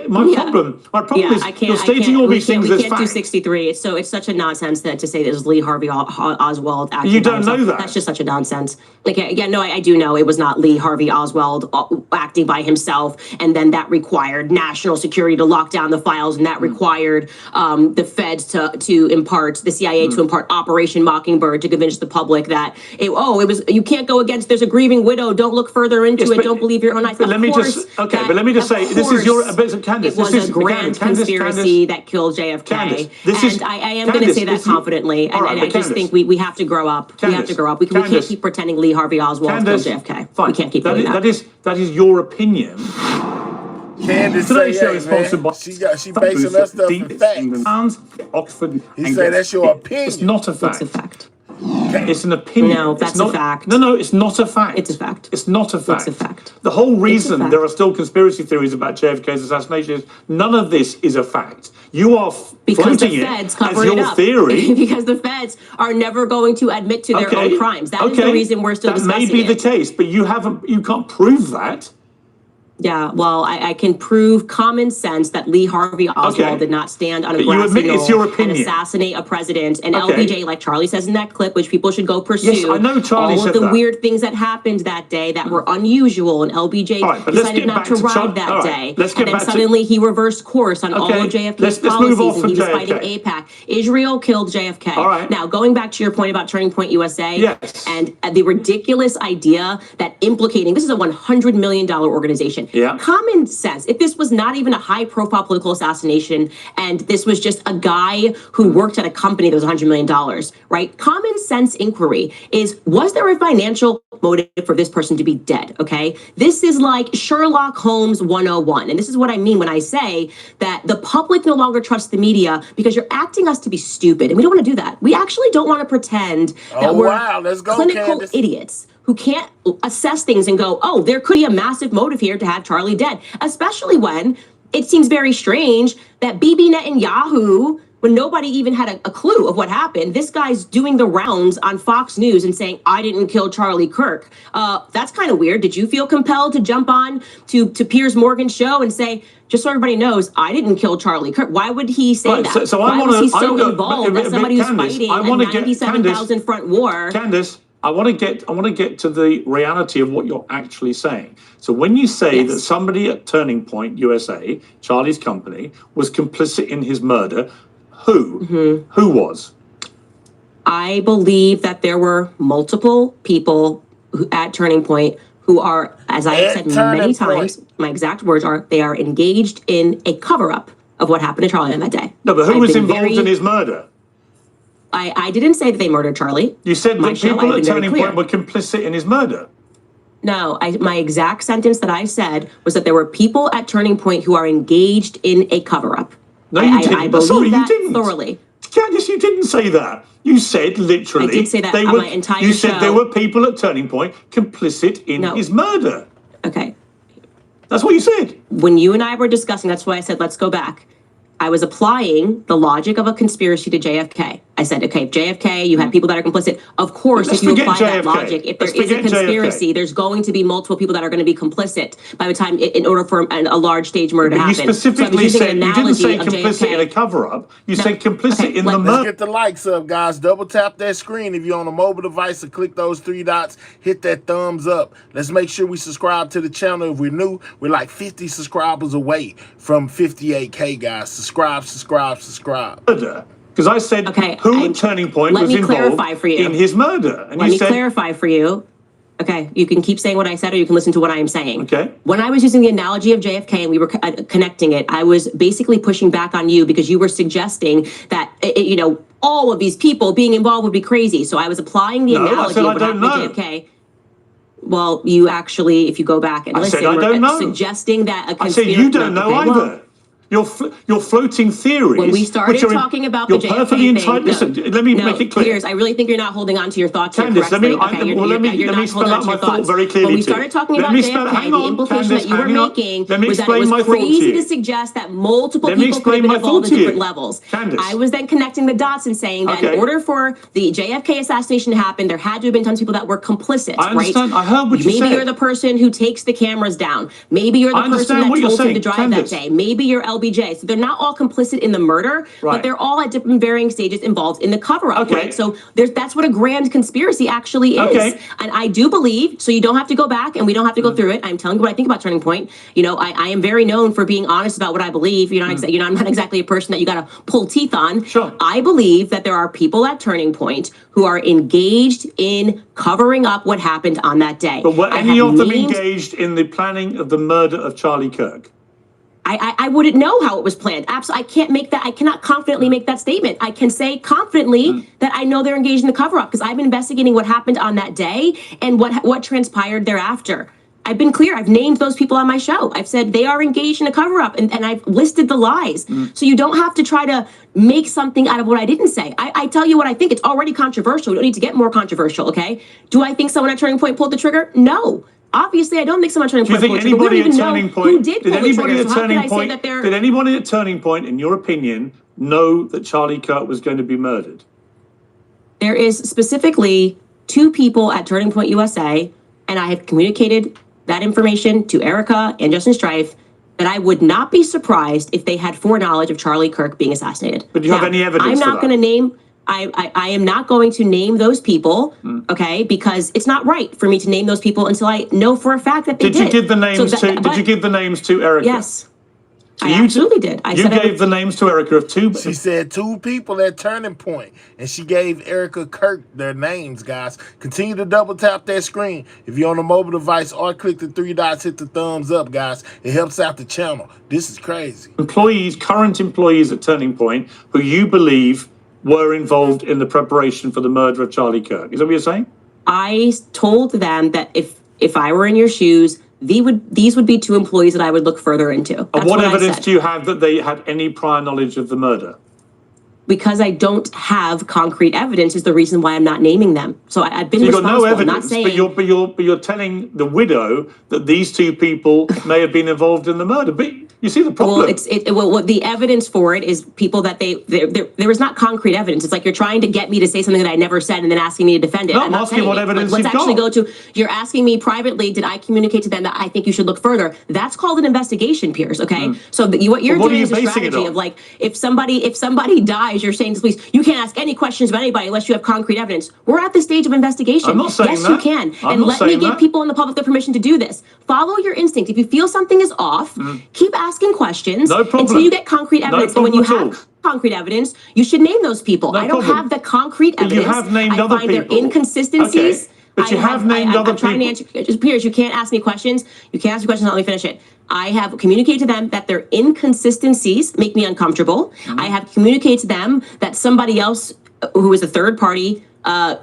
S3: my problem is you're stating all these things as facts.
S2: We can't do 63. So it's such a nonsense that to say this is Lee Harvey Oswald acting.
S3: You don't know that.
S2: That's just such a nonsense. Like, yeah, no, I do know it was not Lee Harvey Oswald acting by himself, and then that required national security to lock down the files, and that required the feds to impart, the CIA to impart Operation Mockingbird to convince the public that it was. You can't go against. There's a grieving widow. Don't look further into it. Don't believe your own eyes.
S3: But let me just say, this is your Candace.
S2: It was a grand conspiracy that killed JFK. And I am going to say that confidently. And I just think we have to grow up. We have to grow up. We can't keep pretending Lee Harvey Oswald killed JFK.
S3: Fine.
S2: We can't keep doing that.
S3: That is your opinion.
S1: Candace
S3: Today's show
S1: say,
S3: is sponsored by
S1: she basing her stuff in facts.
S3: Oxford.
S1: He say that's your opinion.
S3: It's not a fact.
S2: It's a fact.
S3: It's an opinion.
S2: No, that's a fact.
S3: No, it's not a fact.
S2: It's a fact.
S3: It's not a fact.
S2: It's a fact.
S3: The whole reason there are still conspiracy theories about JFK's assassination is none of this is a fact. You are floating it as your theory.
S2: Because the feds are never going to admit to their own crimes. That is the reason we're still discussing it.
S3: That may be the case, but you can't prove that.
S2: Yeah, well, I can prove common sense that Lee Harvey Oswald did not stand on a
S3: But you
S2: grassy
S3: admit it's your
S2: knoll and
S3: opinion.
S2: assassinate a president. And
S3: Okay.
S2: LBJ, like Charlie says in that clip, which people should go pursue.
S3: Yes, I know Charlie
S2: all of
S3: said
S2: the
S3: that.
S2: weird things that happened that day that were unusual, and LBJ
S3: All right, but let's
S2: decided
S3: get
S2: not
S3: back
S2: to
S3: to
S2: ride that
S3: all right,
S2: day.
S3: let's get
S2: And then
S3: back to-
S2: suddenly he reversed course on all
S3: Okay,
S2: of JFK's
S3: let's move
S2: policies,
S3: off
S2: and
S3: from
S2: he was
S3: JFK.
S2: fighting AIPAC. Israel killed JFK.
S3: All right.
S2: Now, going back to your point about Turning Point USA,
S3: Yes.
S2: and the ridiculous idea that implicating, this is a $100 million organization.
S3: Yeah.
S2: Common sense. If this was not even a high-profile political assassination, and this was just a guy who worked at a company that was $100 million, right? Common sense inquiry is, was there a financial motive for this person to be dead? Okay. This is like Sherlock Holmes 101. And this is what I mean when I say that the public no longer trusts the media because you're acting us to be stupid. And we don't want to do that. We actually don't want to pretend that we're
S1: Let's go,
S2: clinical
S1: Candace.
S2: idiots who can't assess things and go, oh, there could be a massive motive here to have Charlie dead, especially when it seems very strange that Bibi Netanyahu, when nobody even had a clue of what happened, this guy's doing the rounds on Fox News and saying, I didn't kill Charlie Kirk. That's kind of weird. Did you feel compelled to jump on to Piers Morgan's show and say, just so everybody knows, I didn't kill Charlie Kirk? Why would he say
S3: Right,
S2: that?
S3: so
S2: Why
S3: I
S2: was he
S3: wanna-
S2: so
S3: I-
S2: involved
S3: but
S2: as somebody who's
S3: Candace,
S2: fighting
S3: I
S2: a
S3: wanna get-
S2: 97,000 front war?
S3: Candace, I want to get to the reality of what you're actually saying. So when you say that somebody at Turning Point USA, Charlie's company, was complicit in his murder, who was?
S2: I believe that there were multiple people at Turning Point who are, as I have said many times, my exact words are, they are engaged in a cover-up of what happened to Charlie on that day.
S3: No, but who
S2: I've
S3: was
S2: been
S3: involved
S2: very-
S3: in his murder?
S2: I didn't say that they murdered Charlie.
S3: You said
S2: My
S3: that
S2: show,
S3: people
S2: I've
S3: at
S2: been very
S3: Turning
S2: clear.
S3: Point were complicit in his murder.
S2: No, my exact sentence that I said was that there were people at Turning Point who are engaged in a cover-up.
S3: No, you didn't.
S2: I believe
S3: Sorry, you
S2: that
S3: didn't.
S2: thoroughly.
S3: Candace, you didn't say that. You said literally.
S2: I did say that
S3: they
S2: on
S3: were,
S2: my entire
S3: You said
S2: show.
S3: there were people at Turning Point complicit in his murder.
S2: Okay.
S3: That's what you said.
S2: When you and I were discussing, that's why I said, let's go back. I was applying the logic of a conspiracy to JFK. I said, okay, if JFK, you have people that are complicit. Of course,
S3: Let's
S2: if you
S3: forget
S2: apply that
S3: JFK.
S2: logic, if there
S3: Let's
S2: is a
S3: forget
S2: conspiracy,
S3: JFK.
S2: there's going to be multiple people that are going to be complicit by the time, in order for a large stage murder to
S3: But you
S2: happen.
S3: specifically
S2: so I was using
S3: said,
S2: an
S3: you didn't
S2: analogy
S3: say
S2: of
S3: complicit in a
S2: JFK.
S3: cover-up. You said complicit in the
S1: Let's
S3: murder.
S1: get the likes up, guys. Double tap that screen if you're on a mobile device and click those three dots. Hit that thumbs up. Let's make sure we subscribe to the channel. If we're new, we're like 50 subscribers away from 58K, guys. Subscribe.
S3: Because I said, who at Turning Point
S2: Let
S3: was
S2: me
S3: involved
S2: clarify for you.
S3: in his murder? And
S2: Let
S3: you
S2: me
S3: said,
S2: clarify for you. Okay, you can keep saying what I said, or you can listen to what I am saying.
S3: Okay.
S2: When I was using the analogy of JFK and we were connecting it, I was basically pushing back on you because you were suggesting that, all of these people being involved would be crazy. So I was applying the
S3: No, I
S2: analogy
S3: said
S2: of
S3: I
S2: what
S3: don't
S2: happened to
S3: know.
S2: JFK. Well, you actually, if you go back and
S3: I
S2: listen,
S3: said I
S2: were
S3: don't know.
S2: suggesting that a
S3: I said
S2: conspiracy.
S3: you don't know either. You're floating theories.
S2: When we started
S3: which are
S2: talking about
S3: you're
S2: the JFK
S3: perfectly
S2: thing,
S3: entitled. Listen, let me make it clear.
S2: Piers, I really think you're not holding on to your thoughts here
S3: Candace, let
S2: correctly.
S3: me,
S2: Okay,
S3: let me
S2: not
S3: spell
S2: holding
S3: out
S2: on to
S3: my
S2: your
S3: thought
S2: thoughts.
S3: very clearly
S2: When we
S3: to you.
S2: started talking
S3: Let
S2: about
S3: me spell-
S2: JFK,
S3: hang
S2: the
S3: on,
S2: implication
S3: Candace,
S2: that you were
S3: hang on.
S2: making
S3: Let me
S2: was that it
S3: explain
S2: was
S3: my thought to
S2: crazy
S3: you.
S2: to suggest that multiple
S3: Let me
S2: people could have
S3: explain
S2: been
S3: my
S2: involved
S3: thought
S2: in
S3: to you.
S2: different levels.
S3: Candace.
S2: I was then connecting the dots and saying that in
S3: Okay.
S2: order for the JFK assassination to happen, there had to have been tons of people that were complicit,
S3: I understand.
S2: right?
S3: I heard what you
S2: Maybe
S3: said.
S2: you're the person who takes the cameras down. Maybe you're the
S3: I
S2: person
S3: understand
S2: that
S3: what you're
S2: told him
S3: saying,
S2: to drive
S3: Candace.
S2: that day. Maybe you're LBJ. So they're not all complicit in the murder,
S3: Right.
S2: but they're all at different varying stages involved in the cover-up,
S3: Okay.
S2: right? So that's what a grand conspiracy actually is.
S3: Okay.
S2: And I do believe, so you don't have to go back and we don't have to go through it. I'm telling you what I think about Turning Point. I am very known for being honest about what I believe. I'm not exactly a person that you got to pull teeth on.
S3: Sure.
S2: I believe that there are people at Turning Point who are engaged in covering up what happened on that day.
S3: But were
S2: I
S3: any
S2: have
S3: of them
S2: named-
S3: engaged in the planning of the murder of Charlie Kirk?
S2: I wouldn't know how it was planned. Absolutely, I cannot confidently make that statement. I can say confidently that I know they're engaged in the cover-up because I've been investigating what happened on that day and what transpired thereafter. I've been clear. I've named those people on my show. I've said they are engaged in a cover-up and I've listed the lies. So you don't have to try to make something out of what I didn't say. I tell you what I think. It's already controversial. We don't need to get more controversial, okay? Do I think someone at Turning Point pulled the trigger? No. Obviously, I don't think someone at Turning
S3: Do you
S2: Point
S3: think
S2: pulled the trigger. We don't
S3: anybody at
S2: even know
S3: Turning
S2: who
S3: Point
S2: did pull the
S3: anybody
S2: trigger.
S3: at
S2: So how can
S3: Turning
S2: I say
S3: Point
S2: that they're...
S3: did anybody at Turning Point, in your opinion, know that Charlie Kirk was going to be murdered?
S2: There is specifically 2 people at Turning Point USA, and I have communicated that information to Erica and Justin Strife that I would not be surprised if they had foreknowledge of Charlie Kirk being assassinated.
S3: But do you have any evidence?
S2: I'm not going to name. I am not going to name those people, okay? Because it's not right for me to name those people until I know for a fact that they did.
S3: Did you give the names Did you give the names to Erica?
S2: Yes. So I absolutely did.
S3: You gave the names to Erica of two.
S1: She said 2 people at Turning Point, and she gave Erica Kirk their names, guys. Continue to double tap that screen. If you're on a mobile device, or click the 3 dots, hit the thumbs up, guys. It helps out the channel. This is crazy.
S3: Current employees at Turning Point, who you believe were involved in the preparation for the murder of Charlie Kirk. Is that what you're saying?
S2: I told them that if I were in your shoes, these would be 2 employees that I would look further into. That's
S3: And what evidence do you have that they had any prior knowledge of the murder?
S2: Because I don't have concrete evidence is the reason why I'm not naming them. So I've been
S3: So you've got
S2: responsible.
S3: no
S2: I'm not
S3: evidence,
S2: saying,
S3: but you're telling the widow that these 2 people may have been involved in the murder. But you see the problem.
S2: Well, the evidence for it is people that there is not concrete evidence. It's like you're trying to get me to say something that I never said and then asking me to defend it.
S3: No,
S2: I'm not
S3: asking
S2: saying
S3: what
S2: it.
S3: evidence
S2: Let's
S3: you've
S2: actually
S3: got.
S2: go to, you're asking me privately, did I communicate to them that I think you should look further? That's called an investigation, Piers, okay? So what you're
S3: What are
S2: doing
S3: you
S2: is a
S3: basing it
S2: strategy
S3: on?
S2: of like, if somebody dies, you're saying to the police, you can't ask any questions about anybody unless you have concrete evidence. We're at the stage of investigation.
S3: I'm not saying
S2: yes,
S3: that.
S2: you can.
S3: I'm
S2: And
S3: not
S2: let me
S3: saying
S2: give
S3: that.
S2: people in the public the permission to do this. Follow your instinct. If you feel something is off, keep asking questions
S3: No problem.
S2: until you get concrete evidence. And when you
S3: problem at
S2: have concrete evidence, you should name those people.
S3: No
S2: I don't
S3: problem.
S2: have the concrete
S3: But you
S2: evidence.
S3: have named
S2: I
S3: other
S2: find there
S3: people.
S2: inconsistencies.
S3: Okay, but you have named other
S2: I'm trying to
S3: people.
S2: answer, just Piers, you can't ask me questions. You can't ask me questions, let me finish it. I have communicated to them that their inconsistencies make me uncomfortable. I have communicated to them that somebody else who is a third party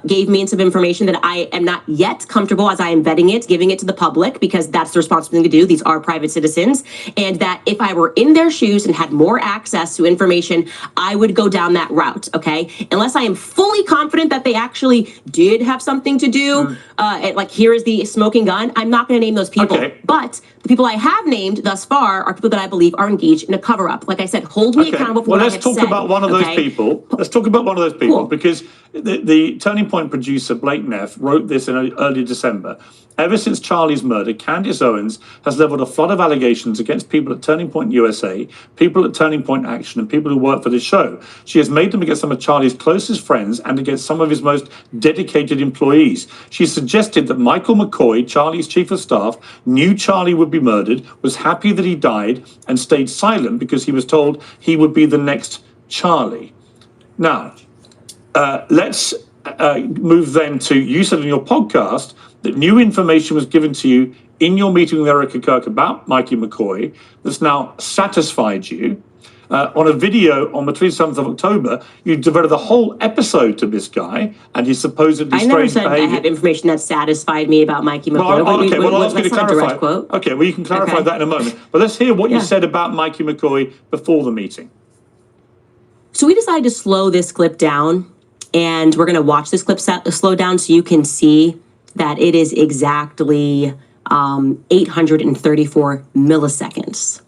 S2: gave me some information that I am not yet comfortable as I am vetting it, giving it to the public, because that's the responsible thing to do. These are private citizens. And that if I were in their shoes and had more access to information, I would go down that route, okay? Unless I am fully confident that they actually did have something to do, like here is the smoking gun, I'm not gonna name those people.
S3: Okay.
S2: But the people I have named thus far are people that I believe are engaged in a cover-up. Like I said, hold me accountable for
S3: Well,
S2: what I
S3: let's
S2: have
S3: talk
S2: said,
S3: about one of those
S2: okay?
S3: people. Let's talk about one of those people
S2: Cool.
S3: because the Turning Point producer Blake Neff wrote this in early December. Ever since Charlie's murder, Candace Owens has leveled a flood of allegations against people at Turning Point USA, people at Turning Point Action, and people who work for the show. She has made them against some of Charlie's closest friends and against some of his most dedicated employees. She suggested that Michael McCoy, Charlie's chief of staff, knew Charlie would be murdered, was happy that he died, and stayed silent because he was told he would be the next Charlie. Now, let's move then to, you said in your podcast that new information was given to you in your meeting with Erica Kirk about Mikey McCoy that's now satisfied you. On a video on the 27th of October, you devoted a whole episode to this guy and his supposedly
S2: I never
S3: strange
S2: said I
S3: behavior.
S2: had information that satisfied me about Mikey McCoy.
S3: Well, okay, well, I'll ask you to
S2: That's not a
S3: clarify.
S2: direct quote.
S3: Okay, well, you can clarify
S2: Okay.
S3: that in a moment. But let's hear what you
S2: Yeah.
S3: said about Mikey McCoy before the meeting.
S2: So we decided to slow this clip down, and we're going to watch this clip slow down so you can see that it is exactly 834 milliseconds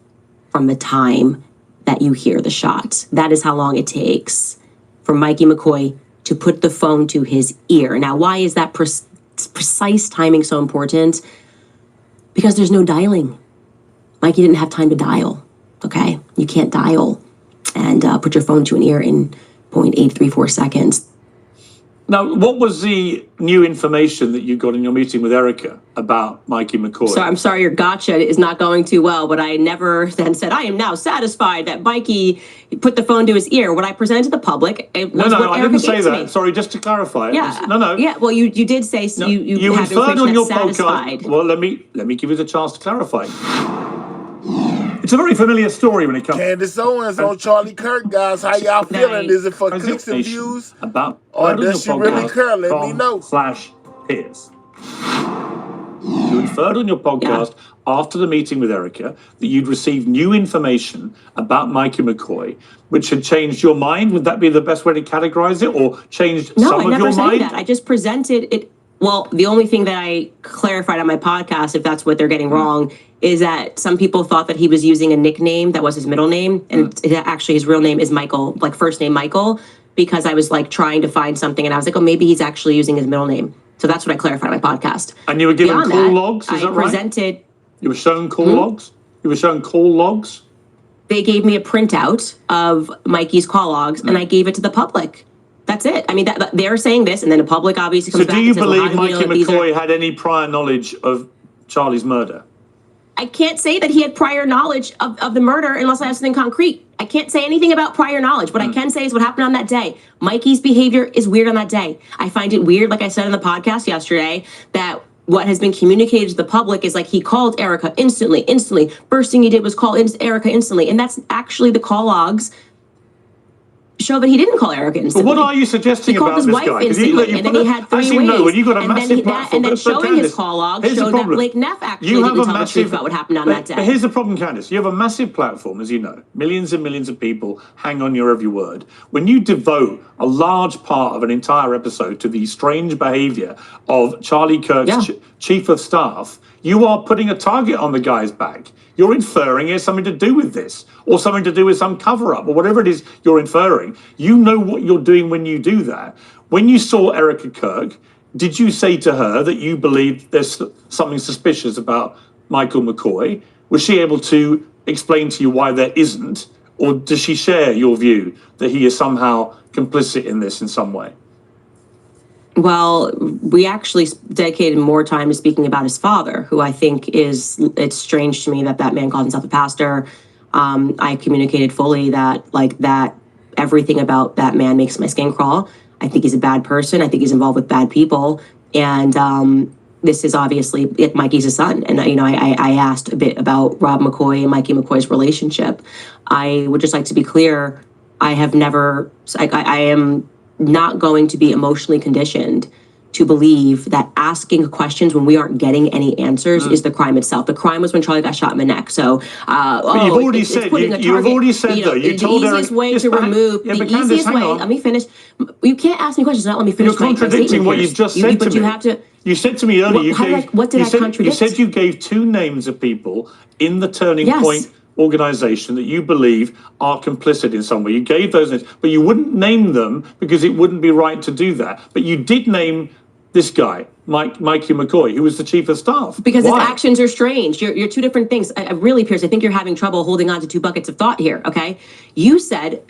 S2: from the time that you hear the shot. That is how long it takes for Mikey McCoy to put the phone to his ear. Now, why is that precise timing so important? Because there's no dialing. Mikey didn't have time to dial, okay? You can't dial and put your phone to an ear in 0.834 seconds.
S3: Now, what was the new information that you got in your meeting with Erica about Mikey McCoy?
S2: So I'm sorry your gotcha is not going too well, but I never then said, I am now satisfied that Mikey put the phone to his ear. What I presented to the public was
S3: No,
S2: what
S3: I
S2: Erica
S3: didn't say
S2: gave to
S3: that.
S2: me.
S3: Sorry, just to clarify.
S2: Yeah.
S3: No.
S2: Yeah, well, you did say
S3: No,
S2: you have
S3: inferred
S2: information
S3: on your
S2: that's satisfied.
S3: podcast. Well, let me give you the chance to clarify. It's a very familiar story when it comes
S1: Candace Owens on Charlie Kirk, guys. How y'all feeling? Is it for clicks and views?
S3: About
S1: Or does she really care? Let me know.
S3: /Piers. You inferred on your podcast after the meeting with Erica that you'd received new information about Mikey McCoy, which had changed your mind. Would that be the best way to categorize it, or changed
S2: No,
S3: some
S2: I
S3: of
S2: never
S3: your
S2: said
S3: mind?
S2: that. I just presented it. Well, the only thing that I clarified on my podcast, if that's what they're getting wrong, is that some people thought that he was using a nickname that was his middle name. And actually his real name is Michael, like first name Michael, because I was like trying to find something and I was like, oh, maybe he's actually using his middle name. So that's what I clarified on my podcast.
S3: And you were given
S2: Beyond
S3: call
S2: that,
S3: logs, is that
S2: I
S3: right?
S2: presented.
S3: You were shown call logs? You were shown call logs?
S2: They gave me a printout of Mikey's call logs, and I gave it to the public. That's it. I mean, they're saying this, and then the public obviously comes
S3: So
S2: back
S3: do you
S2: and says, well,
S3: believe
S2: how do we know
S3: Mikey
S2: that these are-
S3: McCoy had any prior knowledge of Charlie's murder?
S2: I can't say that he had prior knowledge of the murder unless I have something concrete. I can't say anything about prior knowledge. What I can say is what happened on that day. Mikey's behavior is weird on that day. I find it weird, like I said in the podcast yesterday, that what has been communicated to the public is like he called Erica instantly. First thing he did was call Erica instantly. And that's actually the call logs show that he didn't call Erica instantly.
S3: But what are you suggesting
S2: he called
S3: about
S2: his
S3: this
S2: wife
S3: guy? 'Cause
S2: instantly, and then he had 3
S3: as
S2: ways.
S3: you know, when you've got a
S2: and
S3: massive
S2: then
S3: platform,
S2: and then
S3: but
S2: showing
S3: Candace,
S2: his call logs
S3: here's the
S2: showed that
S3: problem.
S2: Blake Neff actually
S3: You have
S2: didn't
S3: a
S2: tell the
S3: massive-
S2: truth about what happened on that day.
S3: But here's the problem, Candace. You have a massive platform, as you know. Millions and millions of people hang on your every word. When you devote a large part of an entire episode to the strange behavior of Charlie Kirk's chief of staff, you are putting a target on the guy's back. You're inferring it has something to do with this, or something to do with some cover-up, or whatever it is you're inferring. You know what you're doing when you do that. When you saw Erica Kirk, did you say to her that you believed there's something suspicious about Michael McCoy? Was she able to explain to you why there isn't? Or does she share your view that he is somehow complicit in this in some way?
S2: Well, we actually dedicated more time to speaking about his father, who I think it's strange to me that that man calls himself a pastor. I communicated fully that everything about that man makes my skin crawl. I think he's a bad person. I think he's involved with bad people. And this is obviously, Mikey's a son. And, I asked a bit about Rob McCoy and Mikey McCoy's relationship. I would just like to be clear. I am not going to be emotionally conditioned to believe that asking questions when we aren't getting any answers is the crime itself. The crime was when Charlie got shot in the neck. So,
S3: but you've already said, you've already said though, you told her.
S2: The easiest way to remove, the easiest way, let me finish. You can't ask me questions, not let me finish.
S3: You're contradicting what you've just said to me.
S2: But you have to.
S3: You said to me earlier,
S2: what did I contradict?
S3: You said you gave 2 names of people in the Turning Point organization that you believe are complicit in some way. You gave those names, but you wouldn't name them because it wouldn't be right to do that. But you did name this guy, Mikey McCoy, who was the chief of staff.
S2: Because his actions are strange. You're 2 different things. I really, Pierce, I think you're having trouble holding on to 2 buckets of thought here, okay? You said,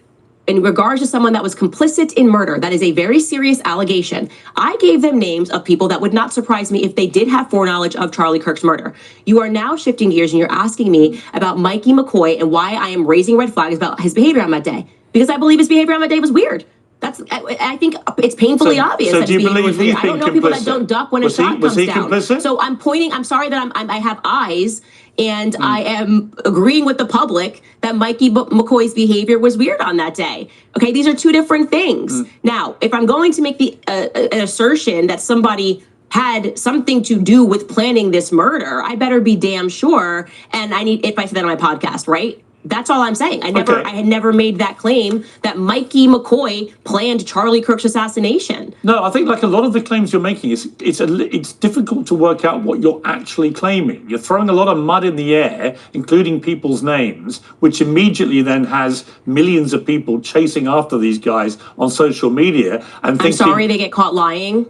S2: in regards to someone that was complicit in murder, that is a very serious allegation. I gave them names of people that would not surprise me if they did have foreknowledge of Charlie Kirk's murder. You are now shifting gears and you're asking me about Mikey McCoy and why I am raising red flags about his behavior on that day. Because I believe his behavior on that day was weird. I think it's painfully obvious that his behavior was weird. I don't know people that don't duck when a shot comes down.
S3: Complicit?
S2: So I'm sorry that I have eyes, and I am agreeing with the public that Mikey McCoy's behavior was weird on that day. Okay, these are 2 different things. Now, if I'm going to make an assertion that somebody had something to do with planning this murder, I better be damn sure. And if I said that on my podcast, right? That's all I'm saying. I had never made that claim that Mikey McCoy planned Charlie Kirk's assassination.
S3: No, I think like a lot of the claims you're making, it's difficult to work out what you're actually claiming. You're throwing a lot of mud in the air, including people's names, which immediately then has millions of people chasing after these guys on social media and thinking,
S2: I'm sorry they get caught lying.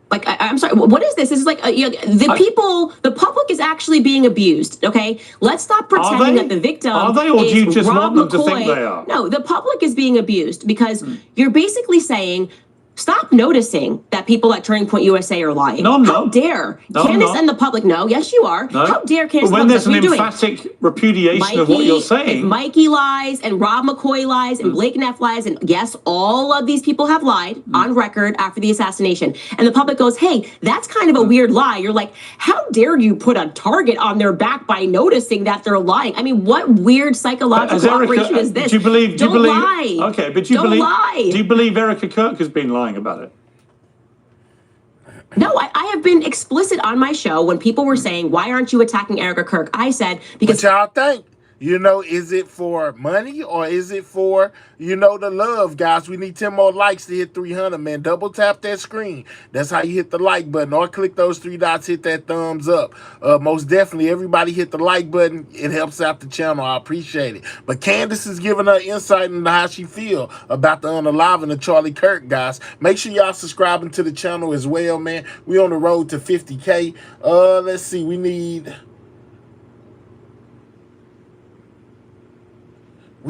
S2: Like, I'm sorry, what is this? This is like, the public is actually being abused, okay? Let's stop pretending that the victim
S3: Are they, or do you just
S2: Rob
S3: want them
S2: McCoy.
S3: to think they are?
S2: No, the public is being abused because you're basically saying, stop noticing that people at Turning Point USA are lying.
S3: No, I'm not.
S2: How dare
S3: No,
S2: Candace
S3: I'm not.
S2: and the public know? Yes, you are.
S3: No.
S2: How dare Candace
S3: But when
S2: and the
S3: there's an
S2: public know?
S3: emphatic repudiation of what you're saying.
S2: If Mikey lies and Rob McCoy lies and Blake Neff lies, and yes, all of these people have lied on record after the assassination. And the public goes, hey, that's kind of a weird lie. You're like, how dare you put a target on their back by noticing that they're lying? I mean, what weird psychological operation is this?
S3: Do you believe?
S2: Don't lie.
S3: Okay, but do you
S2: Don't
S3: believe?
S2: lie.
S3: Do you believe Erica Kirk has been lying about it?
S2: No, I have been explicit on my show when people were saying, why aren't you attacking Erica Kirk? I said, because
S1: y'all think You know, is it for money or is it for, you know, the love, guys? We need 10 more likes to hit 300, man. Double tap that screen. That's how you hit the like button, or click those 3 dots, hit that thumbs up. Most definitely, everybody hit the like button. It helps out the channel. I appreciate it. But Candace is giving her insight into how she feel about the unaliving of Charlie Kirk, guys. Make sure y'all subscribing to the channel as well, man. We on the road to 50K. Let's see. We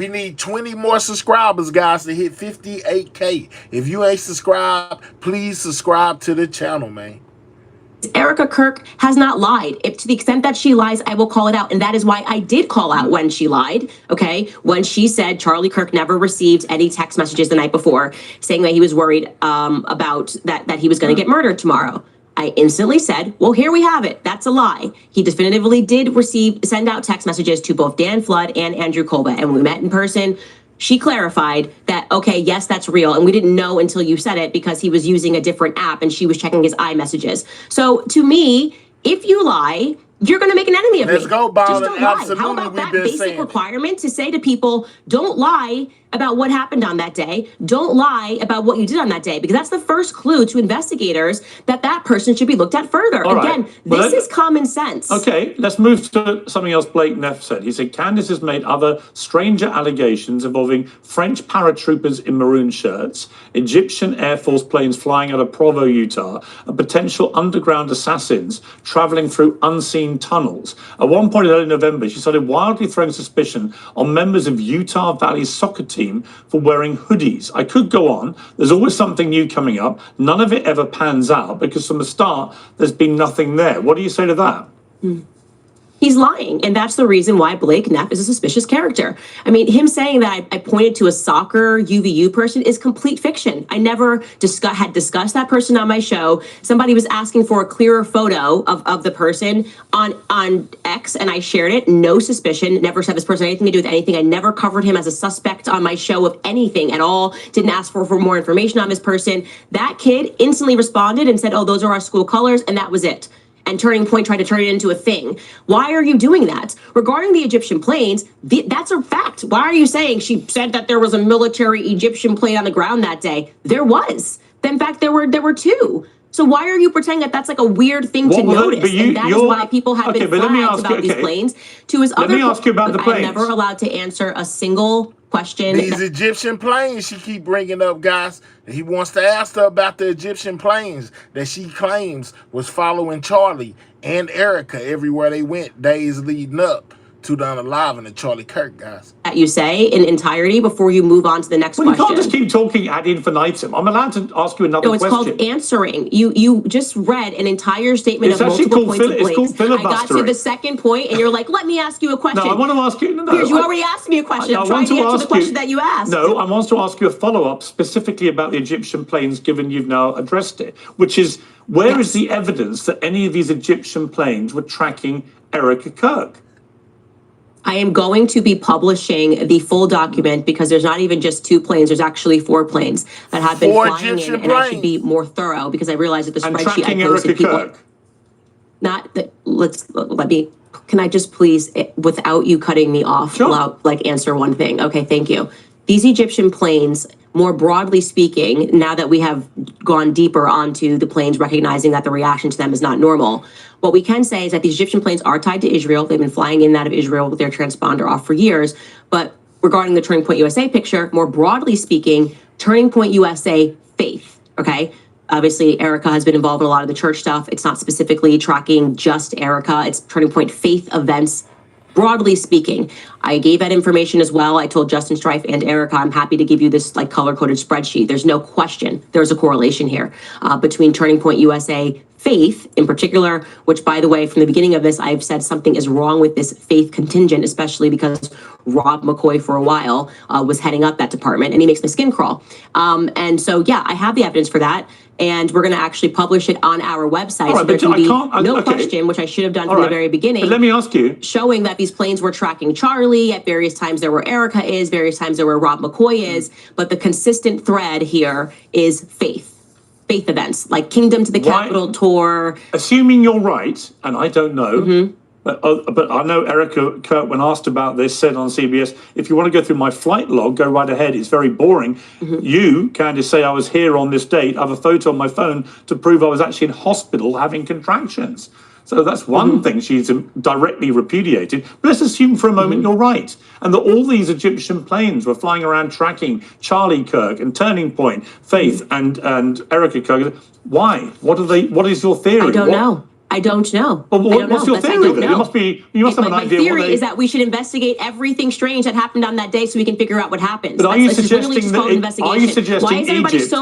S1: need 20 more subscribers, guys, to hit 58K. If you ain't subscribed, please subscribe to the channel, man.
S2: Erica Kirk has not lied. If to the extent that she lies, I will call it out. And that is why I did call out when she lied, okay? When she said Charlie Kirk never received any text messages the night before saying that he was worried about that he was going to get murdered tomorrow. I instantly said, well, here we have it. That's a lie. He definitively did send out text messages to both Dan Flood and Andrew Kolba. And when we met in person, she clarified that, okay, yes, that's real. And we didn't know until you said it because he was using a different app and she was checking his iMessages. So to me, if you lie, you're going to make an enemy of me.
S1: Let's go, Ballin.
S2: Just don't lie.
S1: Absolutely,
S2: How about that
S1: been
S2: basic
S1: saying
S2: requirement to say to people, don't lie about what happened on that day. Don't lie about what you did on that day, because that's the first clue to investigators that that person should be looked at further.
S3: All right.
S2: Again, this is common sense.
S3: Okay, let's move to something else Blake Neff said. He said, Candace has made other stranger allegations involving French paratroopers in maroon shirts, Egyptian Air Force planes flying out of Provo, Utah, and potential underground assassins traveling through unseen tunnels. At one point in early November, she started wildly throwing suspicion on members of Utah Valley's soccer team for wearing hoodies. I could go on. There's always something new coming up. None of it ever pans out because from the start, there's been nothing there. What do you say to that?
S2: He's lying, and that's the reason why Blake Neff is a suspicious character. I mean, him saying that I pointed to a soccer UVU person is complete fiction. I never had discussed that person on my show. Somebody was asking for a clearer photo of the person on X, and I shared it. No suspicion. Never said this person had anything to do with anything. I never covered him as a suspect on my show of anything at all. Didn't ask for more information on this person. That kid instantly responded and said, oh, those are our school colors, and that was it. And Turning Point tried to turn it into a thing. Why are you doing that? Regarding the Egyptian planes, that's a fact. Why are you saying she said that there was a military Egyptian plane on the ground that day? There was. In fact, there were 2. So why are you pretending that that's like a weird thing to notice? And that is why people have been flagged about these planes. To his other,
S3: let me ask you about the planes.
S2: I'm never allowed to answer a single question.
S1: These Egyptian planes she keep bringing up, guys. He wants to ask her about the Egyptian planes that she claims was following Charlie and Erica everywhere they went days leading up to the unaliving of Charlie Kirk, guys.
S2: That you say in entirety before you move on to the next question.
S3: You can't just keep talking ad infinitum. I'm allowed to ask you another question.
S2: No, it's called answering. You just read an entire statement of multiple points of Blake. I got to the second point, and you're like, let me ask you a question.
S3: No, I want to ask you. No,
S2: Piers, you already asked me a question. I'm trying to answer the question that you asked.
S3: No, I want to ask you a follow-up specifically about the Egyptian planes, given you've now addressed it, which is, where is the evidence that any of these Egyptian planes were tracking Erica Kirk?
S2: I am going to be publishing the full document because there's not even just 2 planes. There's actually 4 planes that have been flying in, and I should be more thorough because I realized that the spreadsheet I posted people. Not that. Let me. Can I just please, without you cutting me off, answer one thing? Okay, thank you. These Egyptian planes, more broadly speaking, now that we have gone deeper onto the planes, recognizing that the reaction to them is not normal, what we can say is that these Egyptian planes are tied to Israel. They've been flying in and out of Israel with their transponder off for years. But regarding the Turning Point USA picture, more broadly speaking, Turning Point USA faith, okay? Obviously, Erica has been involved in a lot of the church stuff. It's not specifically tracking just Erica. It's Turning Point faith events. Broadly speaking, I gave that information as well. I told Justin Strife and Erica, I'm happy to give you this color-coded spreadsheet. There's no question there's a correlation here between Turning Point USA faith in particular, which, by the way, from the beginning of this, I've said something is wrong with this faith contingent, especially because Rob McCoy for a while was heading up that department, and he makes my skin crawl. And so, yeah, I have the evidence for that. And we're going to actually publish it on our website. So there can be no question, which I should have done from the very beginning.
S3: But let me ask you.
S2: Showing that these planes were tracking Charlie. At various times there where Erica is, various times there where Rob McCoy is. But the consistent thread here is faith. Faith events, like Kingdom to the Capitol tour.
S3: Assuming you're right, and I don't know, But I know Erica Kirk, when asked about this, said on CBS, if you want to go through my flight log, go right ahead. It's very boring.
S2: Mm-hmm.
S3: You, Candace, say I was here on this date. I have a photo on my phone to prove I was actually in hospital having contractions. So that's one thing she's directly repudiated. But let's assume for a moment you're right, and that all these Egyptian planes were flying around tracking Charlie Kirk and Turning Point, Faith and Erica Kirk. Why? What is your theory?
S2: I don't know. I don't know.
S3: But what's your theory then? You must have an
S2: my
S3: idea.
S2: My theory is that we should investigate everything strange that happened on that day so we can figure out what happened.
S3: But are you suggesting that? Are you suggesting
S2: why is everybody
S3: Egypt?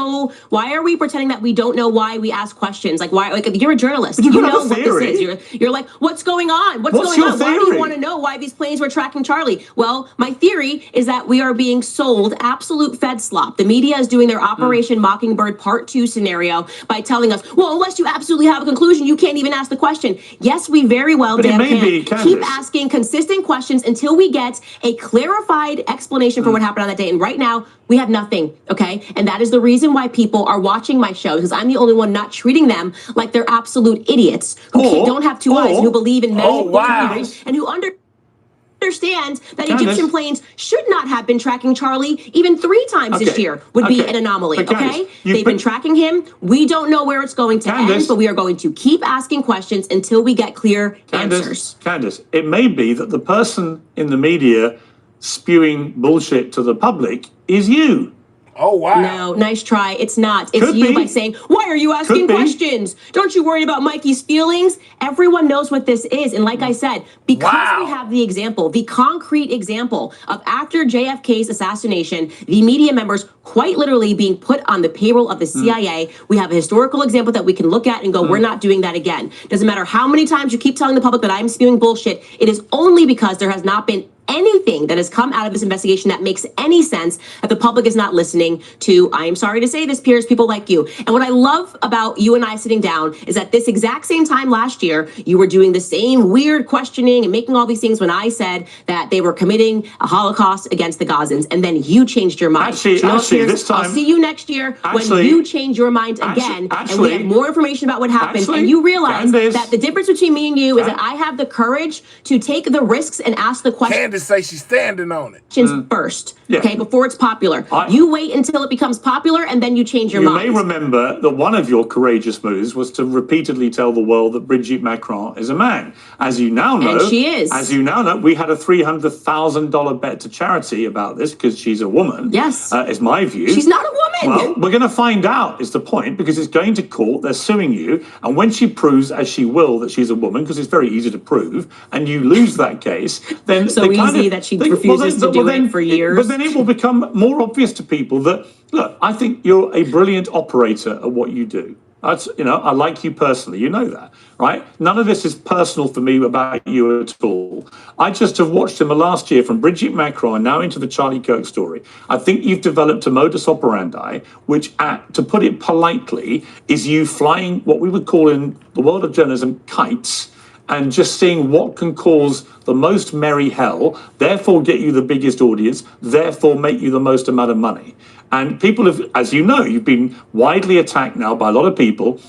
S2: Why are we pretending that we don't know why we ask questions? Like why? Like you're a journalist.
S3: You
S2: know what this is. You're like, what's going on? What's going on? Why do you want to know why these planes were tracking Charlie? Well, my theory is that we are being sold absolute Fed slop. The media is doing their Operation Mockingbird Part 2 scenario by telling us, well, unless you absolutely have a conclusion, you can't even ask the question. Yes, we very well can. Keep asking consistent questions until we get a clarified explanation for what happened on that day. And right now, we have nothing, okay? And that is the reason why people are watching my show, because I'm the only one not treating them like they're absolute idiots who don't have two eyes, who believe in many theories, and who understand that Egyptian planes should not have been tracking Charlie even 3 times this year would be an anomaly, okay? They've been tracking him. We don't know where it's going to end, but we are going to keep asking questions until we get clear answers.
S3: Candace, it may be that the person in the media spewing bullshit to the public is you.
S1: Oh, wow.
S2: No, nice try. It's not. It's you by saying, why are you asking questions? Don't you worry about Mikey's feelings? Everyone knows what this is. And like I said, because we have the example, the concrete example of after JFK's assassination, the media members quite literally being put on the payroll of the CIA. We have a historical example that we can look at and go, we're not doing that again. Doesn't matter how many times you keep telling the public that I'm spewing bullshit. It is only because there has not been anything that has come out of this investigation that makes any sense that the public is not listening to. I am sorry to say this, Piers, people like you. And what I love about you and I sitting down is that this exact same time last year, you were doing the same weird questioning and making all these things when I said that they were committing a Holocaust against the Gazans. And then you changed your mind.
S3: Actually, this time,
S2: I'll see you next year when you change your mind again and we have more information about what happened. And you realize that the difference between me and you is that I have the courage to take the risks and ask the questions.
S1: To say she's standing on it
S2: first, okay, before it's popular. You wait until it becomes popular and then you change your mind.
S3: You may remember that one of your courageous moves was to repeatedly tell the world that Brigitte Macron is a man. As you now know,
S2: and she is.
S3: As you now know, we had a $300,000 bet to charity about this because she's a woman.
S2: Yes,
S3: is my view.
S2: She's not a woman.
S3: Well, we're going to find out. Is the point, because it's going to court. They're suing you, and when she proves, as she will, that she's a woman, because it's very easy to prove, and you lose that case, then
S2: that she refuses to do it for years.
S3: But then it will become more obvious to people that, look, I think you're a brilliant operator at what you do. That's, I like you personally. You know that, right? None of this is personal for me about you at all. I just have watched him last year from Brigitte Macron now into the Charlie Kirk story. I think you've developed a modus operandi, which, to put it politely, is you flying what we would call in the world of journalism kites, and just seeing what can cause the most merry hell, therefore get you the biggest audience, therefore make you the most amount of money. And people have, as you know, you've been widely attacked now by a lot of people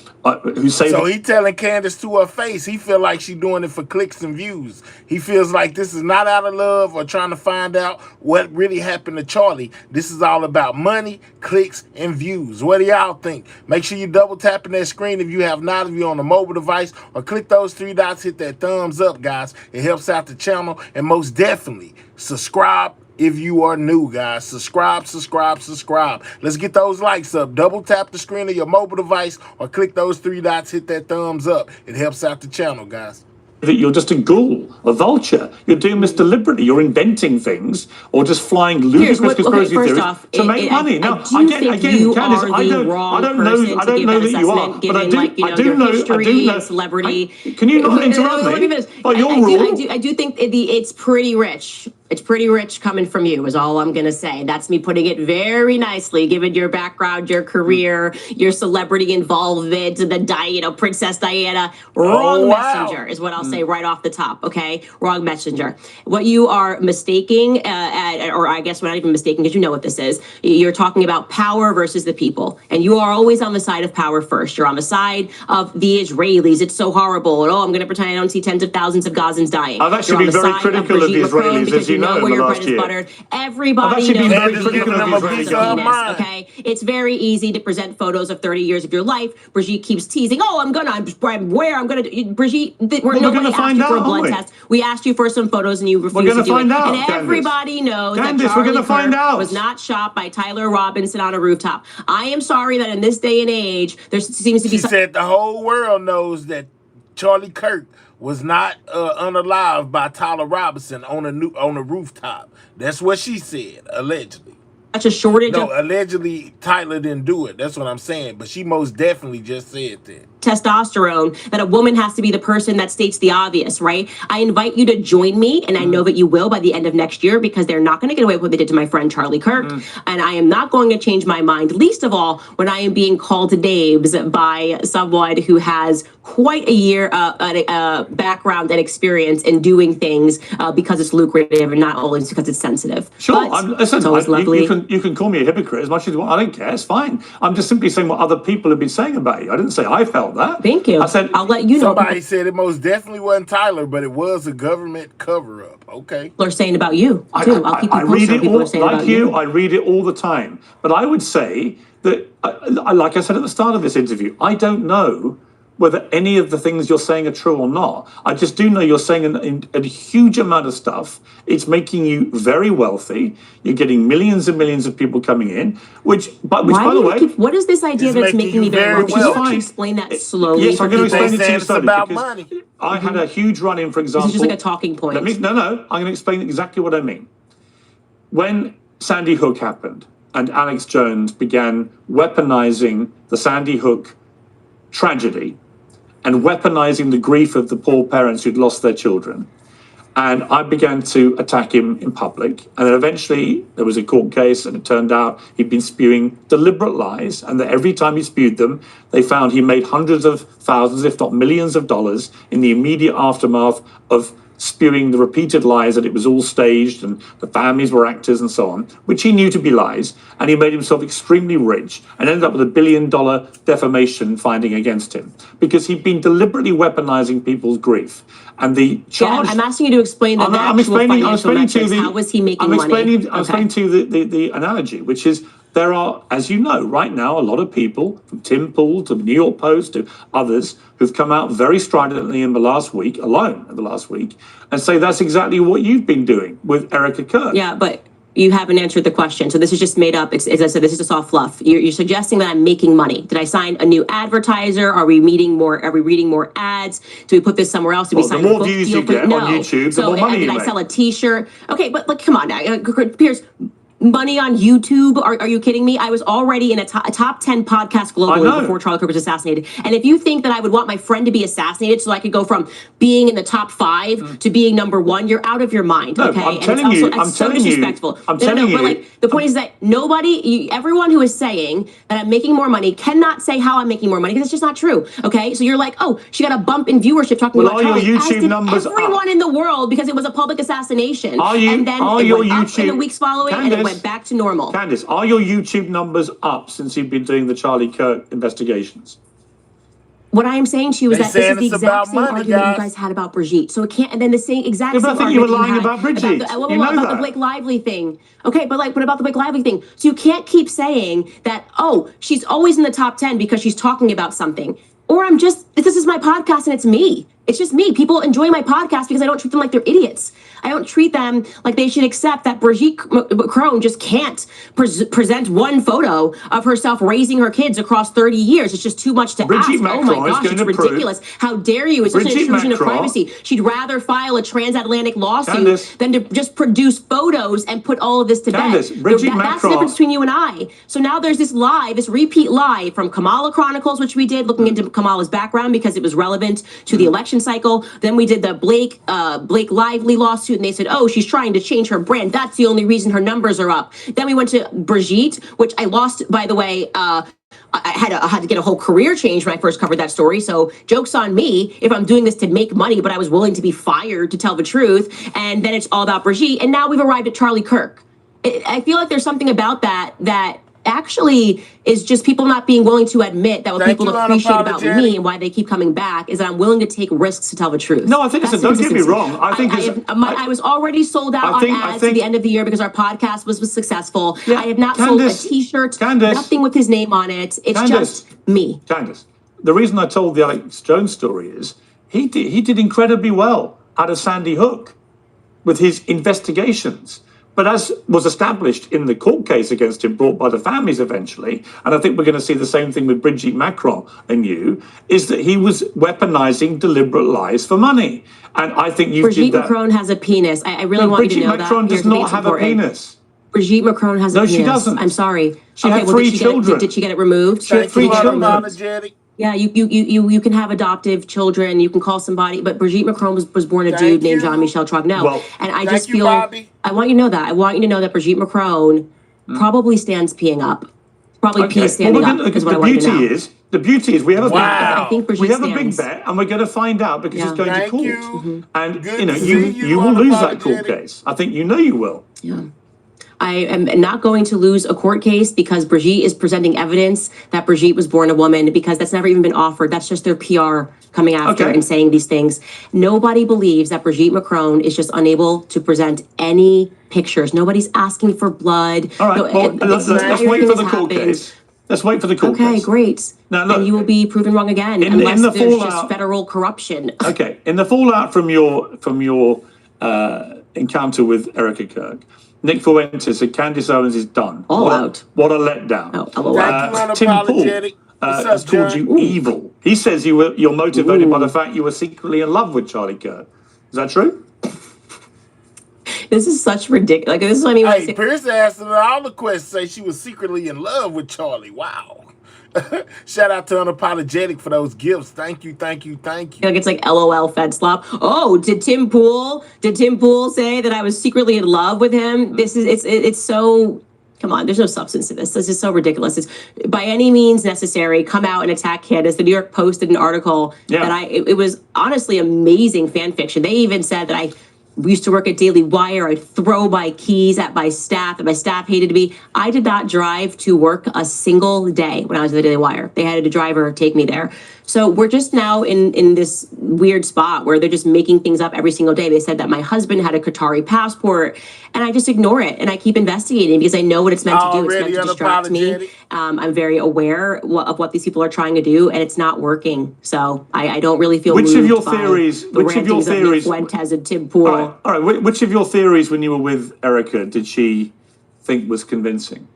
S3: who say...
S1: So he telling Candace to her face, he feel like she's doing it for clicks and views. He feels like this is not out of love or trying to find out what really happened to Charlie. This is all about money, clicks, and views. What do y'all think? Make sure you double tapping that screen if you have not, if you're on a mobile device, or click those 3 dots, hit that thumbs up, guys. It helps out the channel, and most definitely subscribe if you are new, guys. Subscribe. Let's get those likes up. Double tap the screen of your mobile device or click those 3 dots, hit that thumbs up. It helps out the channel, guys.
S3: That you're just a ghoul, a vulture. You're doing this deliberately. You're inventing things or just flying ludicrous conspiracy theories to make money. Now, again, Candace, I don't know that you are, but I do know
S2: celebrity.
S3: Can you not interrupt me? By your rule,
S2: I do think it's pretty rich It's pretty rich coming from you is all I'm going to say. That's me putting it very nicely, given your background, your career, your celebrity involvement, Princess Diana. Wrong messenger is what I'll say right off the top, okay? Wrong messenger. What you are mistaking, or I guess we're not even mistaking because you know what this is. You're talking about power versus the people. And you are always on the side of power first. You're on the side of the Israelis. It's so horrible. And, I'm going to pretend I don't see tens of thousands of Gazans dying.
S3: I've actually been very critical of the Israelis, as you know, in the last year.
S2: Buttered. Everybody knows okay? It's very easy to present photos of 30 years of your life. Brigitte keeps teasing, Brigitte, nobody asked you for a blood test. We asked you for some photos and you refused to do it. And everybody knows that Charlie Kirk was not shot by Tyler Robinson on a rooftop. I am sorry that in this day and age, there seems to be...
S1: She said the whole world knows that Charlie Kirk was not unalived by Tyler Robinson on a rooftop. That's what she said, allegedly.
S2: Such a shortage of...
S1: allegedly Tyler didn't do it. That's what I'm saying. But she most definitely just said that.
S2: Testosterone, that a woman has to be the person that states the obvious, right? I invite you to join me, and I know that you will by the end of next year, because they're not going to get away with what they did to my friend Charlie Kirk. And I am not going to change my mind, least of all when I am being called names by someone who has quite a year background and experience in doing things because it's lucrative and not always because it's sensitive.
S3: Sure, you can call me a hypocrite as much as you want. I don't care. It's fine. I'm just simply saying what other people have been saying about you. I didn't say I felt that.
S2: Thank you.
S3: I said
S2: I'll let you know.
S1: Somebody said it most definitely wasn't Tyler, but it was a government cover-up. Okay.
S2: People are saying about you too. I'll keep you posted. People are saying about you.
S3: I read it all the time. But I would say that, like I said at the start of this interview, I don't know whether any of the things you're saying are true or not. I just do know you're saying a huge amount of stuff. It's making you very wealthy. You're getting millions and millions of people coming in, which by the way...
S2: what is this idea that it's making me very wealthy? Can you explain that slowly?
S3: Yes, I'm going to explain it to you slowly.
S1: About money.
S3: I had a huge run-in, for example...
S2: This is just like a talking point.
S3: No, I'm going to explain exactly what I mean. When Sandy Hook happened and Alex Jones began weaponizing the Sandy Hook tragedy and weaponizing the grief of the poor parents who'd lost their children. And I began to attack him in public. And then eventually there was a court case, and it turned out he'd been spewing deliberate lies, and that every time he spewed them, they found he made hundreds of thousands, if not millions of dollars in the immediate aftermath of spewing the repeated lies that it was all staged and the families were actors and so on, which he knew to be lies. And he made himself extremely rich and ended up with $1 billion defamation finding against him because he'd been deliberately weaponizing people's grief. And the charge...
S2: Yeah, I'm asking you to explain that.
S3: I'm explaining to you
S2: how was he making money?
S3: I'm explaining to you the analogy, which is there are, as you know, right now, a lot of people, from Tim Pool to the New York Post to others, who've come out very stridently in the last week, and say that's exactly what you've been doing with Erica Kirk.
S2: Yeah, but you haven't answered the question. So this is just made up. As I said, this is just all fluff. You're suggesting that I'm making money. Did I sign a new advertiser? Are we reading more ads? Do we put this somewhere else? Do we sign
S3: the more views you get on YouTube, the more money you make.
S2: Did I sell a T-shirt? Okay, but come on now, Piers. Money on YouTube? Are you kidding me? I was already in a top 10 podcast globally before Charlie Kirk was assassinated. And if you think that I would want my friend to be assassinated so I could go from being in the top 5 to being number 1, you're out of your mind. Okay,
S3: I'm telling you,
S2: disrespectful. But like the point is that everyone who is saying that I'm making more money cannot say how I'm making more money because it's just not true. Okay, so you're like, oh, she got a bump in viewership talking about Charlie.
S3: Your YouTube numbers
S2: everyone in the world because it was a public assassination.
S3: And
S2: then it went up in the weeks following, and it went back to normal.
S3: Candace, are your YouTube numbers up since you've been doing the Charlie Kirk investigations?
S2: What I am saying to you is that this is the exact same argument you guys had about Brigitte. So it can't, and then the same exact same
S3: argument. I think you were lying about Brigitte.
S2: About the Blake Lively thing. Okay, but what about the Blake Lively thing? So you can't keep saying that, oh, she's always in the top 10 because she's talking about something. Or this is my podcast and it's me. It's just me. People enjoy my podcast because I don't treat them like they're idiots. I don't treat them like they should accept that Brigitte Crone just can't present one photo of herself raising her kids across 30 years. It's just too much to ask. Oh my gosh, it's ridiculous. How dare you? It's such an intrusion of privacy. She'd rather file a transatlantic lawsuit than to just produce photos and put all of this to bed. That's the difference between you and I. So now there's this lie, this repeat lie from Kamala Chronicles, which we did looking into Kamala's background because it was relevant to the election cycle. Then we did the Blake Lively lawsuit. and they said, oh, she's trying to change her brand. That's the only reason her numbers are up. Then we went to Brigitte, which I lost, by the way. I had to get a whole career change when I first covered that story. So joke's on me if I'm doing this to make money, but I was willing to be fired to tell the truth. And then it's all about Brigitte. And now we've arrived at Charlie Kirk. I feel like there's something about that actually is just people not being willing to admit that what people appreciate about me and why they keep coming back is that I'm willing to take risks to tell the truth.
S3: No, I think it's don't get me wrong.
S2: I was already sold out on ads at the end of the year because our podcast was successful. Yeah, I have not sold a t-shirt, nothing with his name on it. It's just me.
S3: Candace, the reason I told the Alex Jones story is he did incredibly well out of Sandy Hook with his investigations. But as was established in the court case against him, brought by the families eventually, and I think we're going to see the same thing with Brigitte Macron and you, is that he was weaponizing deliberate lies for money. And I think you
S2: Brigitte Macron has a penis. I really want you to know that.
S3: Brigitte Macron does not have a penis.
S2: Brigitte Macron has a penis.
S3: No, she doesn't.
S2: I'm sorry.
S3: She had 3 children.
S2: Did she get it removed?
S3: She had 3 children.
S2: Yeah, you can have adoptive children. You can call somebody, but Brigitte Macron was born a dude named Jean-Michel Trogneux.
S1: Well,
S2: and I just feel, I want you to know that. I want you to know that Brigitte Macron probably stands peeing up. Probably pees standing up.
S3: The beauty is we have a big bet.
S2: I think Brigitte stands.
S3: And we're going to find out because it's going to court. And you will lose that court case. I think you will.
S2: Yeah. I am not going to lose a court case because Brigitte is presenting evidence that Brigitte was born a woman, because that's never even been offered. That's just their PR coming after and saying these things. Nobody believes that Brigitte Macron is just unable to present any pictures. Nobody's asking for blood.
S3: All right, let's wait for the court case. Let's wait for the court case.
S2: Okay, great.
S3: Now, look,
S2: and you will be proven wrong again unless there's just federal corruption.
S3: Okay, in the fallout from your encounter with Erica Kirk, Nick Fuentes said Candace Owens is done.
S2: All out.
S3: What a letdown. Tim Pool has called you evil. He says you're motivated by the fact you were secretly in love with Charlie Kirk. Is that true?
S2: This is such ridiculous. Like, this is what I mean.
S1: Hey, Pierce asked her all the questions, say she was secretly in love with Charlie. Wow. Shout out to Unapologetic for those gifts. Thank you.
S2: Like it's like LOL Fed Slop. Oh, did Tim Pool say that I was secretly in love with him? It's so, come on, there's no substance to this. This is so ridiculous. It's by any means necessary, come out and attack Candace. The New York Post did an article that it was honestly amazing fan fiction. They even said that we used to work at Daily Wire. I'd throw my keys at my staff, and my staff hated me. I did not drive to work a single day when I was at the Daily Wire. They had a driver take me there. So we're just now in this weird spot where they're just making things up every single day. They said that my husband had a Qatari passport, and I just ignore it. And I keep investigating because I know what it's meant to do. It's meant to distract me. I'm very aware of what these people are trying to do, and it's not working. So I don't really feel
S3: Which of your theories?
S2: Fuentes and Tim Pool.
S3: All right. Which of your theories when you were with Erica did she think was convincing?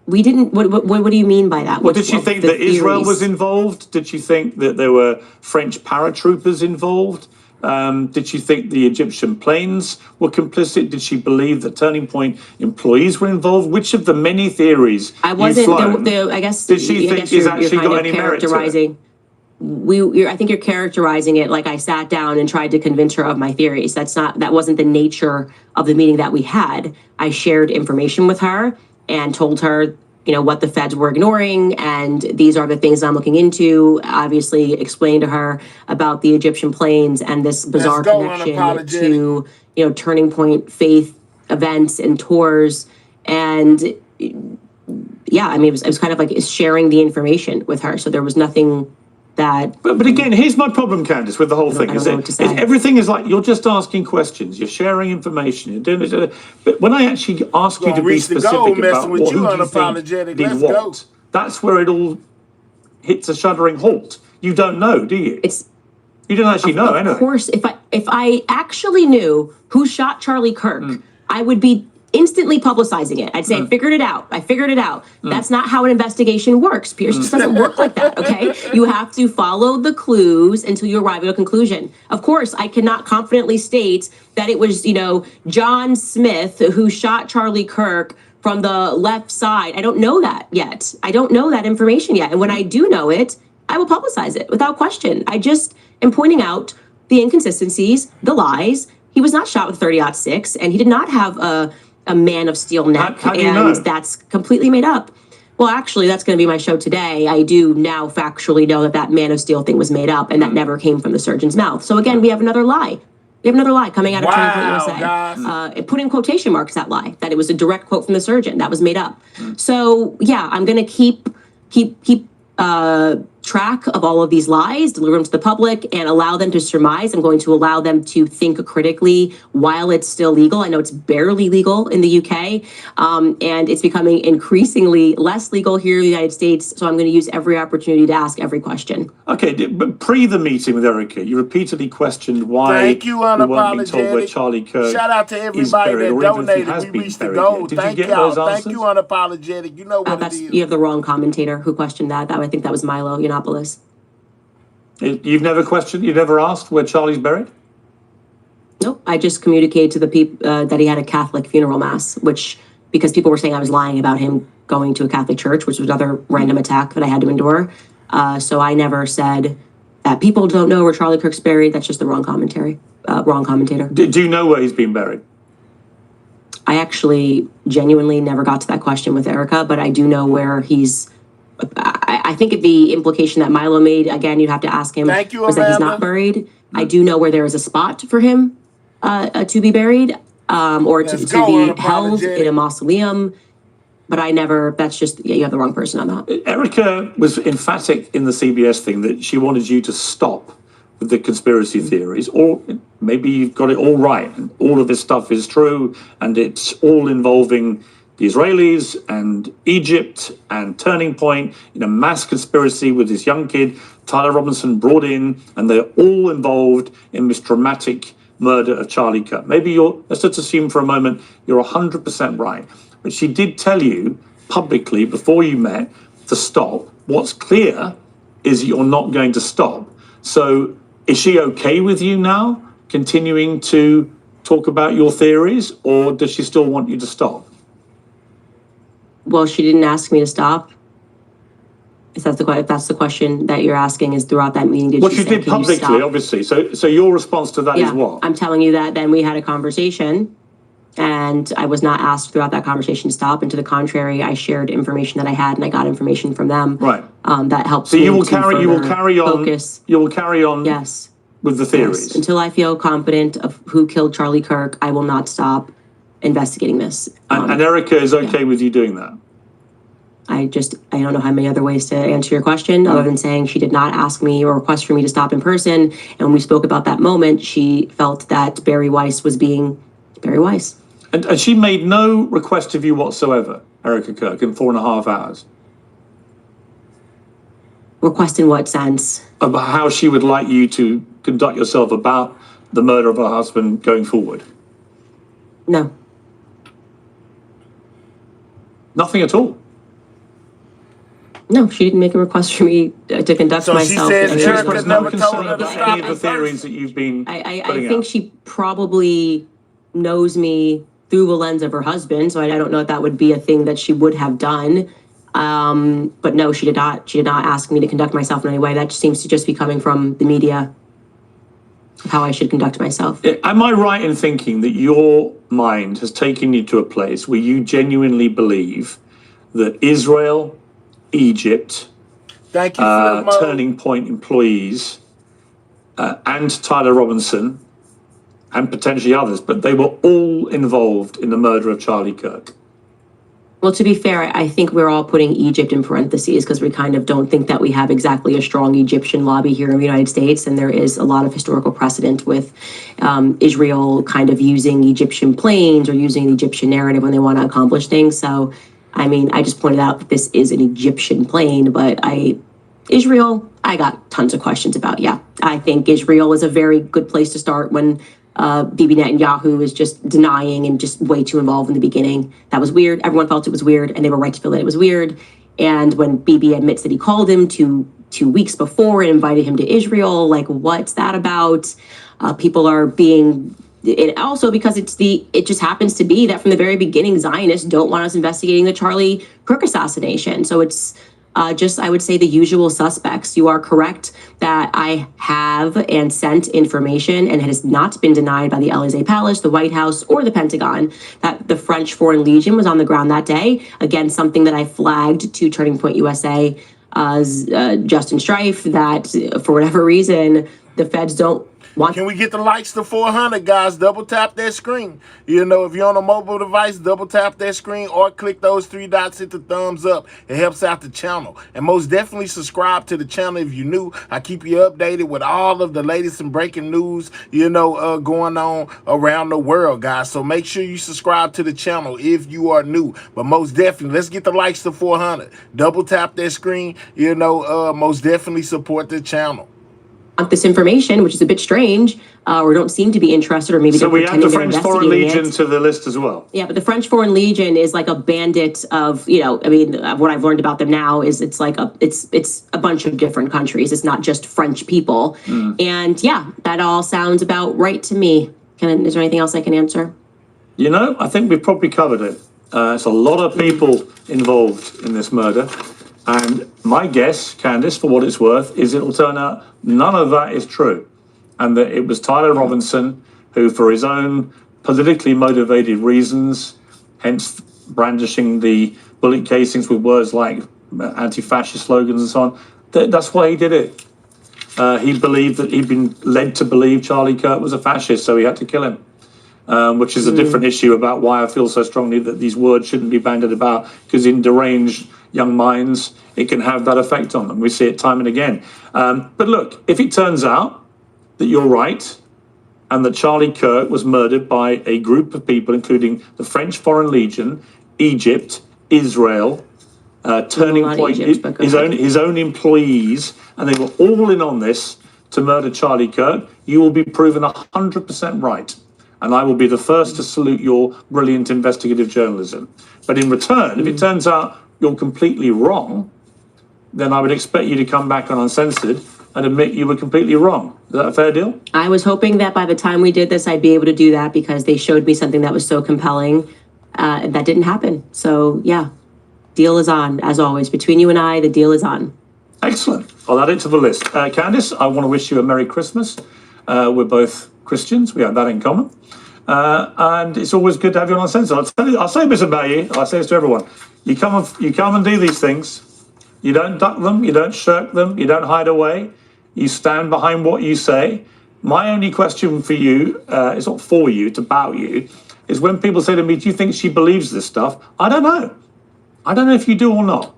S2: We didn't. What do you mean by that?
S3: Well, did she think that Israel was involved? Did she think that there were French paratroopers involved? Did she think the Egyptian planes were complicit? Did she believe that Turning Point employees were involved? Which of the many theories
S2: I wasn't. I guess.
S3: Did she think is actually got any merit to it?
S2: I think you're characterizing it like I sat down and tried to convince her of my theories. That wasn't the nature of the meeting that we had. I shared information with her and told her, what the feds were ignoring, and these are the things I'm looking into. Obviously explained to her about the Egyptian planes and this bizarre connection to, Turning Point faith events and tours. And yeah, it was kind of like sharing the information with her. So there was nothing that.
S3: But again, here's my problem, Candace, with the whole thing. Everything is like you're just asking questions, you're sharing information, you're doing this. But when I actually ask you to be specific about what did what, that's where it all hits a shuddering halt. You don't know, do you? You don't actually know, anyway.
S2: Of course, if I actually knew who shot Charlie Kirk, I would be instantly publicizing it. I'd say, I figured it out. That's not how an investigation works. Pierce just doesn't work like that, okay? You have to follow the clues until you arrive at a conclusion. Of course, I cannot confidently state that it was, John Smith who shot Charlie Kirk from the left side. I don't know that yet. I don't know that information yet. And when I do know it, I will publicize it without question. I just am pointing out the inconsistencies, the lies. He was not shot with 30-06, and he did not have a Man of Steel neck,
S3: How do you
S2: and
S3: know?
S2: that's completely made up. Well, actually, that's going to be my show today. I do now factually know that that Man of Steel thing was made up, and that never came from the surgeon's mouth. So again, we have another lie. We have another lie coming out of Turning Point USA. Put in quotation marks that lie, that it was a direct quote from the surgeon. That was made up. So yeah, I'm going to keep track of all of these lies, deliver them to the public, and allow them to surmise. I'm going to allow them to think critically while it's still legal. I know it's barely legal in the UK, and it's becoming increasingly less legal here in the United States. So I'm going to use every opportunity to ask every question.
S3: Okay, but pre the meeting with Erica, you repeatedly questioned why
S1: Thank you,
S3: we weren't being told where
S1: Unapologetic.
S3: Charlie Kirk
S1: Shout out to
S3: is
S1: everybody
S3: buried,
S1: that
S3: or even if he has
S1: donated. We
S3: been
S1: reached the
S3: buried
S1: goal.
S3: yet. Did
S1: Thank
S3: you get
S1: y'all.
S3: those
S1: Thank
S3: answers?
S1: you, Unapologetic. You know what it is.
S2: You have the wrong commentator who questioned that. I think that was Milo Yiannopoulos.
S3: You've never questioned, you've never asked where Charlie's buried?
S2: Nope. I just communicated to the people that he had a Catholic funeral mass, which, because people were saying I was lying about him going to a Catholic church, which was another random attack that I had to endure. So I never said that people don't know where Charlie Kirk's buried. That's just the wrong commentator.
S3: Do you know where he's been buried?
S2: I actually genuinely never got to that question with Erica, but I do know where he's. I think the implication that Milo made, again, you'd have to ask him,
S1: Thank you,
S2: was that he's not
S1: Amanda.
S2: buried. I do know where there is a spot for him to be buried, or to
S1: Let's go,
S2: be held
S1: Unapologetic.
S2: in a mausoleum. But I never, that's just, you have the wrong person on that.
S3: Erica was emphatic in the CBS thing that she wanted you to stop with the conspiracy theories, or maybe you've got it all right, and all of this stuff is true, and it's all involving the Israelis and Egypt and Turning Point in a mass conspiracy with this young kid, Tyler Robinson, brought in, and they're all involved in this dramatic murder of Charlie Kirk. Maybe let's just assume for a moment you're 100% right. But she did tell you publicly before you met to stop. What's clear is you're not going to stop. So is she okay with you now continuing to talk about your theories, or does she still want you to stop?
S2: Well, she didn't ask me to stop. If that's the question that you're asking, is throughout that meeting,
S3: Well,
S2: she
S3: she
S2: say,
S3: did
S2: "Can you
S3: publicly,
S2: stop?"
S3: obviously. So your response to that is what?
S2: I'm telling you that then we had a conversation, and I was not asked throughout that conversation to stop. And to the contrary, I shared information that I had, and I got information from them.
S3: Right.
S2: That helps.
S3: So
S2: me
S3: you will
S2: to
S3: carry on.
S2: focus.
S3: You will carry on.
S2: Yes.
S3: With the theories.
S2: Yes. Until I feel confident of who killed Charlie Kirk, I will not stop investigating this.
S3: And Erica is okay with you doing that?
S2: I don't know how many other ways to answer your question other than saying she did not ask me or request for me to stop in person. And when we spoke about that moment, she felt that Barry Weiss was being Barry Weiss.
S3: And she made no request of you whatsoever, Erica Kirk, in 4.5 hours?
S2: Request in what sense?
S3: About how she would like you to conduct yourself about the murder of her husband going forward?
S2: No.
S3: Nothing at all?
S2: No, she didn't make a request for me to conduct
S1: So she
S2: myself.
S1: says
S2: in
S1: Erica
S2: any way.
S1: never told her to
S3: Any
S1: stop
S3: of the
S1: in
S3: theories that you've been
S2: I
S3: putting
S2: think
S3: out?
S2: she probably knows me through the lens of her husband, so I don't know if that would be a thing that she would have done. But no, she did not. She did not ask me to conduct myself in any way. That seems to just be coming from the media, how I should conduct myself.
S3: Am I right in thinking that your mind has taken you to a place where you genuinely believe that Israel, Egypt,
S1: Thank you for the mo.
S3: Turning Point employees, and Tyler Robinson, and potentially others, but they were all involved in the murder of Charlie Kirk?
S2: Well, to be fair, I think we're all putting Egypt in parentheses because we kind of don't think that we have exactly a strong Egyptian lobby here in the United States. And there is a lot of historical precedent with Israel kind of using Egyptian planes or using the Egyptian narrative when they want to accomplish things. So, I mean, I just pointed out that this is an Egyptian plane, but Israel, I got tons of questions about. Yeah, I think Israel is a very good place to start when Bibi Netanyahu is just denying and just way too involved in the beginning. That was weird. Everyone felt it was weird, and they were right to feel that it was weird. And when Bibi admits that he called him two weeks before and invited him to Israel, like, what's that about? People are being, and also because it just happens to be that from the very beginning, Zionists don't want us investigating the Charlie Kirk assassination. So it's just, I would say, the usual suspects. You are correct that I have and sent information, and it has not been denied by the Élysée Palace, the White House, or the Pentagon, that the French Foreign Legion was on the ground that day. Again, something that I flagged to Turning Point USA, Justin Strife, that for whatever reason, the feds don't want.
S1: Can we get the likes to 400, guys? Double tap that screen. You know, if you're on a mobile device, double tap that screen or click those 3 dots, hit the thumbs up. It helps out the channel. And most definitely subscribe to the channel if you're new. I keep you updated with all of the latest and breaking news, you know, going on around the world, guys. So make sure you subscribe to the channel if you are new. But most definitely, let's get the likes to 400. Double tap that screen, you know, most definitely support the channel.
S2: This information, which is a bit strange, or don't seem to be interested, or maybe
S3: so
S2: they're
S3: we add the
S2: pretending
S3: French
S2: they're
S3: Foreign
S2: investigating
S3: Legion
S2: it.
S3: to the list as well.
S2: Yeah, but the French Foreign Legion is like a bandit of, you know, I mean, what I've learned about them now is it's like it's a bunch of different countries. It's not just French people. And yeah, that all sounds about right to me. Is there anything else I can answer?
S3: You know, I think we've probably covered it. It's a lot of people involved in this murder. And my guess, Candace, for what it's worth, is it'll turn out none of that is true. And that it was Tyler Robinson who, for his own politically motivated reasons, hence brandishing the bullet casings with words like anti-fascist slogans and so on, that's why he did it. He believed that he'd been led to believe Charlie Kirk was a fascist, so he had to kill him. Which is a different issue about why I feel so strongly that these words shouldn't be bandied about, because in deranged young minds, it can have that effect on them. We see it time and again. But look, if it turns out that you're right and that Charlie Kirk was murdered by a group of people, including the French Foreign Legion, Egypt, Israel, Turning Point, his own employees, and they were all in on this to murder Charlie Kirk, you will be proven 100% right. And I will be the first to salute your brilliant investigative journalism. But in return, if it turns out you're completely wrong, then I would expect you to come back on Uncensored and admit you were completely wrong. Is that a fair deal?
S2: I was hoping that by the time we did this, I'd be able to do that because they showed me something that was so compelling. That didn't happen. So yeah, deal is on, as always. Between you and I, the deal is on.
S3: Excellent. I'll add it to the list. Candace, I want to wish you a Merry Christmas. We're both Christians. We have that in common. And it's always good to have you on Uncensored. I'll say this about you. I say this to everyone. You come and do these things. You don't duck them. You don't shirk them. You don't hide away. You stand behind what you say. My only question for you, it's not for you, it's about you, is when people say to me, do you think she believes this stuff? I don't know. I don't know if you do or not.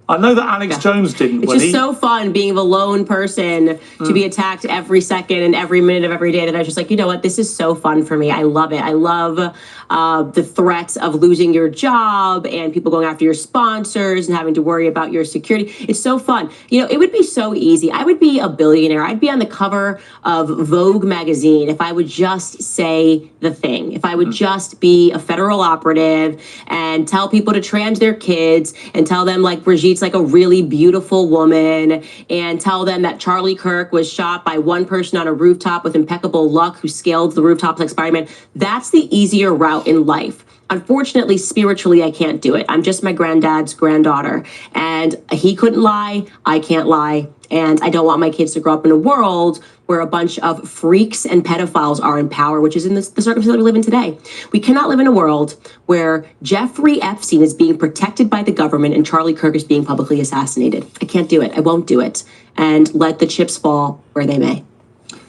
S3: I know that Alex Jones didn't.
S2: It's just so fun being the lone person to be attacked every second and every minute of every day that I was just like, you know what, this is so fun for me. I love it. I love the threat of losing your job and people going after your sponsors and having to worry about your security. It's so fun. You know, it would be so easy. I would be a billionaire. I'd be on the cover of Vogue magazine if I would just say the thing. If I would just be a federal operative and tell people to trans their kids and tell them like Brigitte's like a really beautiful woman and tell them that Charlie Kirk was shot by one person on a rooftop with impeccable luck who scaled the rooftops like Spider-Man. That's the easier route in life. Unfortunately, spiritually, I can't do it. I'm just my granddad's granddaughter and he couldn't lie. I can't lie. And I don't want my kids to grow up in a world where a bunch of freaks and pedophiles are in power, which is in the circumstances that we live in today. We cannot live in a world where Jeffrey Epstein is being protected by the government and Charlie Kirk is being publicly assassinated. I can't do it. I won't do it. And let the chips fall where they may.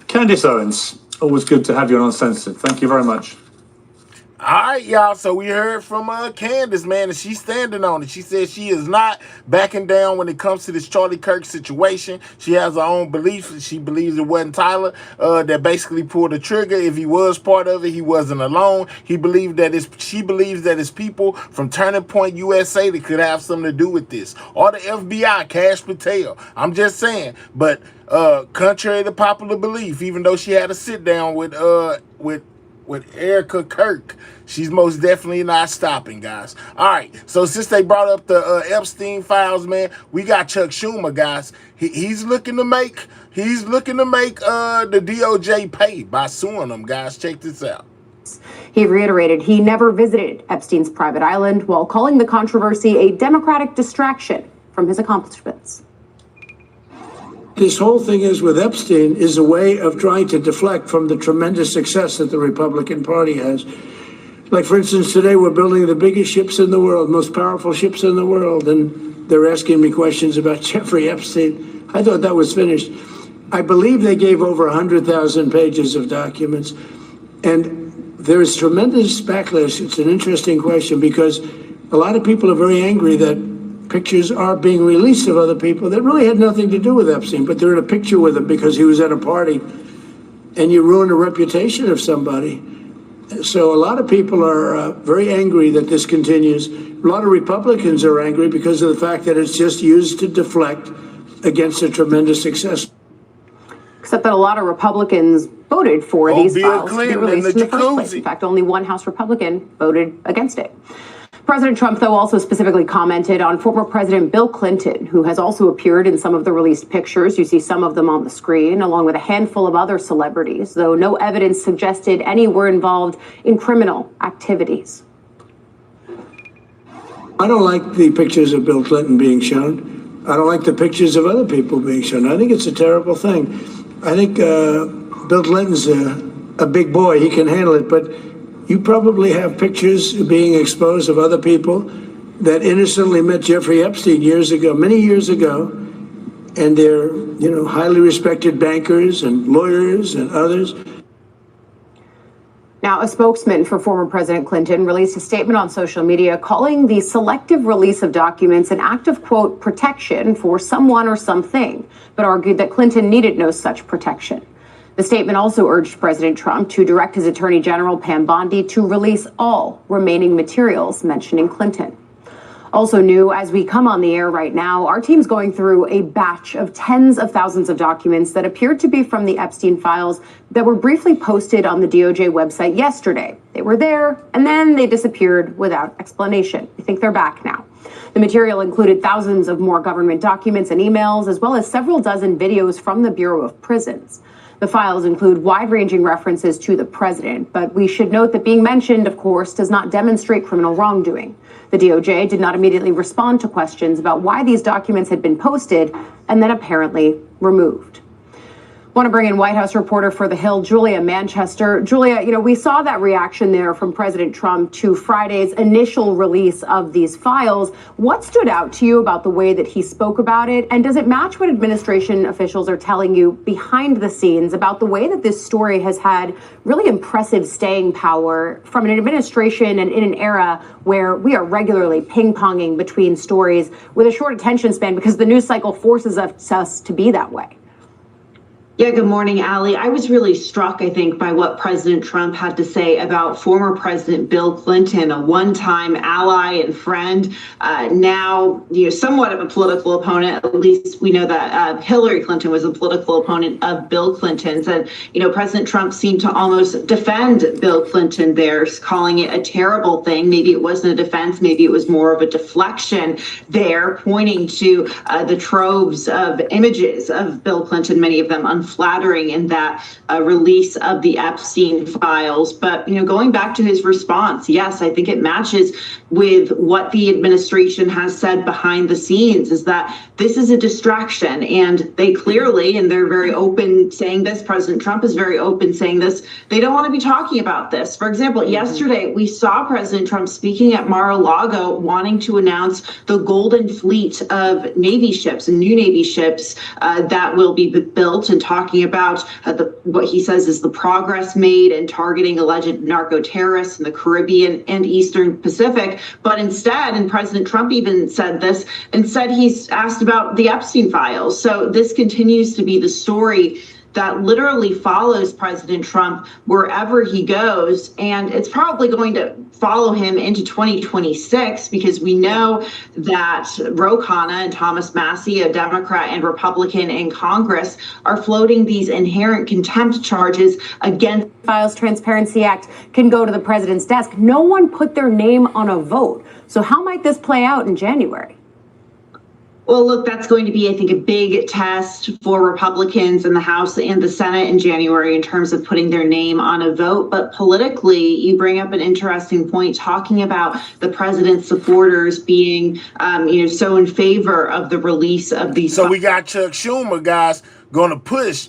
S3: Candace Owens, always good to have you on Uncensored. Thank you very much.
S1: All right, y'all. So we heard from Candace, man, and she's standing on it. She says she is not backing down when it comes to this Charlie Kirk situation. She has her own beliefs. She believes it wasn't Tyler that basically pulled the trigger. If he was part of it, he wasn't alone. She believes that it's people from Turning Point USA that could have something to do with this, or the FBI, Kash Patel. I'm just saying, but contrary to popular belief, even though she had a sit down with Erica Kirk, she's most definitely not stopping, guys. All right, so since they brought up the Epstein files, man, we got Chuck Schumer, guys. He's looking to make the DOJ pay by suing them, guys. Check this out.
S4: He reiterated he never visited Epstein's private island while calling the controversy a Democratic distraction
S13: from his accomplishments.
S5: This whole thing is with Epstein is a way of trying to deflect from the tremendous success that the Republican Party has. Like, for instance, today we're building the biggest ships in the world, most powerful ships in the world, and they're asking me questions about Jeffrey Epstein. I thought that was finished. I believe they gave over 100,000 pages of documents, and there is tremendous backlash. It's an interesting question because a lot of people are very angry that pictures are being released of other people that really had nothing to do with Epstein, but they're in a picture with him because he was at a party, and you ruin the reputation of somebody. So a lot of people are very angry that this continues. A lot of Republicans are angry because of the fact that it's just used to deflect against a tremendous success.
S13: Except that a lot of Republicans voted for these
S1: Bill
S13: files to be
S1: Clinton
S13: released
S1: in
S13: in
S1: the
S13: the first place.
S1: jacuzzi.
S13: In fact, only one House Republican voted against it. President Trump, though, also specifically commented on former President Bill Clinton, who has also appeared in some of the released pictures. You see some of them on the screen, along with a handful of other celebrities, though no evidence suggested any were involved in criminal activities.
S5: I don't like the pictures of Bill Clinton being shown. I don't like the pictures of other people being shown. I think it's a terrible thing. I think Bill Clinton's a big boy. He can handle it, but you probably have pictures being exposed of other people that innocently met Jeffrey Epstein years ago, many years ago, and they're, highly respected bankers and lawyers and others.
S13: Now, a spokesman for former President Clinton released a statement on social media calling the selective release of documents an act of, quote, protection for someone or something, but argued that Clinton needed no such protection. The statement also urged President Trump to direct his Attorney General Pam Bondi to release all remaining materials mentioning Clinton. Also new, as we come on the air right now, our team's going through a batch of tens of thousands of documents that appeared to be from the Epstein files that were briefly posted on the DOJ website yesterday. They were there, and then they disappeared without explanation. We think they're back now. The material included thousands of more government documents and emails, as well as several dozen videos from the Bureau of Prisons. The files include wide-ranging references to the president, but we should note that being mentioned, of course, does not demonstrate criminal wrongdoing. The DOJ did not immediately respond to questions about why these documents had been posted and then apparently removed. Want to bring in White House reporter for The Hill, Julia Manchester. Julia, we saw that reaction there from President Trump to Friday's initial release of these files. What stood out to you about the way that he spoke about it? And does it match what administration officials are telling you behind the scenes about the way that this story has had really impressive staying power from an administration and in an era where we are regularly ping-ponging between stories with a short attention span because the news cycle forces us to be that way?
S7: Yeah, good morning, Allie. I was really struck, I think, by what President Trump had to say about former President Bill Clinton, a one-time ally and friend, now somewhat of a political opponent. At least we know that Hillary Clinton was a political opponent of Bill Clinton's. And, President Trump seemed to almost defend Bill Clinton there, calling it a terrible thing. Maybe it wasn't a defense. Maybe it was more of a deflection there, pointing to the troves of images of Bill Clinton, many of them unflattering in that release of the Epstein files. But, going back to his response, yes, I think it matches with what the administration has said behind the scenes, is that this is a distraction. And they clearly, and they're very open saying this, President Trump is very open saying this, they don't want to be talking about this. For example, yesterday, we saw President Trump speaking at Mar-a-Lago wanting to announce the golden fleet of Navy ships and new Navy ships that will be built, and talking about what he says is the progress made in targeting alleged narco terrorists in the Caribbean and Eastern Pacific. But instead, and President Trump even said this, instead he's asked about the Epstein files. So this continues to be the story that literally follows President Trump wherever he goes. And it's probably going to follow him into 2026, because we know that Ro Khanna and Thomas Massie, a Democrat and Republican in Congress, are floating these inherent contempt charges against
S13: Files Transparency Act can go to the president's desk. No one put their name on a vote. So how might this play out in January?
S7: Well, look, that's going to be, I think, a big test for Republicans in the House and the Senate in January in terms of putting their name on a vote. But politically, you bring up an interesting point talking about the president's supporters being, so in favor of the release of these.
S1: So we got Chuck Schumer, guys, going to push,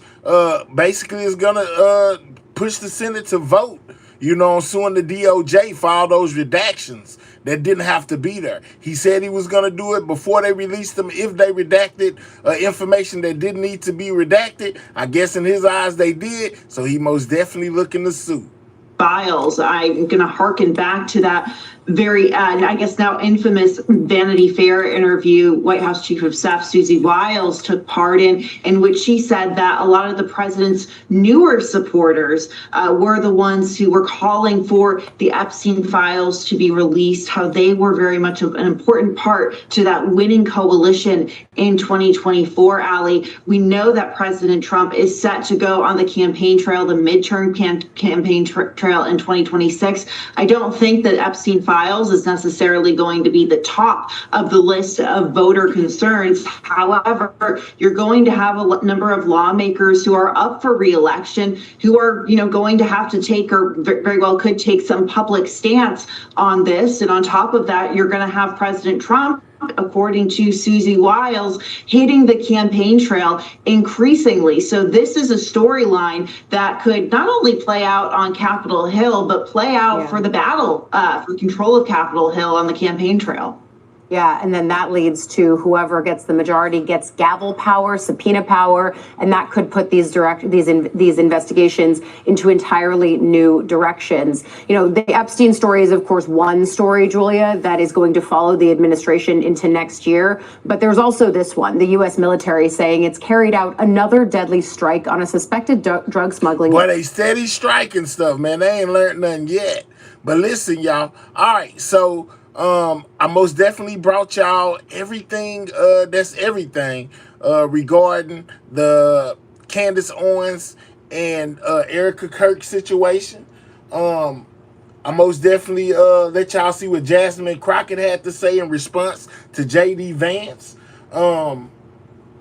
S1: basically is going to push the Senate to vote, on suing the DOJ for all those redactions that didn't have to be there. He said he was going to do it before they released them if they redacted information that didn't need to be redacted. I guess in his eyes they did, so he most definitely looking to sue.
S7: Files. I'm going to hearken back to that very, I guess now infamous Vanity Fair interview White House Chief of Staff Susie Wiles took part in which she said that a lot of the president's newer supporters were the ones who were calling for the Epstein files to be released, how they were very much an important part to that winning coalition in 2024, Allie. We know that President Trump is set to go on the campaign trail, the midterm campaign trail in 2026. I don't think that Epstein files is necessarily going to be the top of the list of voter concerns. However, you're going to have a number of lawmakers who are up for re-election who are, going to have to take or very well could take some public stance on this. And on top of that, you're going to have President Trump, according to Susie Wiles, hitting the campaign trail increasingly. So this is a storyline that could not only play out on Capitol Hill, but play out for the battle for control of Capitol Hill on the campaign trail.
S2: Yeah, and then that leads to whoever gets the majority gets gavel power, subpoena power, and that could put these investigations into entirely new directions. The Epstein story is, of course, one story, Julia, that is going to follow the administration into next year. But there's also this one, the U.S. military saying it's carried out another deadly strike on a suspected drug smuggling.
S1: Boy, they steady striking stuff, man. They ain't learned nothing yet. But listen, y'all. All right, so I most definitely brought y'all everything that's everything regarding the Candace Owens and Erica Kirk situation. I most definitely let y'all see what Jasmine Crockett had to say in response to J.D. Vance. Let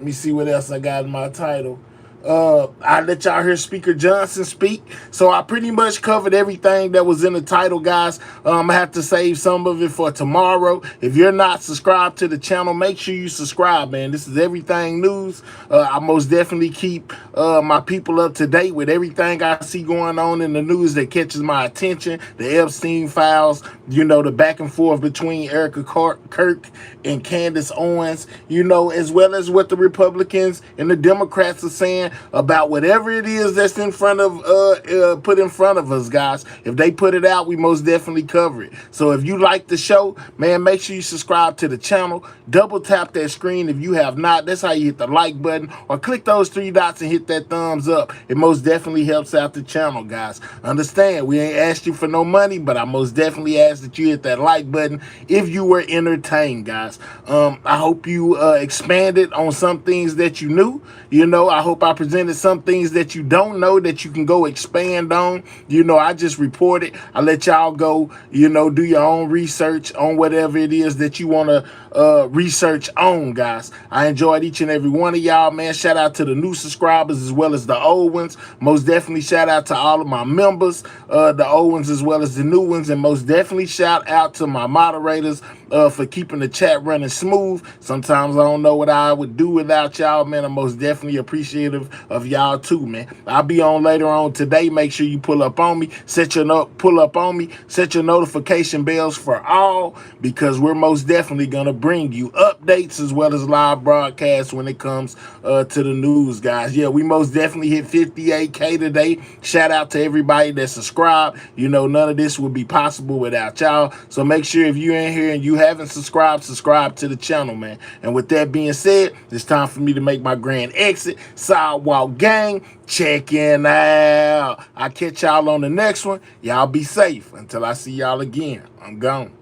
S1: me see what else I got in my title. I let y'all hear Speaker Johnson speak. So I pretty much covered everything that was in the title, guys. I'm going to have to save some of it for tomorrow. If you're not subscribed to the channel, make sure you subscribe, man. This is everything news. I most definitely keep my people up to date with everything I see going on in the news that catches my attention. The Epstein files, the back and forth between Erica Kirk and Candace Owens, as well as what the Republicans and the Democrats are saying about whatever it is that's in front of put in front of us, guys. If they put it out, we most definitely cover it. So if you like the show, man, make sure you subscribe to the channel. Double tap that screen if you have not. That's how you hit the like button, or click those 3 dots and hit that thumbs up. It most definitely helps out the channel, guys. Understand, we ain't asked you for no money, but I most definitely ask that you hit that like button if you were entertained, guys. I hope you expanded on some things that you knew. I hope I presented some things that you don't know that you can go expand on. I just reported. I let y'all go, do your own research on whatever it is that you want to research on, guys. I enjoyed each and every one of y'all, man. Shout out to the new subscribers as well as the old ones. Most definitely shout out to all of my members, the old ones as well as the new ones. And most definitely shout out to my moderators for keeping the chat running smooth. Sometimes I don't know what I would do without y'all, man. I'm most definitely appreciative of y'all too, man. I'll be on later on today. Make sure you pull up on me, set your notification bells for all, because we're most definitely gonna bring you updates as well as live broadcasts when it comes to the news, guys. Yeah, we most definitely hit 58K today. Shout out to everybody that subscribed. None of this would be possible without y'all. So make sure if you're in here and you haven't subscribe to the channel, man. And with that being said, it's time for me to make my grand exit. Sidewalk Gang, checking out. I'll catch y'all on the next one. Y'all be safe until I see y'all again. I'm gone.